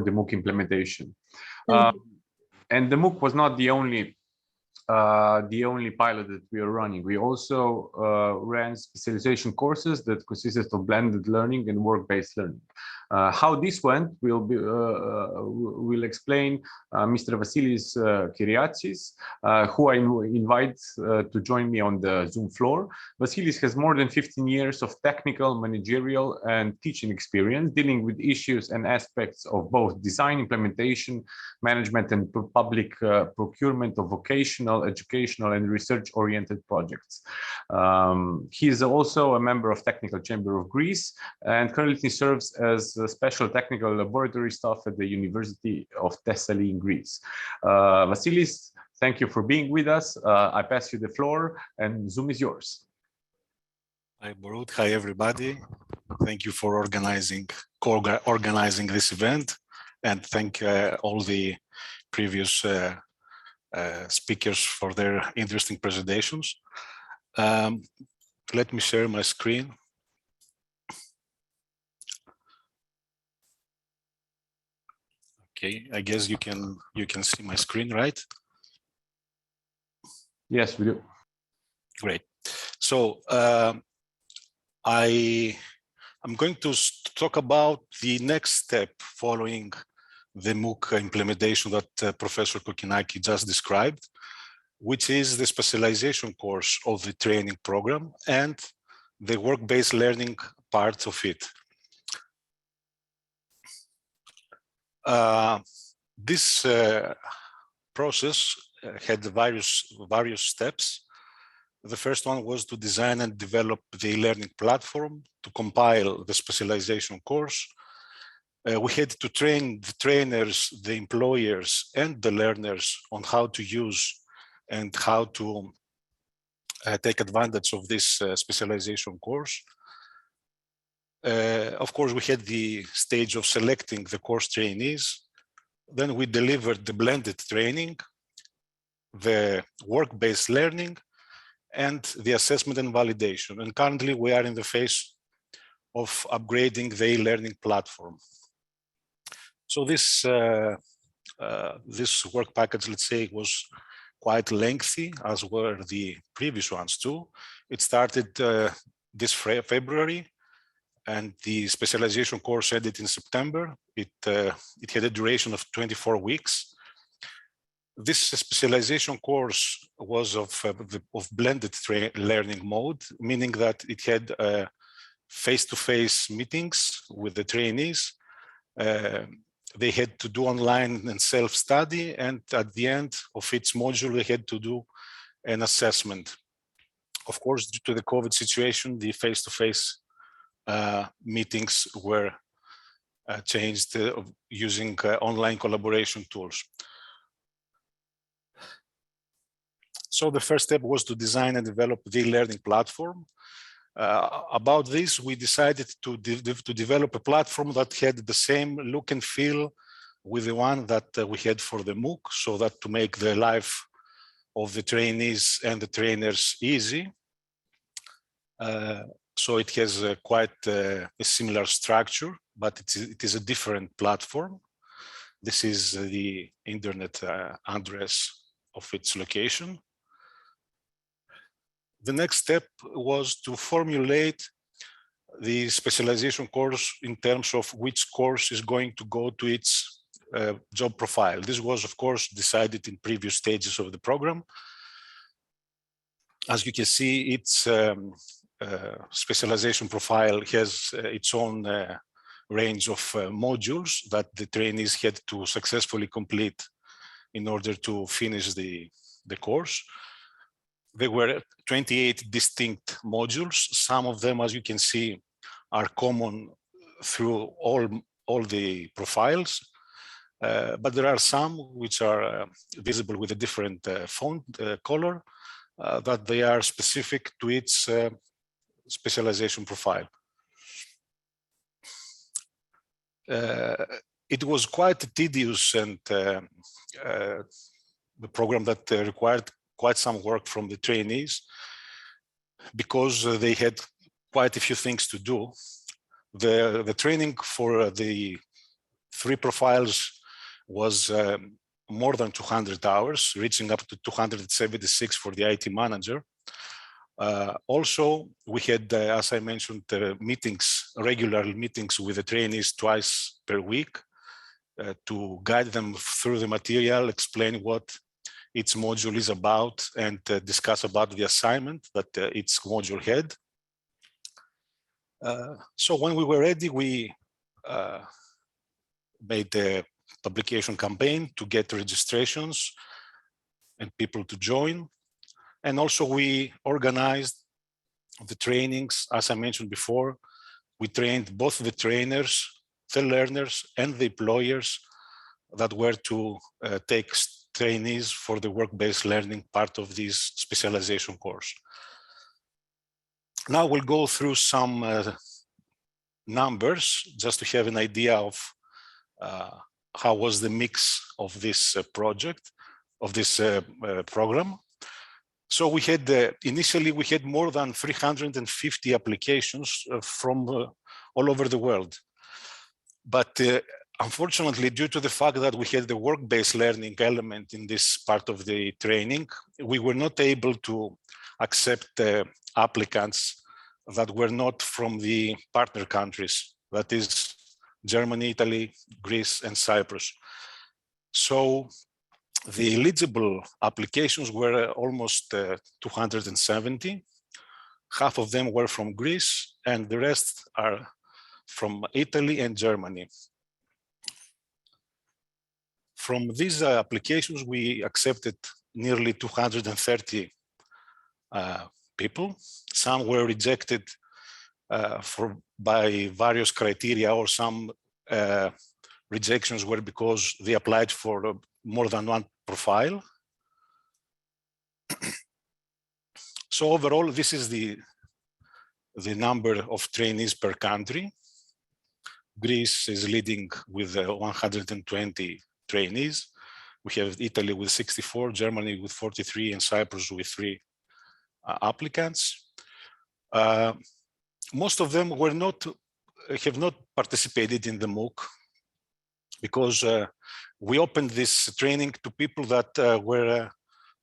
the MOOC implementation. And the MOOC was not the only pilot that we are running. We also ran specialization courses that consisted of blended learning and work-based learning. How this went will explain Mr. Vasileios Kyriatsis, who I invite to join me on the Zoom floor. Vasileios has more than 15 years of technical, managerial, and teaching experience dealing with issues and aspects of both design, implementation, management, and public procurement of vocational, educational, and research-oriented projects. He is also a member of Technical Chamber of Greece and currently serves as a special technical laboratory staff at the University of Thessaly in Greece. Vasileios, thank you for being with us. I pass you the floor and Zoom is yours. Hi, Borut. Hi, everybody. Thank you for organizing this event, and thank all the previous speakers for their interesting presentations. Let me share my screen. Okay, I guess you can see my screen, right? Yes, we do. Great. So I'm going to talk about the next step following the MOOC implementation that Professor Kokkinaki just described, which is the specialization course of the training program and the work-based learning parts of it. This process had various steps. The first one was to design and develop the learning platform to compile the specialization course. We had to train the trainers, the employers, and the learners on how to use and how to take advantage of this specialization course. Of course, we had the stage of selecting the course trainees. Then we delivered the blended training, the work-based learning, and the assessment and validation. And currently we are in the phase of upgrading the e-learning platform. So this work package, let's say, was quite lengthy, as were the previous ones too. It started this February, and the specialization course ended in September. It had a duration of 24 weeks. This specialization course was of blended learning mode, meaning that it had face-to-face meetings with the trainees. They had to do online and self-study, and at the end of each module, they had to do an assessment. Of course, due to the COVID situation, the face-to-face meetings were changed using online collaboration tools. So the first step was to design and develop the learning platform. About this, we decided to develop a platform that had the same look and feel with the one that we had for the MOOC, so that to make the life of the trainees and the trainers easy. So it has quite a similar structure, but it is a different platform. This is the internet address of its location. The next step was to formulate the specialization course in terms of which course is going to go to its job profile. This was, of course, decided in previous stages of the program. As you can see, its specialization profile has its own range of modules that the trainees had to successfully complete in order to finish the course. There were 28 distinct modules. Some of them, as you can see, are common through all the profiles, but there are some which are visible with a different font color, that they are specific to its specialization profile. It was quite tedious and the program that required quite some work from the trainees because they had quite a few things to do. The training for the 3 profiles was more than 200 hours, reaching up to 276 for the IT manager. Also, we had, as I mentioned, regular meetings with the trainees twice per week to guide them through the material, explain what each module is about, and discuss about the assignment that each module had. So when we were ready, we made a publication campaign to get registrations and people to join. And also we organized the trainings. As I mentioned before, we trained both the trainers, the learners, and the employers that were to take trainees for the work-based learning part of this specialization course. Now we'll go through some numbers just to have an idea of how was the mix of this project, of this program. So we had, initially we had more than 350 applications from all over the world. But unfortunately, due to the fact that we had the work-based learning element in this part of the training, we were not able to accept applicants that were not from the partner countries, that is Germany, Italy, Greece, and Cyprus. So the eligible applications were almost 270. Half of them were from Greece, and the rest are from Italy and Germany. From these applications, we accepted nearly 230 people. Some were rejected by various criteria, or some rejections were because they applied for more than one profile. So overall, this is the number of trainees per country. Greece is leading with 120 trainees. We have Italy with 64, Germany with 43, and Cyprus with 3 applicants. Most of them have not participated in the MOOC because we opened this training to people that were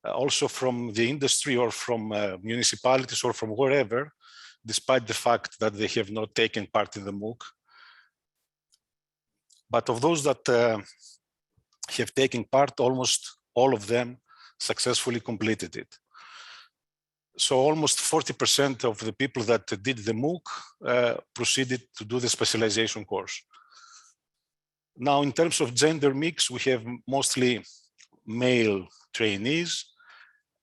also from the industry or from municipalities or from wherever, despite the fact that they have not taken part in the MOOC. But of those that have taken part, almost all of them successfully completed it. So almost 40% of the people that did the MOOC proceeded to do the specialization course. Now, in terms of gender mix, we have mostly male trainees,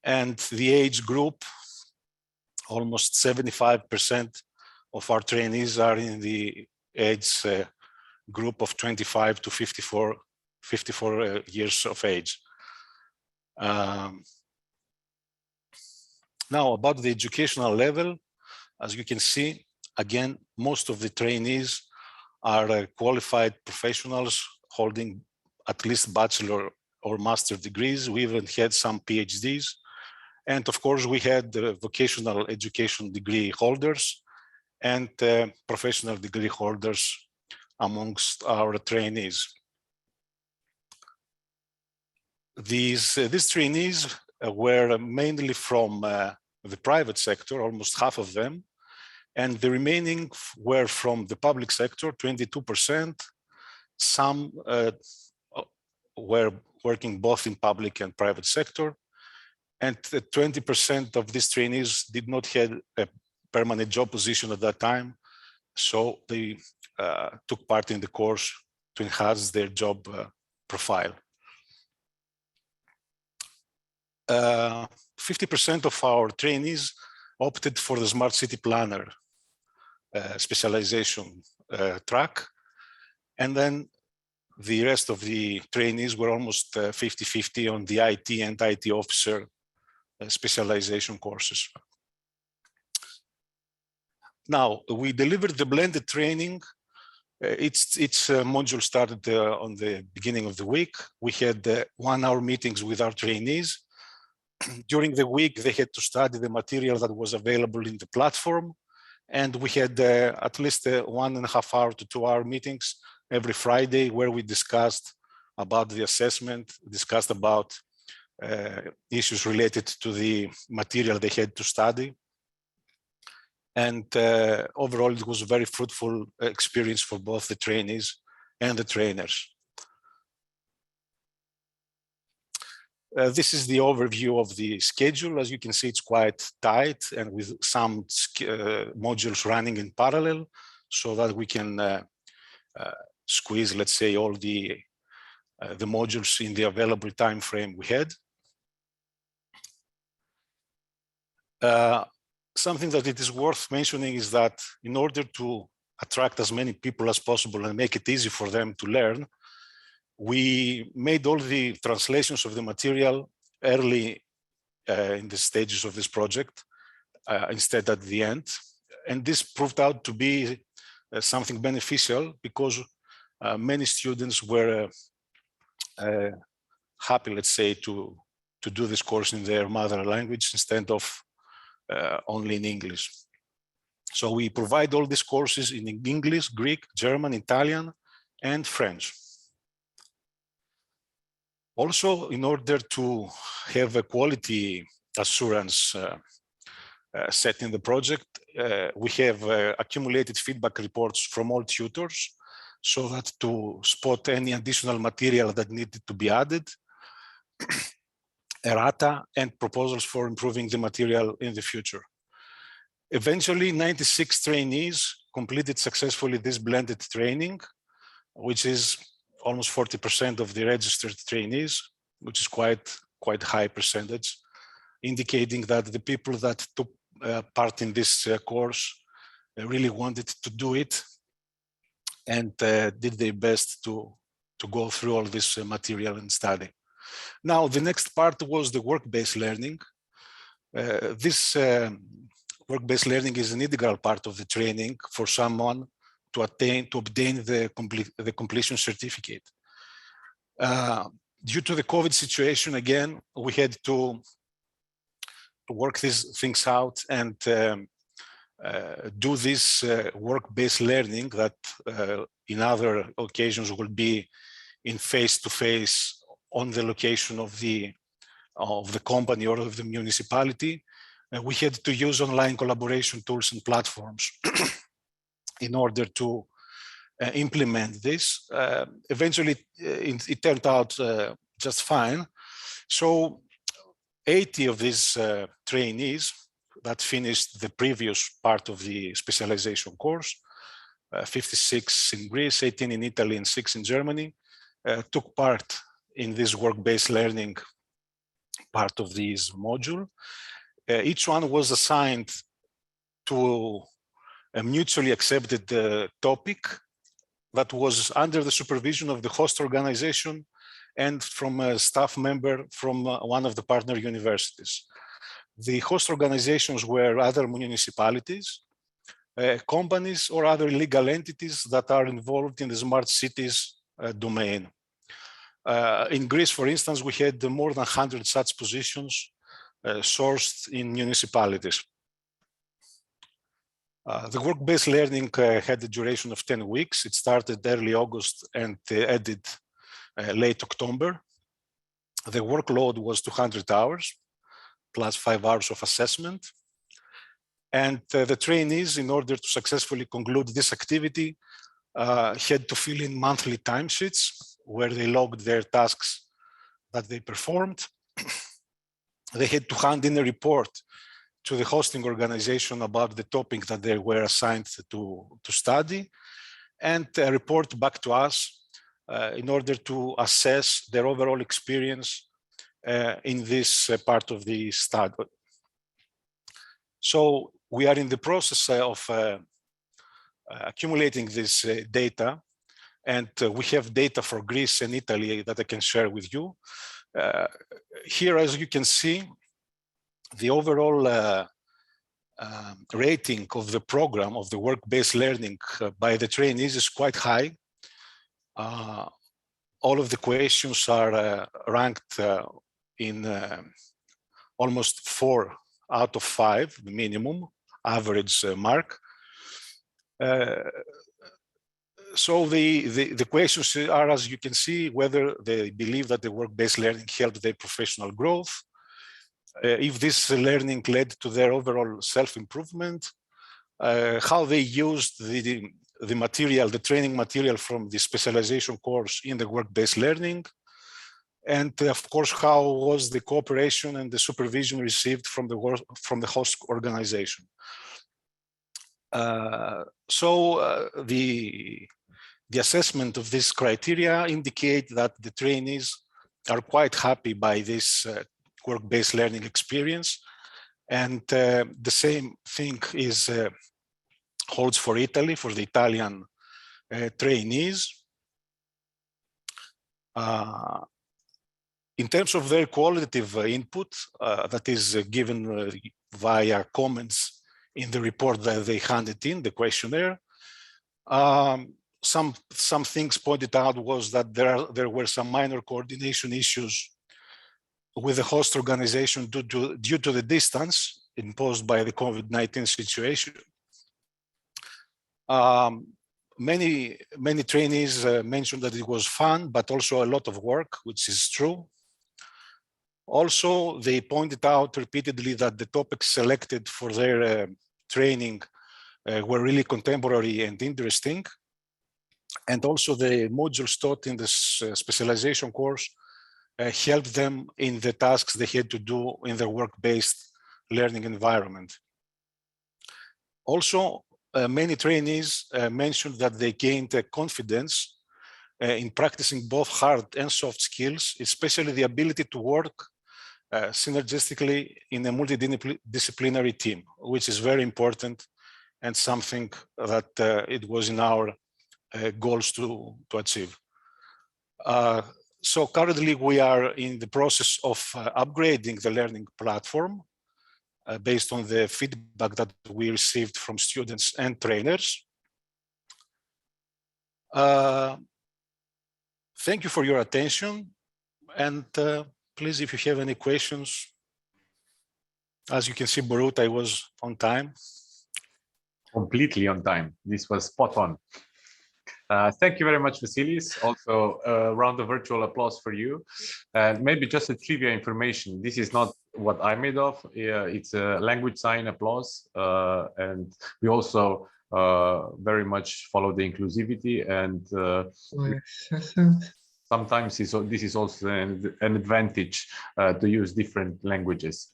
and the age group, almost 75% of our trainees are in the age group of 25 to 54 years of age. Now, about the educational level, as you can see, again, most of the trainees are qualified professionals holding at least bachelor or master degrees. We even had some PhDs. And of course, we had vocational education degree holders and professional degree holders amongst our trainees. These trainees were mainly from the private sector, almost half of them, and the remaining were from the public sector, 22%. Some were working both in public and private sector, and 20% of these trainees did not have a permanent job position at that time, so they took part in the course to enhance their job profile. 50% of our trainees opted for the Smart City Planner specialization track, and then the rest of the trainees were almost 50-50 on the IT and IT officer specialization courses. Now, we delivered the blended training. Each module started on the beginning of the week. We had 1-hour meetings with our trainees. During the week, they had to study the material that was available in the platform. And we had at least 1.5 hour to 2-hour meetings every Friday where we discussed about the assessment, discussed about issues related to the material they had to study. And overall, it was a very fruitful experience for both the trainees and the trainers. This is the overview of the schedule. As you can see, it's quite tight and with some modules running in parallel so that we can squeeze, let's say, all the modules in the available time frame we had. Something that it is worth mentioning is that in order to attract as many people as possible and make it easy for them to learn, we made all the translations of the material early in the stages of this project, instead at the end. And this proved out to be something beneficial because many students were happy, let's say, to do this course in their mother language instead of only in English. So we provide all these courses in English, Greek, German, Italian, and French. Also, in order to have a quality assurance set in the project, we have accumulated feedback reports from all tutors so that to spot any additional material that needed to be added, errata, and proposals for improving the material in the future. Eventually, 96 trainees completed successfully this blended training, which is almost 40% of the registered trainees, which is quite high percentage, indicating that the people that took part in this course really wanted to do it and did their best to go through all this material and study. Now, the next part was the work-based learning. This work-based learning is an integral part of the training for someone to obtain the completion certificate. Due to the COVID situation, again, we had to work these things out and do this work-based learning that in other occasions will be in face-to-face on the location of the company or of the municipality. We had to use online collaboration tools and platforms in order to implement this. Eventually, it turned out just fine. So 80 of these trainees that finished the previous part of the specialization course, 56 in Greece, 18 in Italy, and 6 in Germany, took part in this work-based learning part of this module. Each one was assigned to a mutually accepted topic that was under the supervision of the host organization and from a staff member from one of the partner universities. The host organizations were other municipalities, companies, or other legal entities that are involved in the smart cities domain. In Greece, for instance, we had more than 100 such positions sourced in municipalities. The work-based learning had a duration of 10 weeks. It started early August and ended late October. The workload was 200 hours, plus 5 hours of assessment. And the trainees, in order to successfully conclude this activity, had to fill in monthly timesheets where they logged their tasks that they performed. They had to hand in a report to the hosting organization about the topic that they were assigned to study, and a report back to us in order to assess their overall experience in this part of the study. So we are in the process of accumulating this data, and we have data for Greece and Italy that I can share with you. Here, as you can see, the overall rating of the program of the work-based learning by the trainees is quite high. All of the questions are ranked in almost 4 out of 5, the minimum average mark. So the questions are, as you can see, whether they believe that the work-based learning helped their professional growth, if this learning led to their overall self-improvement, how they used the material, the training material from the specialization course in the work-based learning, and of course, how was the cooperation and the supervision received from the host organization. The assessment of this criteria indicate that the trainees are quite happy by this work-based learning experience, and the same thing holds for Italy, for the Italian trainees. In terms of their qualitative input that is given via comments in the report that they handed in, the questionnaire, some things pointed out was that there were some minor coordination issues with the host organization due to the distance imposed by the COVID-19 situation. Many trainees mentioned that it was fun, but also a lot of work, which is true. Also, they pointed out repeatedly that the topics selected for their training were really contemporary and interesting. And also the modules taught in this specialization course helped them in the tasks they had to do in their work-based learning environment. Also, many trainees mentioned that they gained confidence in practicing both hard and soft skills, especially the ability to work synergistically in a multidisciplinary team, which is very important and something that it was in our goals to achieve. So currently we are in the process of upgrading the learning platform based on the feedback that we received from students and trainers. Thank you for your attention, and please, if you have any questions. As you can see, Borut, I was on time. Completely on time. This was spot on. Thank you very much, Vasileios. Also, a round of virtual applause for you. And maybe just a trivia information. This is not what I made of. It's a language sign applause. And we also very much follow the inclusivity. And sometimes this is also an advantage to use different languages.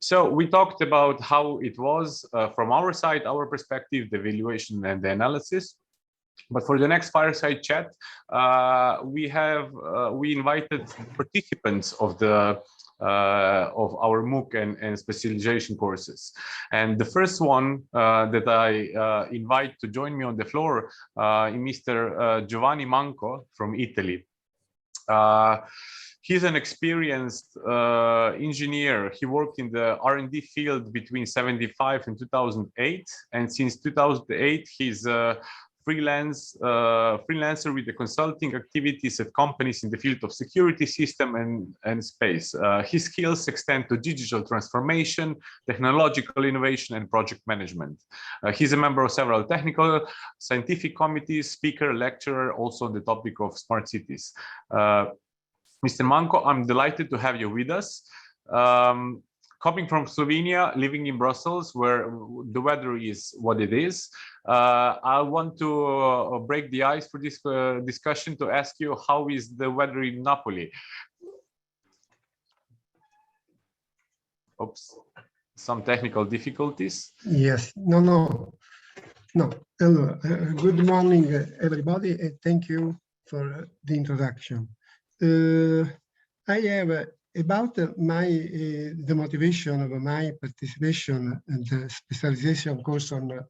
So we talked about how it was from our side, our perspective, the evaluation and the analysis. But for the next fireside chat, we invited participants of our MOOC and specialization courses. And the first one that I invite to join me on the floor is Mr. Giovanni Manco from Italy. He's an experienced engineer. He worked in the R&D field between 1975 and 2008. And since 2008, he's freelancer with the consulting activities at companies in the field of security system and space. His skills extend to digital transformation, technological innovation, and project management. He's a member of several technical, scientific committees, speaker, lecturer, also on the topic of smart cities. Mr. Manko, I'm delighted to have you with us. Coming from Slovenia, living in Brussels, where the weather is what it is, I want to break the ice for this discussion to ask you, how is the weather in Napoli? Oops, some technical difficulties. Yes, no. Hello, good morning, everybody, and thank you for the introduction. I have about the motivation of my participation in the specialization course on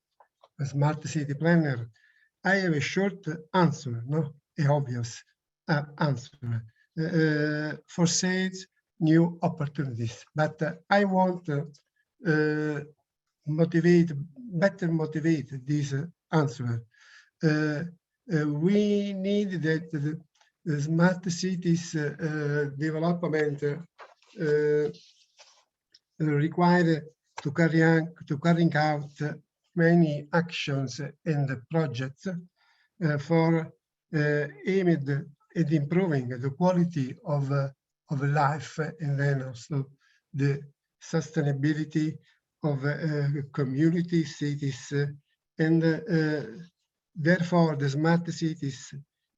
Smart City Planner. I have a short answer, an obvious answer. Foresees new opportunities, but I want to better motivate this answer. We need that the smart cities development require to carrying out many actions and projects for aimed at improving the quality of life, and then also the sustainability of community cities, and therefore the smart cities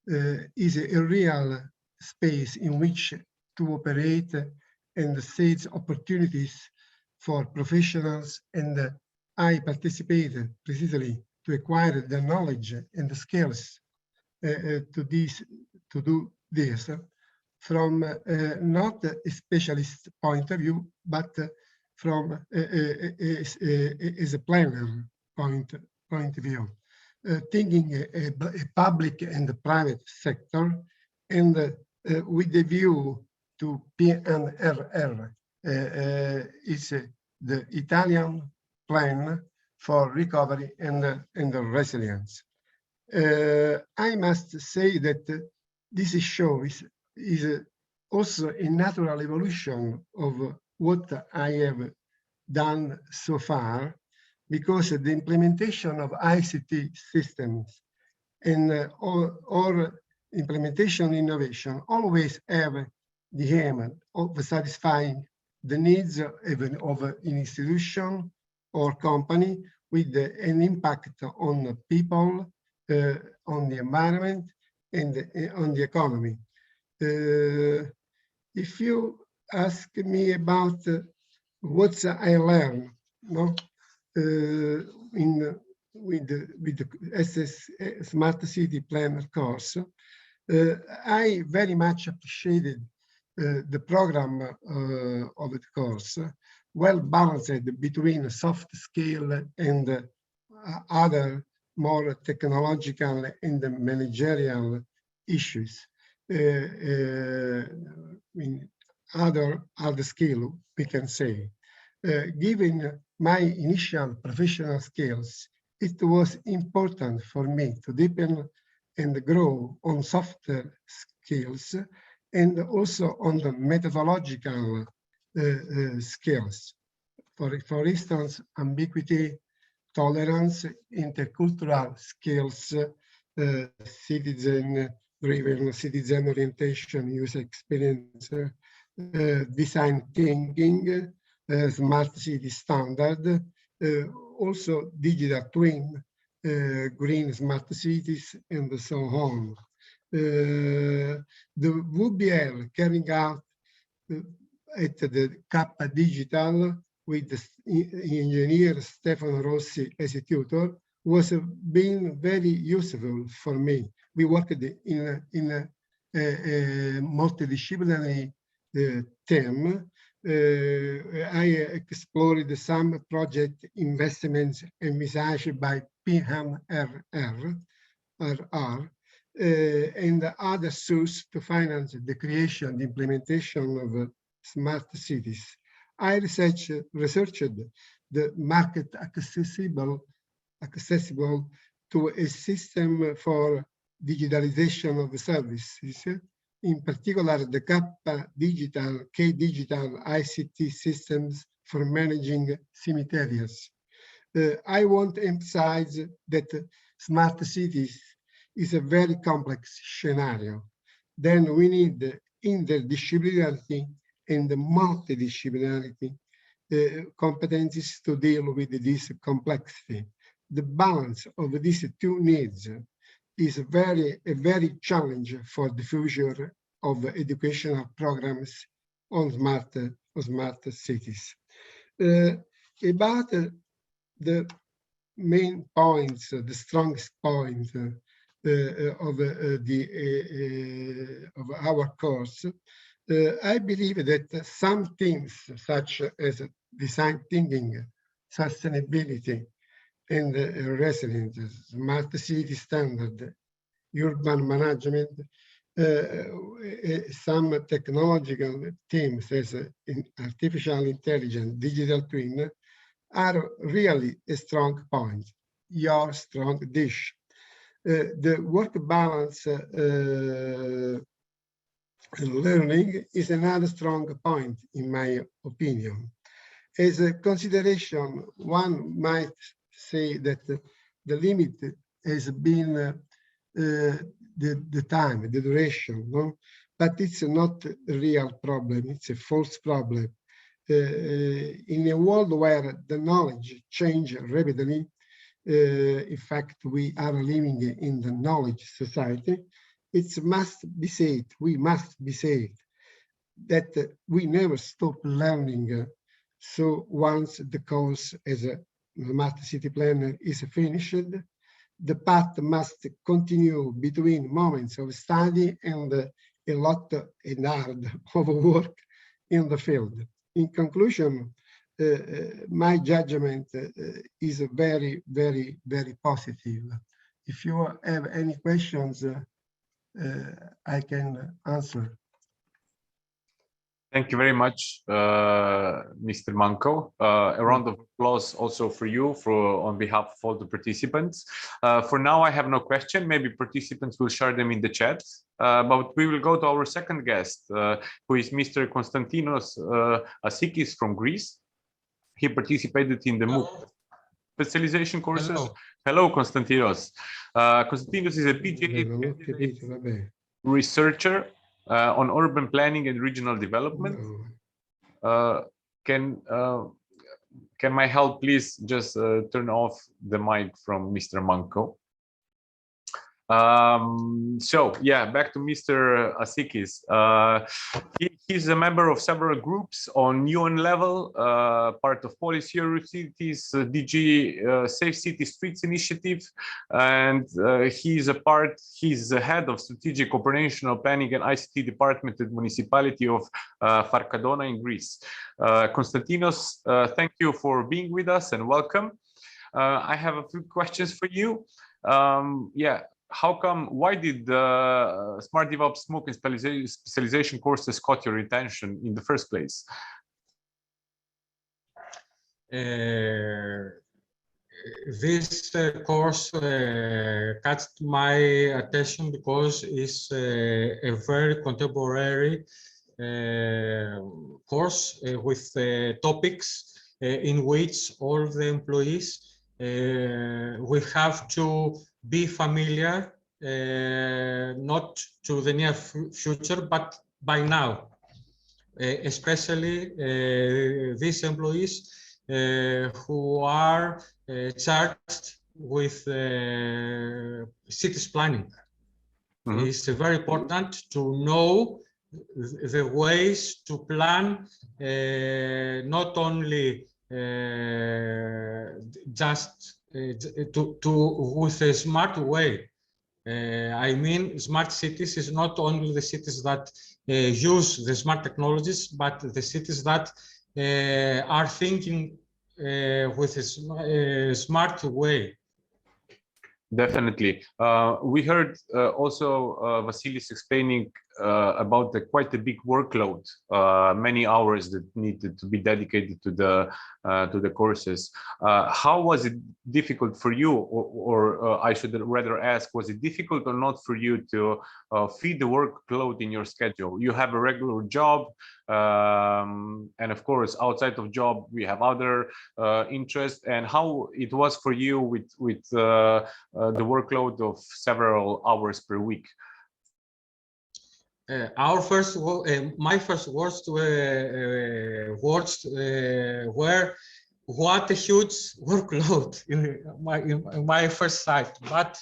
is a real space in which to operate and seize opportunities for professionals, and I participated precisely to acquire the knowledge and the skills to do this from not a specialist point of view, but from as a planner point of view, thinking a public and the private sector, and with the view to PNRR, is the Italian plan for recovery and resilience. I must say that this show is also a natural evolution of what I have done so far, because the implementation of ICT systems and or implementation innovation always have the aim of satisfying the needs of an institution or company with an impact on people, on the environment, and on the economy. If you ask me about what I learned, with the SS Smart City Planner course, I very much appreciated the program of the course, well balanced between soft skill and other more technological and managerial issues. Other skill, we can say. Given my initial professional skills, it was important for me to deepen and grow on softer skills and also on the methodological skills. For instance, ambiguity, tolerance, intercultural skills, citizen-driven, citizen orientation, user experience, design thinking, smart city standard, also digital twin, green smart cities, and so on. The VBL carrying out at the Kappa Digital with the engineer Stefano Rossi as a tutor was being very useful for me. We worked in a multidisciplinary team. I explored some project investments envisaged by PNRR and other sources to finance the creation, the implementation of smart cities. I researched the market accessible to a system for digitalization of the services, in particular the Kappa Digital, K-Digital ICT systems for managing cemeteries. I want to emphasize that smart cities is a very complex scenario. Then we need interdisciplinarity and the multidisciplinarity competencies to deal with this complexity. The balance of these two needs is a very challenge for the future of educational programs on smart cities. About the main points, the strongest points of our course, I believe that some themes such as design thinking, sustainability, and resilience, smart city standard, urban management, some technological themes as artificial intelligence, digital twin, are really a strong point, your strong dish. The work balance learning is another strong point, in my opinion. As a consideration, one might say that the limit has been the time, the duration, no? But it's not a real problem, it's a false problem. In a world where the knowledge changes rapidly, in fact, we are living in the knowledge society, it must be said, we must be said, that we never stop learning. So once the course as a smart city planner is finished, the path must continue between moments of study and a lot and hard of work in the field. In conclusion, my judgment is very, very, very positive. If you have any questions, I can answer. Thank you very much, Mr. Manco. A round of applause also for you, on behalf of all the participants. For now, I have no question. Maybe participants will share them in the chat. But we will go to our second guest, who is Mr. Konstantinos Asikis from Greece. He participated in the MOOC specialization courses. Hello, Konstantinos. Konstantinos is a PhD researcher on urban planning and regional development. Can my help please just turn off the mic from Mr. Manco? So yeah, back to Mr. Asikis. He's a member of several groups on UN level, part of Policy Cities, DG Safe City Streets Initiative, and he's the head of Strategic Operational Planning and ICT Department at Municipality of Farkadona in Greece. Konstantinos, thank you for being with us and welcome. I have a few questions for you. Why did the Smart DevOps MOOC and Specialization Courses caught your attention in the first place? This course caught my attention because it's a very contemporary course with topics in which all the employees we have to be familiar, not to the near future, but by now, especially these employees who are charged with cities planning. Mm-hmm. It's very important to know the ways to plan, not only just with a smart way. I mean, smart cities is not only the cities that use the smart technologies, but the cities that are thinking with a smart way. Definitely. We heard also Vasilis explaining about quite a big workload, many hours that needed to be dedicated to the courses. How was it difficult for you, or I should rather ask, was it difficult or not for you to feed the workload in your schedule? You have a regular job, and of course, outside of job, we have other interests. And how it was for you with the workload of several hours per week? our first, my first words were what a huge workload in my first site. But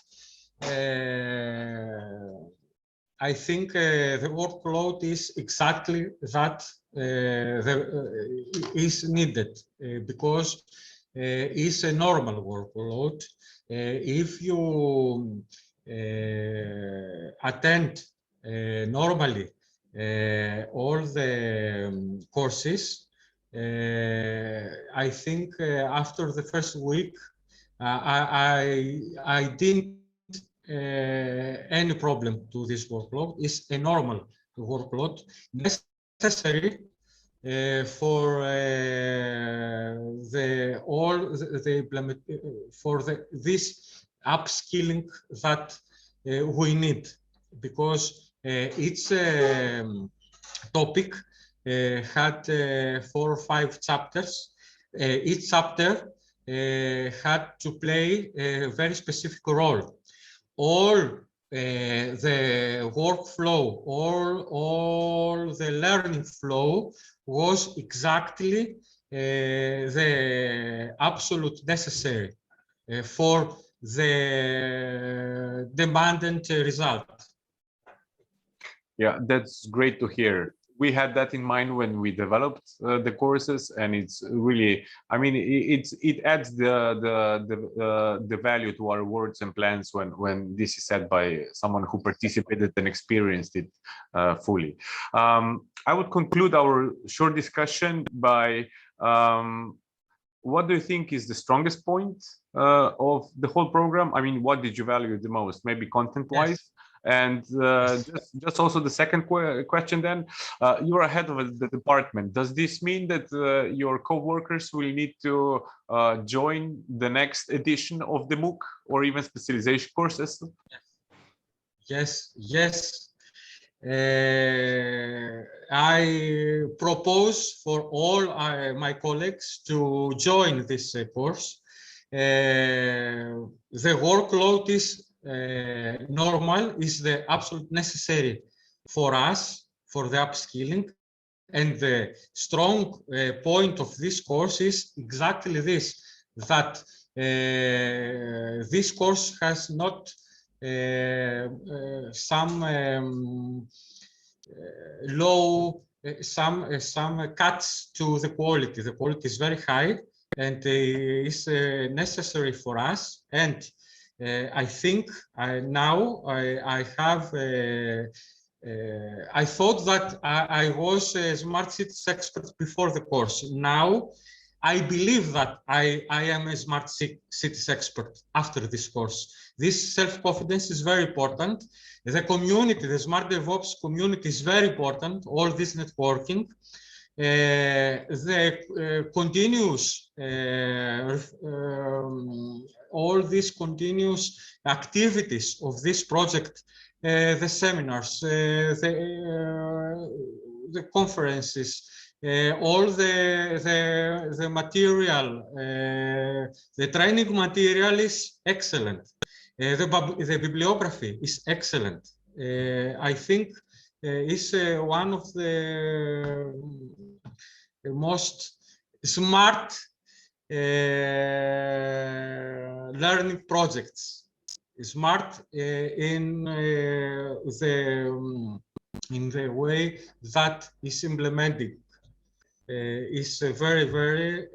I think the workload is exactly that is needed because it's a normal workload. If you attend normally all the courses, I think after the first week, I didn't any problem to this workload. It's a normal workload necessary for this upskilling that we need, because each topic had 4 or 5 chapters. Each chapter had to play a very specific role. All the workflow, all the learning flow was exactly the absolute necessary for the demanded result. Yeah, that's great to hear. We had that in mind when we developed the courses, and it's really, I mean, it adds the value to our words and plans when this is said by someone who participated and experienced it fully. I would conclude our short discussion by what do you think is the strongest point of the whole program? I mean, what did you value the most? Maybe content-wise? Yes. And just also the second question then, you're ahead of the department. Does this mean that your co-workers will need to join the next edition of the MOOC or even specialization courses? Yes. I propose for all my colleagues to join this course. The workload is normal, is the absolute necessary for us, for the upskilling. And the strong point of this course is exactly this, that this course has not some some cuts to the quality. The quality is very high and is necessary for us. And I think now I have. I thought that I was a smart cities expert before the course. Now I believe that I am a smart cities expert after this course. This self-confidence is very important. The community, the Smart DevOps community is very important, all this networking. The continuous, all these continuous activities of this project, the seminars, the conferences, all the material, the training material is excellent. The bibliography is excellent. I think is one of the most smart learning projects. Smart in the way that is implemented. Is very, very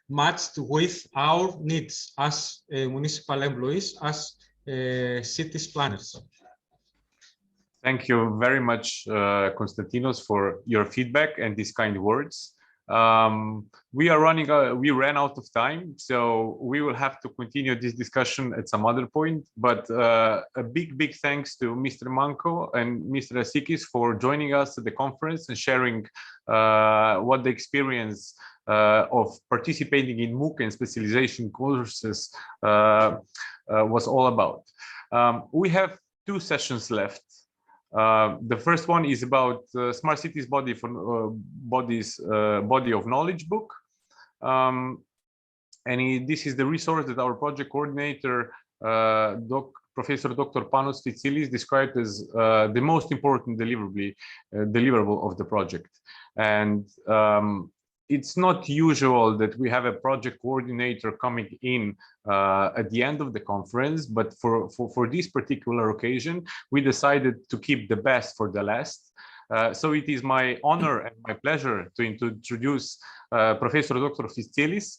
matched with our needs as municipal employees, as cities planners. Thank you very much, Konstantinos, for your feedback and these kind words. We ran out of time, so we will have to continue this discussion at some other point. But a big thanks to Mr. Manco and Mr. Asikis for joining us at the conference and sharing what the experience of participating in MOOC and specialization courses was all about. We have 2 sessions left. The first one is about Smart Cities Body of Knowledge book, and this is the resource that our project coordinator, Professor Dr. Panos Fitsilis described as the most important deliverable of the project. And it's not usual that we have a project coordinator coming in at the end of the conference, but for this particular occasion, we decided to keep the best for the last. So it is my honor and my pleasure to introduce Professor Dr. Fitsilis,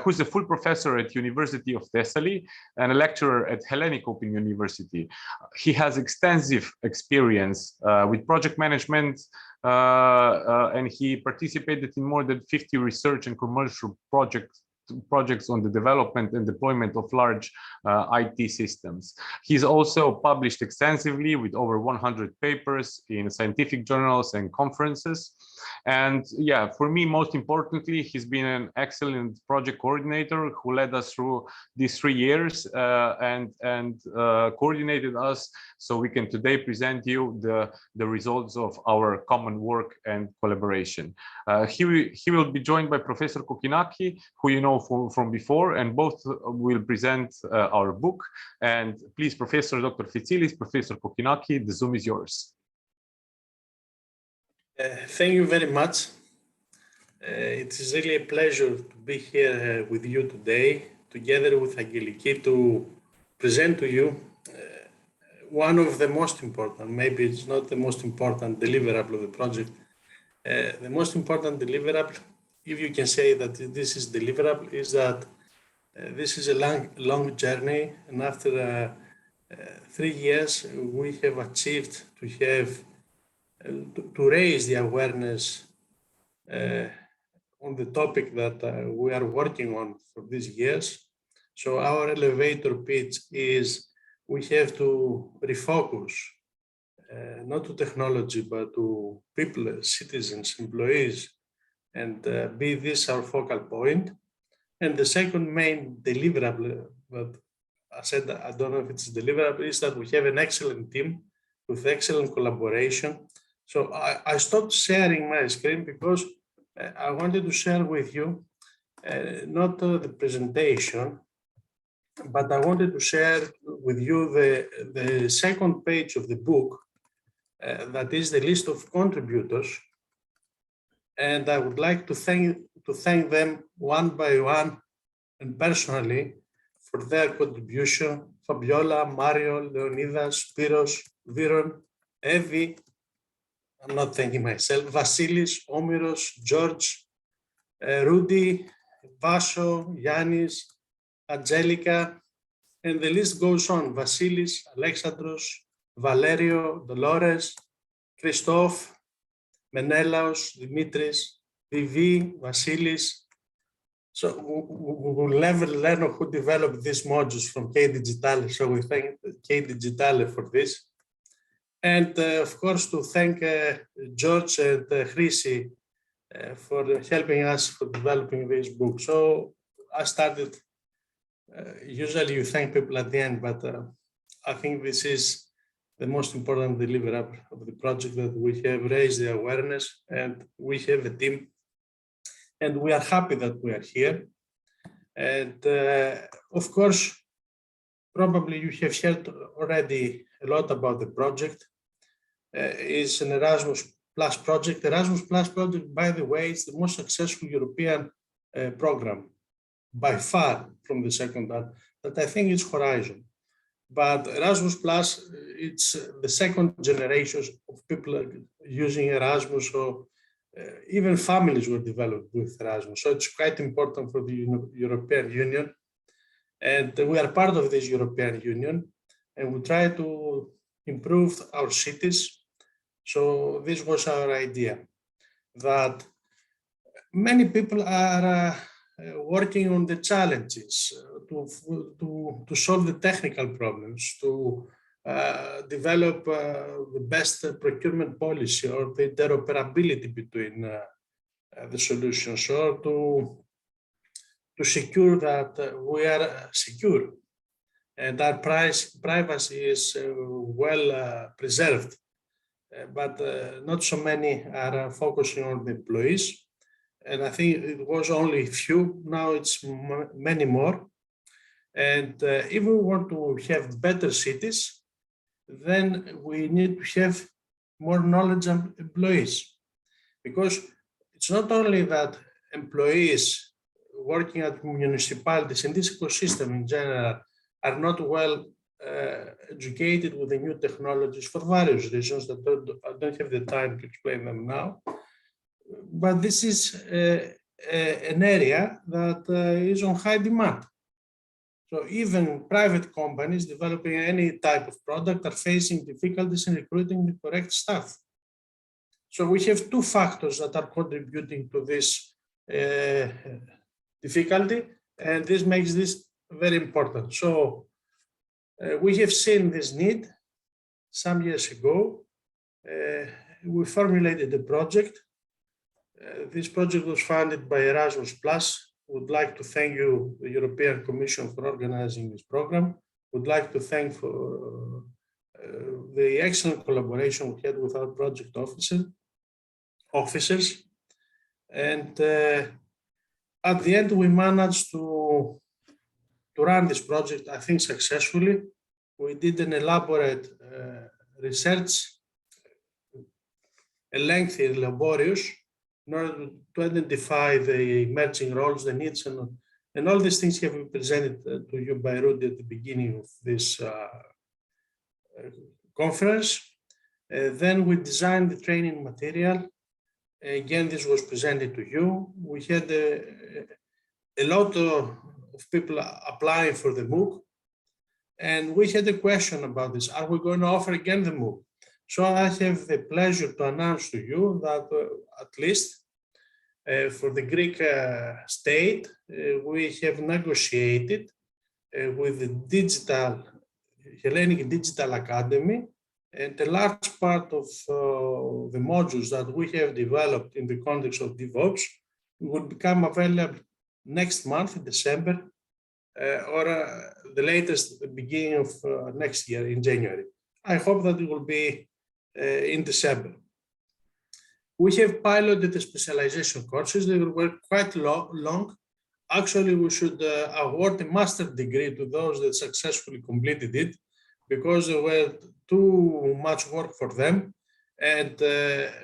who's a full professor at University of Thessaly and a lecturer at Hellenic Open University. He has extensive experience with project management, and he participated in more than 50 research and commercial projects on the development and deployment of large IT systems. He's also published extensively with over 100 papers in scientific journals and conferences. And yeah, for me, most importantly, he's been an excellent project coordinator who led us through these 3 years and coordinated us so we can today present you the results of our common work and collaboration. He will be joined by Professor Kokkinaki, who you know from before, and both will present our book. And please, Professor Dr. Fitsilis, Professor Kokkinaki, the Zoom is yours. Thank you very much. It is really a pleasure to be here with you today, together with Angelika, to present to you one of the most important, maybe it's not the most important deliverable of the project. The most important deliverable, if you can say that this is deliverable, is that this is a long journey, and after 3 years, we have achieved to raise the awareness on the topic that we are working on for these years. So our elevator pitch is we have to refocus not to technology, but to people, citizens, employees, and be this our focal point. And the second main deliverable, but I said I don't know if it's deliverable, is that we have an excellent team with excellent collaboration. So I stopped sharing my screen because I wanted to share with you not the presentation, but I wanted to share with you the second page of the book, that is the list of contributors. And I would like to thank them one by one and personally for their contribution. Fabiola, Mario, Leonidas, Spiros, Viron, Evi, I'm not thanking myself, Vasilis, Omiros, George, Rudy, Vaso, Yannis, Angelika, and the list goes on. Vasilis, Alexandros, Valerio, Dolores, Christoph, Menelaos, Dimitris, Vivi, Vasilis. So we will never learn who developed these modules from K Digitale. So we thank K Digitale for this. And of course, to thank George and Chrissy for helping us for developing this book. So I started, usually you thank people at the end, but I think this is the most important deliverable of the project, that we have raised the awareness and we have a team, and we are happy that we are here. And of course, probably you have heard already a lot about the project. It's an Erasmus Plus project. Erasmus Plus project, by the way, is the most successful European program by far from the second one, but I think it's Horizon. But Erasmus Plus, it's the second generation of people using Erasmus, so even families were developed with Erasmus. So it's quite important for the European Union. And we are part of this European Union, and we try to improve our cities. So this was our idea, that many people are working on the challenges to solve the technical problems, to develop the best procurement policy or the interoperability between the solutions, or to secure that we are secure and our privacy is well preserved. But not so many are focusing on the employees. And I think it was only a few, now it's many more. And if we want to have better cities, then we need to have more knowledgeable employees, because it's not only that employees working at municipalities in this ecosystem in general are not well educated with the new technologies for various reasons that I don't have the time to explain them now. But this is an area that is on high demand. So even private companies developing any type of product are facing difficulties in recruiting the correct staff. So we have two factors that are contributing to this difficulty, and this makes this very important. So we have seen this need some years ago. We formulated a project. This project was funded by Erasmus+. Would like to thank you, the European Commission, for organizing this program. Would like to thank for the excellent collaboration we had with our project officers. And at the end, we managed to run this project, I think, successfully. We did an elaborate research, a lengthy, laborious, in order to identify the emerging roles, the needs, and all these things have been presented to you by Rudi at the beginning of this conference. Then we designed the training material. Again, this was presented to you. We had a lot of people applying for the MOOC, and we had a question about this. Are we going to offer again the MOOC? So I have the pleasure to announce to you that at least for the Greek state, we have negotiated with the Hellenic Digital Academy, and a large part of the modules that we have developed in the context of DevOps will become available next month in December, or the latest, the beginning of next year in January. I hope that it will be in December. We have piloted the specialization courses. They were quite long. Actually, we should award a master's degree to those that successfully completed it, because there were too much work for them. And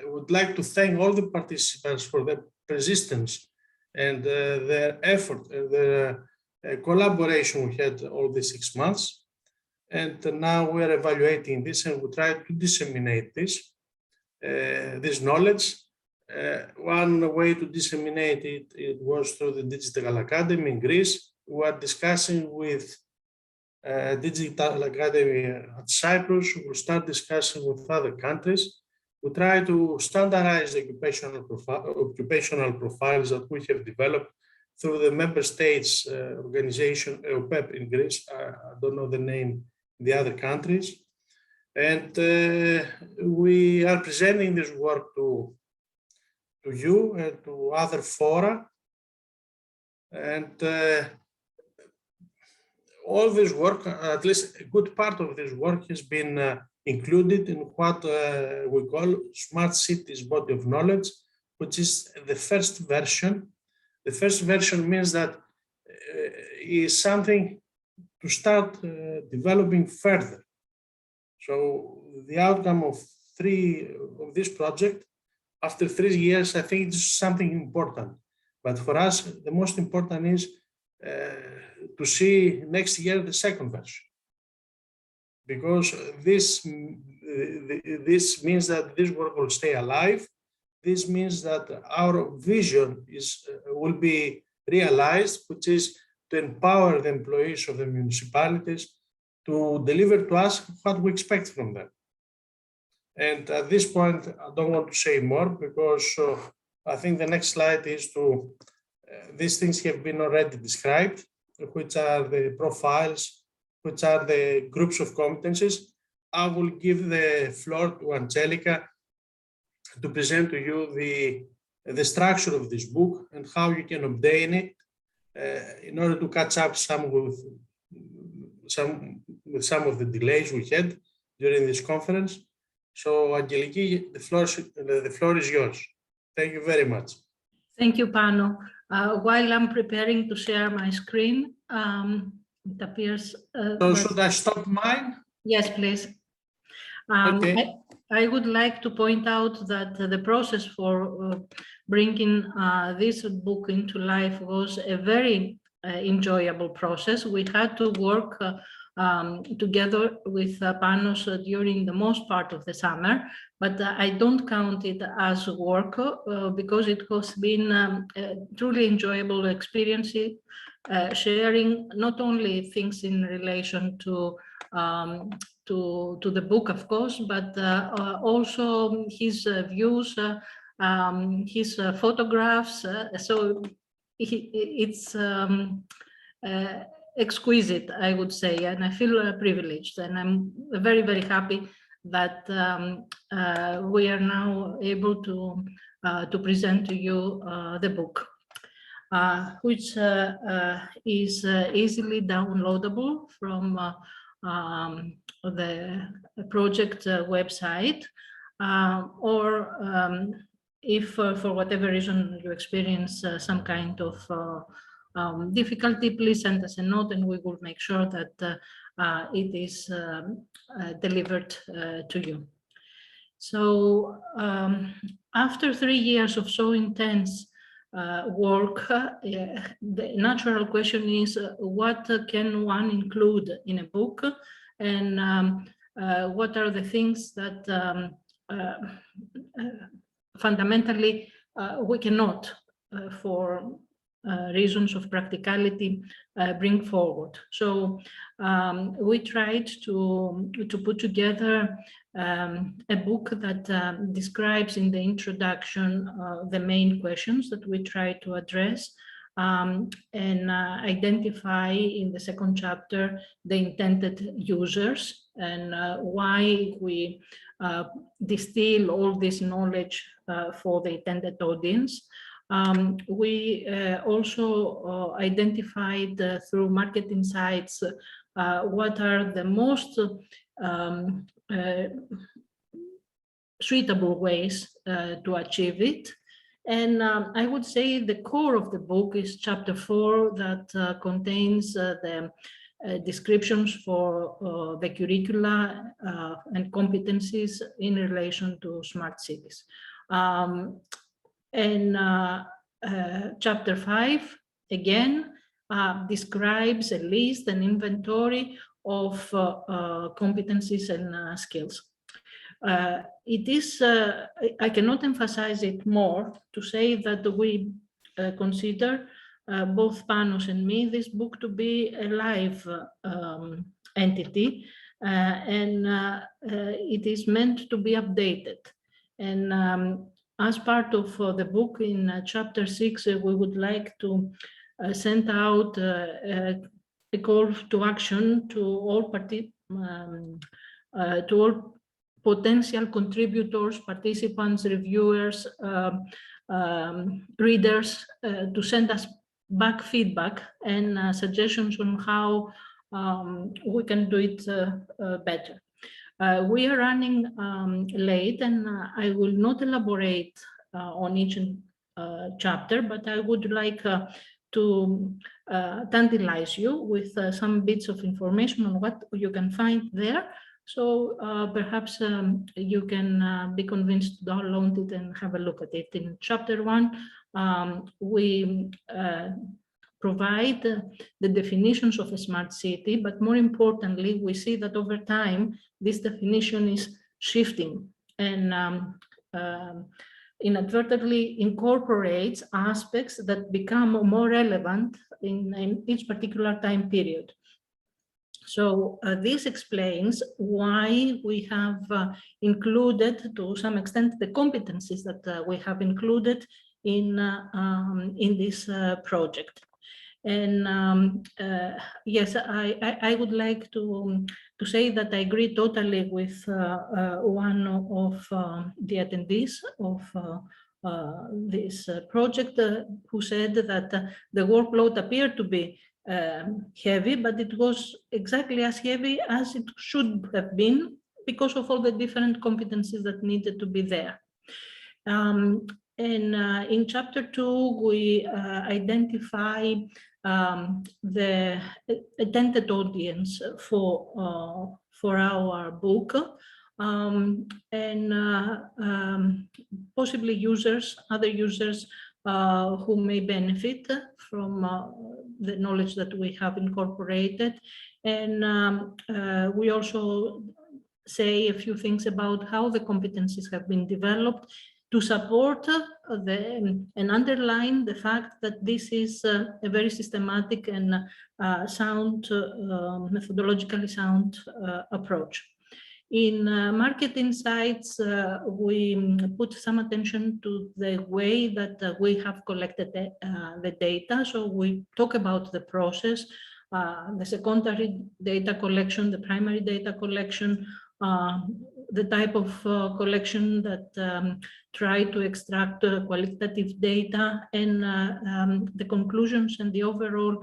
would like to thank all the participants for their persistence and their effort and their collaboration we had all these 6 months. And now we're evaluating this, and we try to disseminate this knowledge. One way to disseminate it was through the Digital Academy in Greece. We are discussing with Digital Academy at Cyprus. We'll start discussing with other countries. We try to standardize the occupational profiles that we have developed through the member states organization, OPEP in Greece. I don't know the name in the other countries. And we are presenting this work to you and to other fora. And all this work, at least a good part of this work, has been included in what we call Smart Cities Body of Knowledge, which is the first version. The first version means that is something to start developing further. So the outcome of this project, after 3 years, I think it's something important. But for us, the most important is to see next year the second version, because this means that this work will stay alive. This means that our vision will be realized, which is to empower the employees of the municipalities to deliver to us what we expect from them. And at this point, I don't want to say more, because I think the next slide is to, these things have been already described, which are the profiles, which are the groups of competencies. I will give the floor to Angelika to present to you the structure of this book and how you can obtain it in order to catch up with some of the delays we had during this conference. So Angeliki, the floor is yours. Thank you very much. Thank you, Pano. While I'm preparing to share my screen, It appears. So should I stop mine? Yes, please. Okay. I would like to point out that the process for bringing this book into life was a very enjoyable process. We had to work together with Panos during the most part of the summer, but I don't count it as work because it has been a truly enjoyable experience, sharing not only things in relation to the book, of course, but also his views, his photographs. So it's exquisite, I would say, and I feel privileged, and I'm very, very happy that we are now able to present to you the book, which is easily downloadable from the project website, or if for whatever reason you experience some kind of difficulty, please send us a note and we will make sure that it is delivered to you. So after 3 years of so intense work, the natural question is what can one include in a book, and what are the things that fundamentally we cannot, for reasons of practicality, bring forward. So we tried to put together a book that describes in the introduction the main questions that we try to address, and identify in the second chapter the intended users and why we distill all this knowledge for the intended audience. We also identified through market insights what are the most suitable ways to achieve it. And I would say the core of the book is chapter 4 that contains the descriptions for the curricula and competencies in relation to smart cities. And chapter 5, again, describes a list, an inventory of competencies and skills. It is, I cannot emphasize it more to say that we consider, both Panos and me, this book to be a live entity, and it is meant to be updated. And as part of the book, in chapter 6, we would like to send out a call to action to all potential contributors, participants, reviewers, readers, to send us back feedback and suggestions on how we can do it better. We are running late, and I will not elaborate on each chapter, but I would like to tantalize you with some bits of information on what you can find there. So perhaps you can be convinced to download it and have a look at it. In chapter 1, we provide the definitions of a smart city, but more importantly, we see that over time, this definition is shifting and inadvertently incorporates aspects that become more relevant in each particular time period. So this explains why we have included, to some extent, the competencies that we have included in this project. And yes, I would like to say that I agree totally with one of the attendees of this project who said that the workload appeared to be heavy, but it was exactly as heavy as it should have been because of all the different competencies that needed to be there. in chapter 2, we identify the intended audience for our book, and possibly users, other users who may benefit from the knowledge that we have incorporated. And we also say a few things about how the competencies have been developed to support and underline the fact that this is a very systematic and sound, methodologically sound approach. In market insights, we put some attention to the way that we have collected the data. So we talk about the process, the secondary data collection, the primary data collection, the type of collection that try to extract qualitative data, and the conclusions and the overall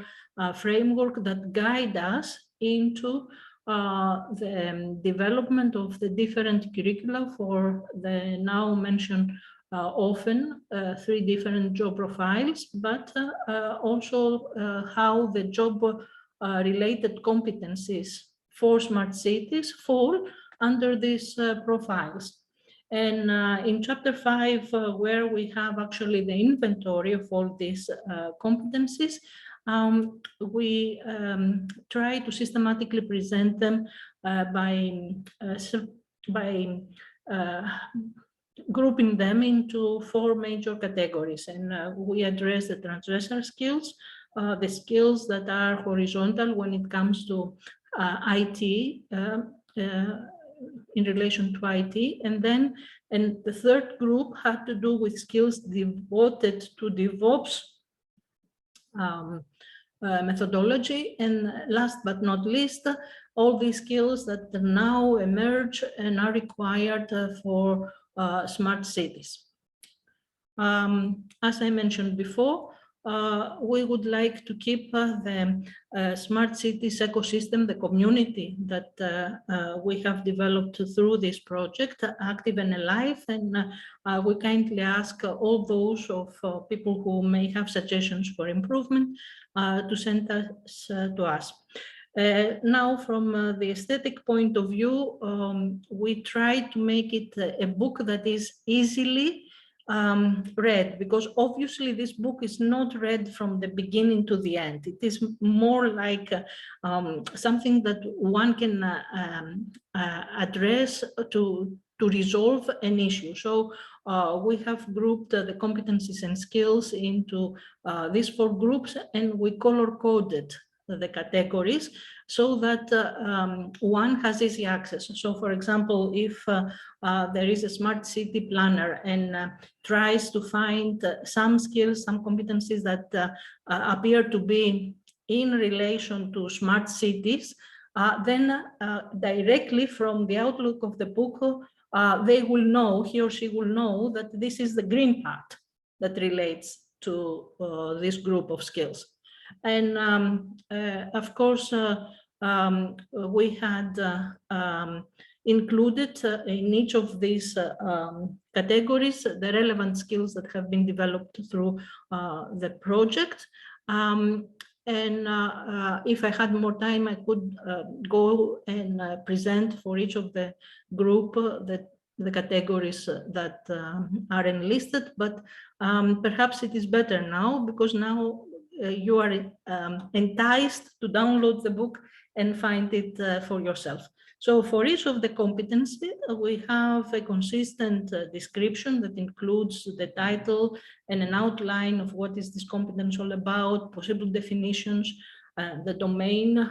framework that guide us into the development of the different curricula for the now mentioned often 3 different job profiles, but also how the job related competencies for smart cities fall under these profiles. And in chapter 5, where we have actually the inventory of all these competencies, we try to systematically present them by grouping them into 4 major categories. And we address the transversal skills, the skills that are horizontal when it comes to IT, in relation to IT, and the third group had to do with skills devoted to DevOps methodology, and last but not least, all these skills that now emerge and are required for smart cities. As I mentioned before, we would like to keep the smart cities ecosystem, the community that we have developed through this project, active and alive, and we kindly ask all those of people who may have suggestions for improvement to send us to us. Now, from the aesthetic point of view, we try to make it a book that is easily read, because obviously this book is not read from the beginning to the end. It is more like something that one can address to resolve an issue. So we have grouped the competencies and skills into these 4 groups, and we color-coded the categories so that one has easy access. So, for example, if there is a smart city planner and tries to find some skills, some competencies that appear to be in relation to smart cities, then directly from the outlook of the book, they will know, he or she will know, that this is the green part that relates to this group of skills. And of course, we had included in each of these categories the relevant skills that have been developed through the project. And if I had more time, I could go and present for each of the group the categories that are enlisted, but perhaps it is better now, because now you are enticed to download the book and find it for yourself. So for each of the competencies, we have a consistent description that includes the title and an outline of what is this competence all about, possible definitions, the domain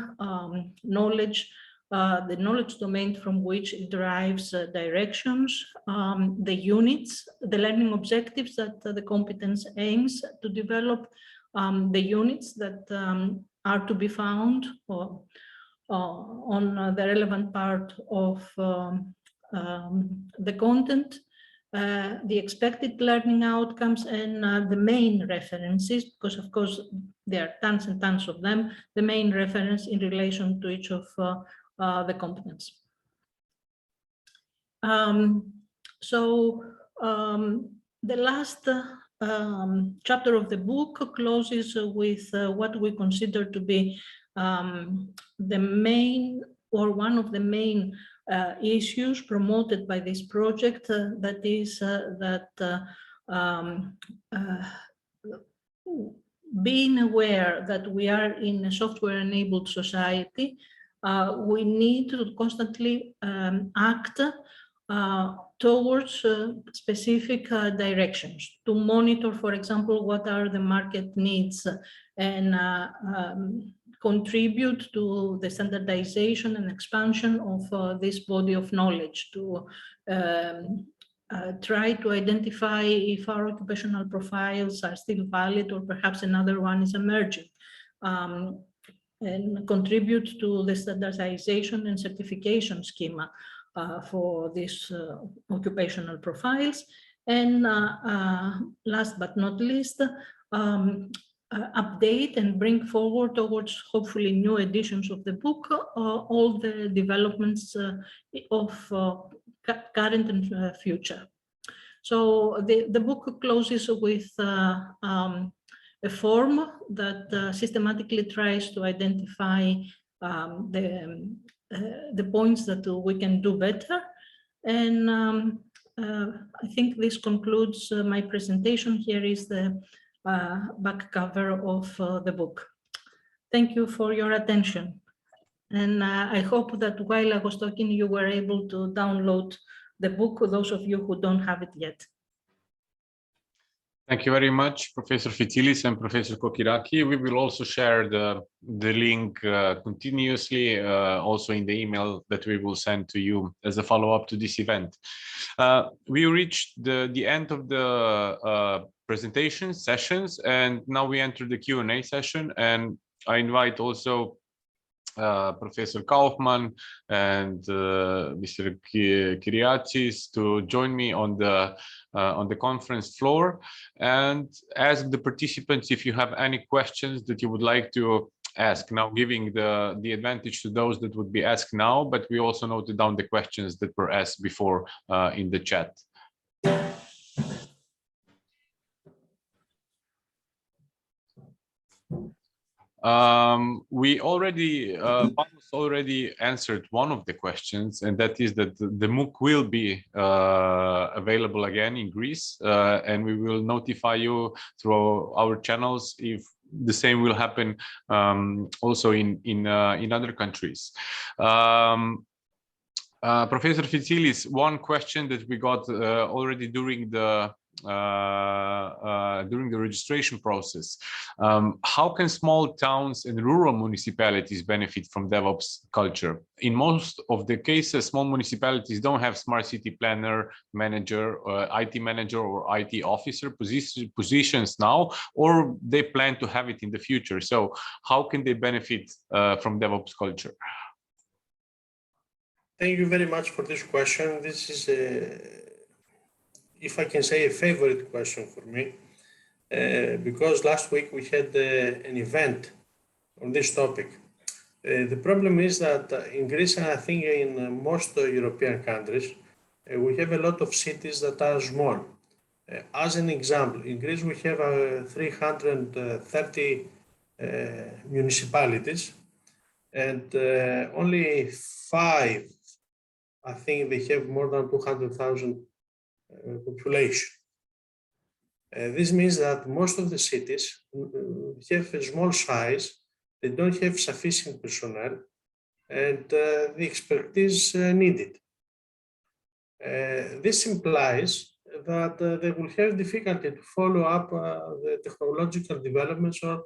knowledge, the knowledge domain from which it derives directions, the units, the learning objectives that the competence aims to develop, the units that are to be found on the relevant part of the content, the expected learning outcomes, and the main references, because of course there are tons and tons of them, the main reference in relation to each of the competence. The last chapter of the book closes with what we consider to be the main or one of the main issues promoted by this project, that is that being aware that we are in a software-enabled society, we need to constantly act towards specific directions to monitor, for example, what are the market needs and contribute to the standardization and expansion of this body of knowledge, to try to identify if our occupational profiles are still valid or perhaps another one is emerging, and contribute to the standardization and certification schema for these occupational profiles. And last but not least, update and bring forward towards hopefully new editions of the book all the developments of current and future. So the book closes with a form that systematically tries to identify the points that we can do better. And I think this concludes my presentation. Here is the back cover of the book. Thank you for your attention. And I hope that while I was talking, you were able to download the book, those of you who don't have it yet. Thank you very much, Professor Vasileios and Professor Kokkinaki. We will also share the link continuously, also in the email that we will send to you as a follow-up to this event. We reached the end of the presentation sessions, and now we enter the Q&A session. And I invite also Professor Kaufmann and Mr. Kyriakis to join me on the conference floor and ask the participants if you have any questions that you would like to ask. Now, giving the advantage to those that would be asked now, but we also noted down the questions that were asked before in the chat. We already answered one of the questions, and that is that the MOOC will be available again in Greece, and we will notify you through our channels if the same will happen also in other countries. Professor Vasileios, one question that we got already during the registration process. How can small towns and rural municipalities benefit from DevOps culture? In most of the cases, small municipalities don't have smart city planner, manager, IT manager, or IT officer positions now, or they plan to have it in the future. So how can they benefit from DevOps culture? Thank you very much for this question. This is if I can say, a favorite question for me, because last week we had an event on this topic. The problem is that in Greece, and I think in most European countries, we have a lot of cities that are small. As an example, in Greece we have 330 municipalities, and only 5, I think they have more than 200,000 population. This means that most of the cities have a small size, they don't have sufficient personnel, and the expertise needed. This implies that they will have difficulty to follow up the technological developments or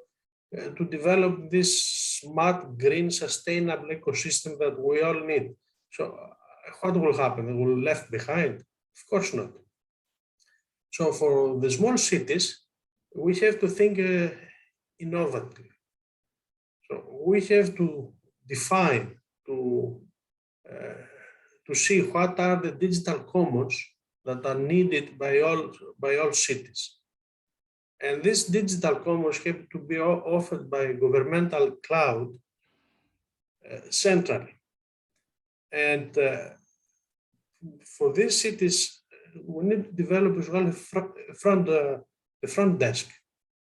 to develop this smart, green, sustainable ecosystem that we all need. So what will happen? They will be left behind? Of course not. So for the small cities, we have to think innovatively. So we have to define, to see what are the digital commons that are needed by all cities. And these digital commons have to be offered by governmental cloud centrally. And for these cities, we need to develop as well the front desk.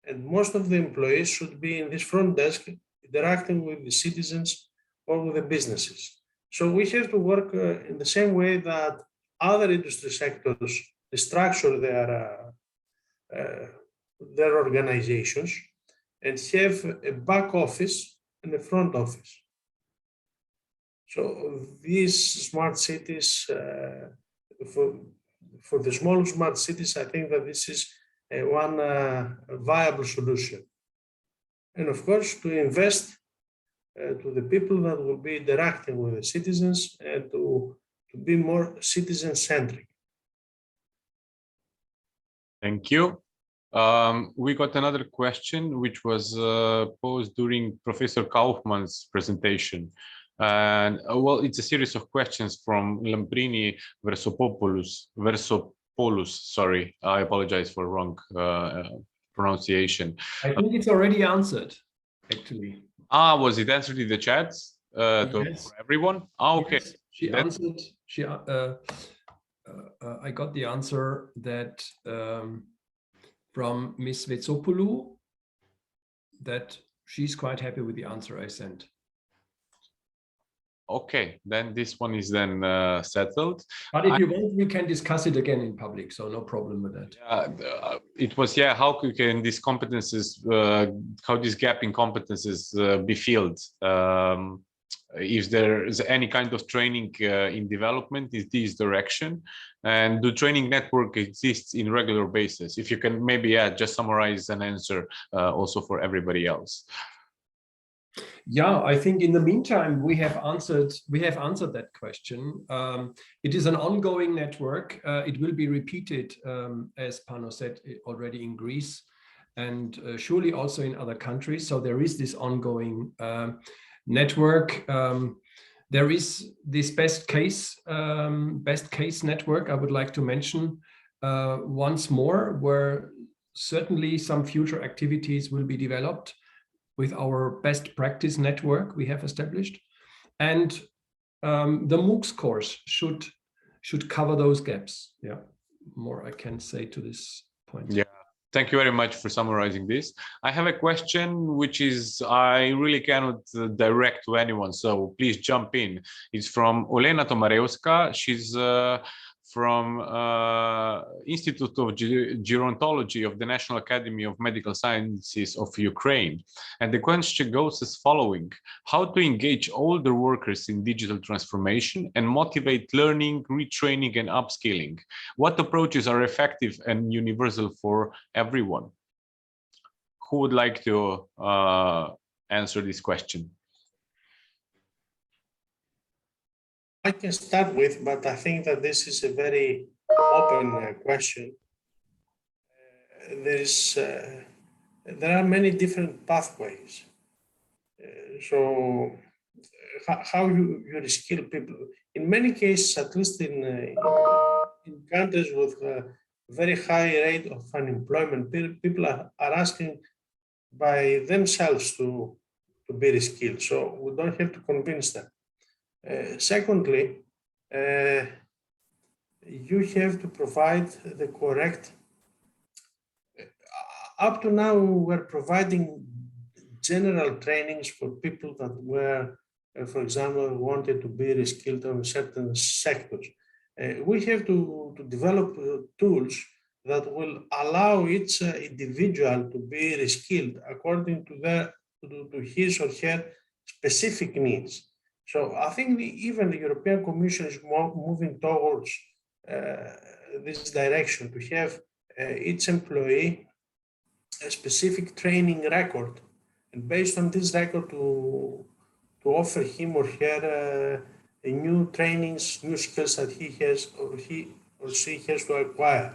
And most of the employees should be in this front desk interacting with the citizens or with the businesses. So we have to work in the same way that other industry sectors structure their organizations and have a back office and a front office. So these smart cities, for the small smart cities, I think that this is one viable solution. And of course, to invest to the people that will be interacting with the citizens and to be more citizen-centric. Thank you. We got another question, which was posed during Professor Kaufmann's presentation. And well, it's a series of questions from Lamprini Versopoulos. Sorry, I apologize for wrong pronunciation. I think it's already answered, actually. Was it answered in the chat Yes. for everyone? Okay. Yes, she answered. I got the answer that from Ms. Vetsopoulou, that she's quite happy with the answer I sent. Okay, then this one is then settled. But if you want, we can discuss it again in public, so no problem with that. It was, how can these competences, how this gap in competences be filled? If there is any kind of training in development in this direction, and do training network exists in regular basis? If you can maybe just summarize an answer also for everybody else. Yeah, I think in the meantime we have answered that question. It is an ongoing network. It will be repeated, as Pano said, already in Greece and surely also in other countries. So there is this ongoing network. There is this best case network I would like to mention once more, where certainly some future activities will be developed with our best practice network we have established. And the MOOCs course should cover those gaps. Yeah, more I can say to this point. Yeah, thank you very much for summarizing this. I have a question which is I really cannot direct to anyone, so please jump in. It's from Olena Tomareuska. She's from Institute of Gerontology of the National Academy of Medical Sciences of Ukraine. And the question goes as following: how to engage older workers in digital transformation and motivate learning, retraining, and upskilling? What approaches are effective and universal for everyone? Who would like to answer this question? I can start with, but I think that this is a very open question. There are many different pathways. So how you reskill people. In many cases, at least in countries with a very high rate of unemployment, people are asking by themselves to be reskilled. So we don't have to convince them. Secondly, you have to provide the correct. Up to now, we're providing general trainings for people that were, for example, wanted to be reskilled on certain sectors. We have to develop tools that will allow each individual to be reskilled according to his or her specific needs. So I think even the European Commission is moving towards this direction, to have each employee a specific training record, and based on this record to offer him or her new trainings, new skills that he or she has to acquire.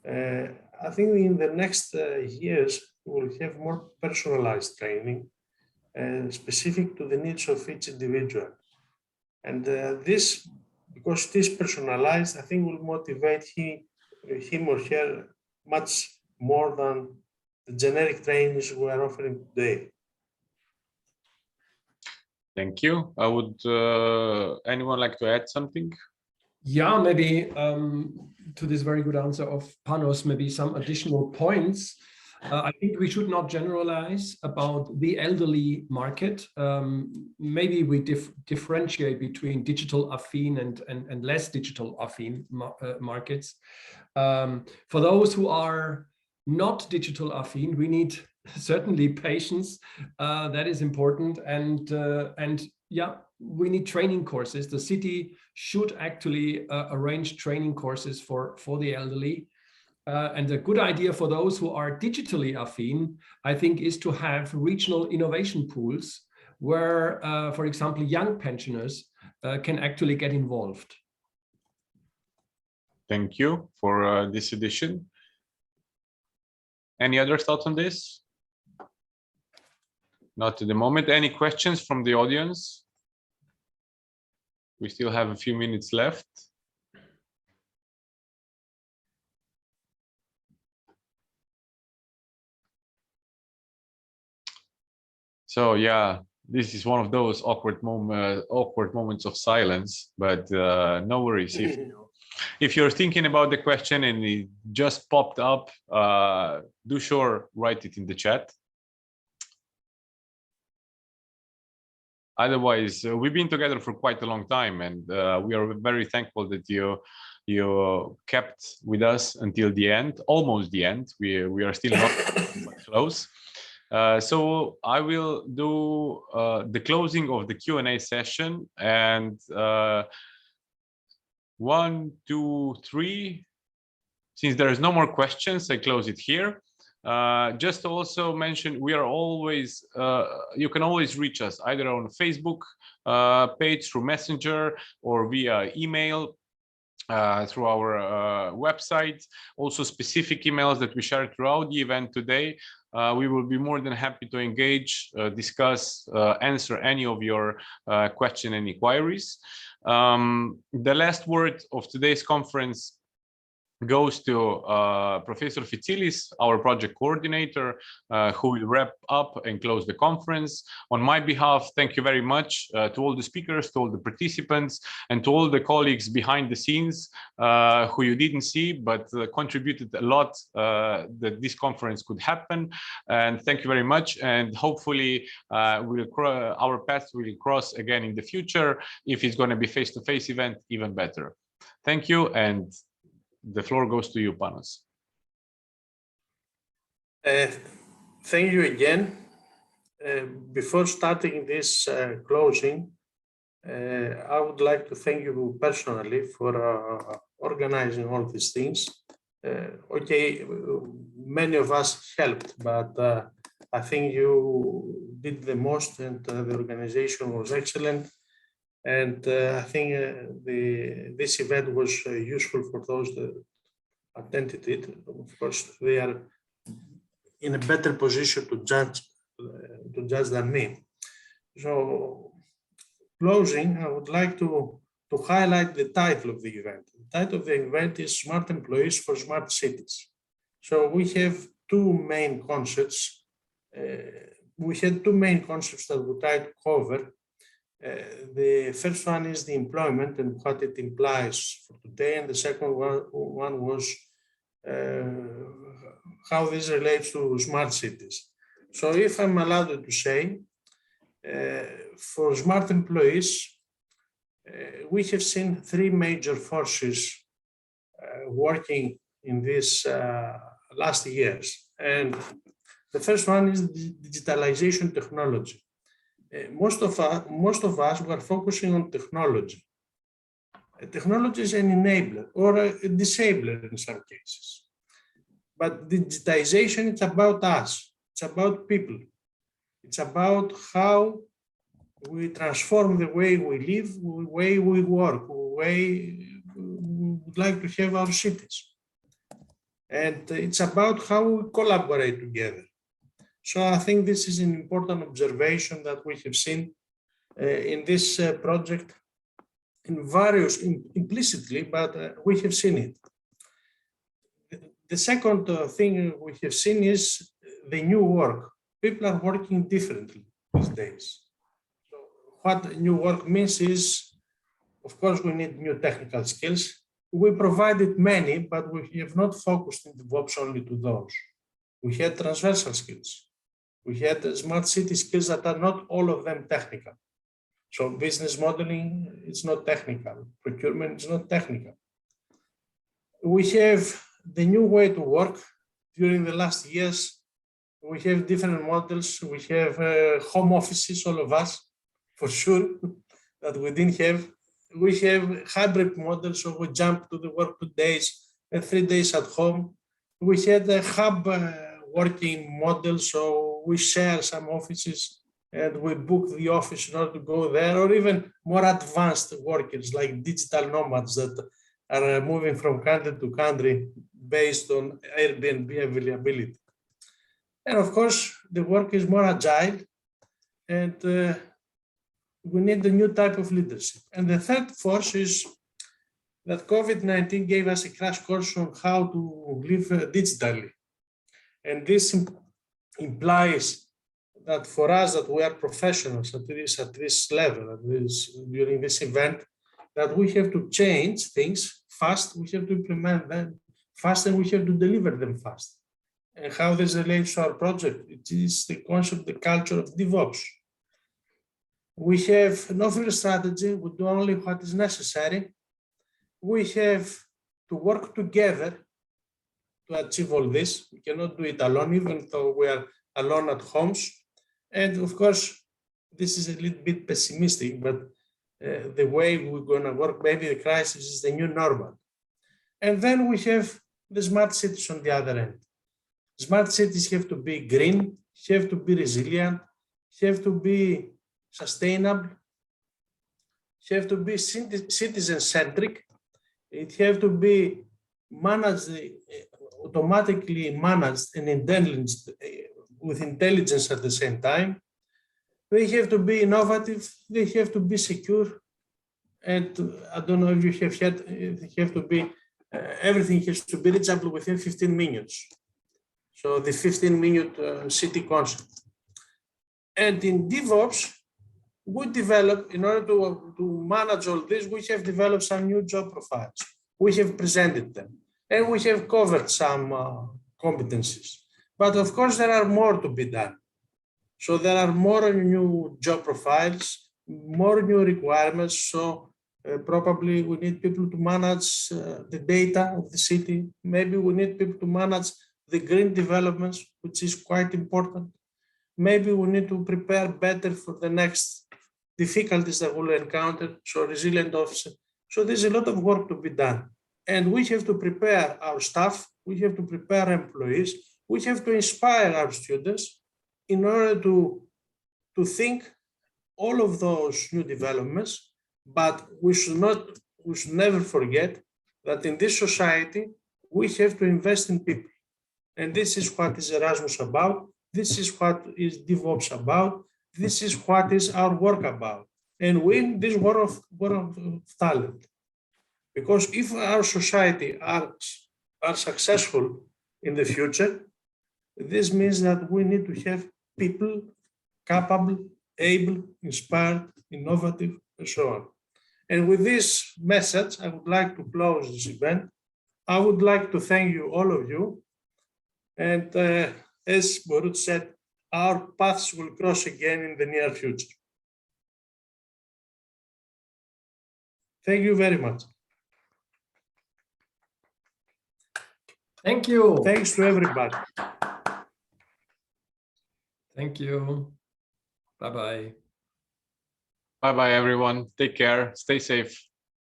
I think in the next years we will have more personalized training specific to the needs of each individual. And this, because it is personalized, I think will motivate him or her much more than the generic trainings we are offering today. Thank you. I would, anyone like to add something? Yeah, maybe to this very good answer of Panos, maybe some additional points. I think we should not generalize about the elderly market. Maybe we differentiate between digital affine and less digital affine markets. For those who are not digital affine, we need certainly patience. That is important, and yeah, we need training courses. The city should actually arrange training courses for the elderly. And a good idea for those who are digitally affine, I think, is to have regional innovation pools where, for example, young pensioners can actually get involved. Thank you for this edition. Any other thoughts on this? Not at the moment. Any questions from the audience? We still have a few minutes left. So yeah, this is one of those awkward moments of silence, but no worries. If you're thinking about the question and it just popped up, do sure write it in the chat. Otherwise, we've been together for quite a long time, and we are very thankful that you kept with us until the end, almost the end. We are still not close. So I will do the closing of the Q&A session, and 1, 2, 3. Since there is no more questions, I close it here. Just to also mention, we are always, you can always reach us either on Facebook page, through Messenger, or via email. Through our website, also specific emails that we share throughout the event today. We will be more than happy to engage, discuss, answer any of your questions and inquiries. The last word of today's conference goes to Professor Fitsilis, our project coordinator, who will wrap up and close the conference. On my behalf, thank you very much to all the speakers, to all the participants, and to all the colleagues behind the scenes who you didn't see, but contributed a lot that this conference could happen. And thank you very much. And hopefully our paths will cross again in the future. If it's going to be face-to-face event, even better. Thank you, and the floor goes to you, Panos. Thank you again. Before starting this closing, I would like to thank you personally for organizing all these things. Okay, many of us helped, but I think you did the most, and the organization was excellent. And I think this event was useful for those that attended it. Of course, they are in a better position to judge than me. So, closing, I would like to highlight the title of the event. The title of the event is Smart Employees for Smart Cities. So we have two main concepts. We had two main concepts that we tried to cover. The first one is the employment and what it implies for today, and the second one was how this relates to smart cities. So if I'm allowed to say, for smart employees, we have seen three major forces working in these last years. And the first one is digitalization technology. Most of us were focusing on technology. Technology is an enabler or a disabler in some cases. But digitization, it's about us. It's about people. It's about how we transform the way we live, the way we work, the way we would like to have our cities. And it's about how we collaborate together. So I think this is an important observation that we have seen in this project in various, implicitly, but we have seen it. The second thing we have seen is the new work. People are working differently these days. So what new work means is, of course, we need new technical skills. we provided many, but we have not focused in DevOps only to those. We had transversal skills. We had smart city skills that are not all of them technical. So business modeling is not technical. Procurement is not technical. We have the new way to work during the last years. We have different models. We have home offices, all of us, for sure, that we didn't have. We have hybrid models, so we jump to the work 2 days and 3 days at home. We had a hub working model, so we share some offices and we book the office in order to go there, or even more advanced workers like digital nomads that are moving from country to country based on Airbnb availability. And of course, the work is more agile, and we need a new type of leadership. And the third force is that COVID-19 gave us a crash course on how to live digitally. And this implies that for us, that we are professionals at this level, during this event, that we have to change things fast, we have to implement them fast, and we have to deliver them fast. And how this relates to our project, it is the concept, the culture of DevOps. We have no real strategy, we do only what is necessary. We have to work together to achieve all this. We cannot do it alone, even though we are alone at homes. And of course, this is a little bit pessimistic, but the way we're gonna work, maybe the crisis is the new normal. And then we have the smart cities on the other end. Smart cities have to be green, have to be resilient, have to be sustainable, have to be citizen-centric. It have to be managed, automatically managed and intelligent, with intelligence at the same time. They have to be innovative, they have to be secure. And I don't know if you have heard, they have to be, everything has to be reachable within 15 minutes. So the 15-minute city concept. And in DevOps, we develop, in order to manage all this, we have developed some new job profiles. We have presented them, and we have covered some competencies. But of course, there are more to be done. So there are more new job profiles, more new requirements. So probably we need people to manage the data of the city. Maybe we need people to manage the green developments, which is quite important. Maybe we need to prepare better for the next difficulties that we'll encounter, so resilient officer. So there's a lot of work to be done. And we have to prepare our staff, we have to prepare employees, we have to inspire our students in order to think all of those new developments, but we should never forget that in this society, we have to invest in people. And this is what is Erasmus about. This is what is DevOps about. This is what is our work about. And win this war of talent. Because if our society are successful in the future, this means that we need to have people capable, able, inspired, innovative, and so on. And with this message, I would like to close this event. I would like to thank you, all of you. And as Borut said, our paths will cross again in the near future. Thank you very much. Thank you. Thanks to everybody. Thank you. Bye-bye. Bye-bye, everyone. Take care. Stay safe.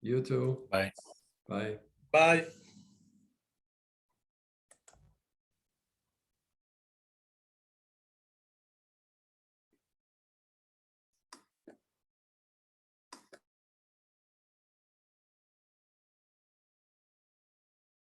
You too. Bye. Bye. Bye.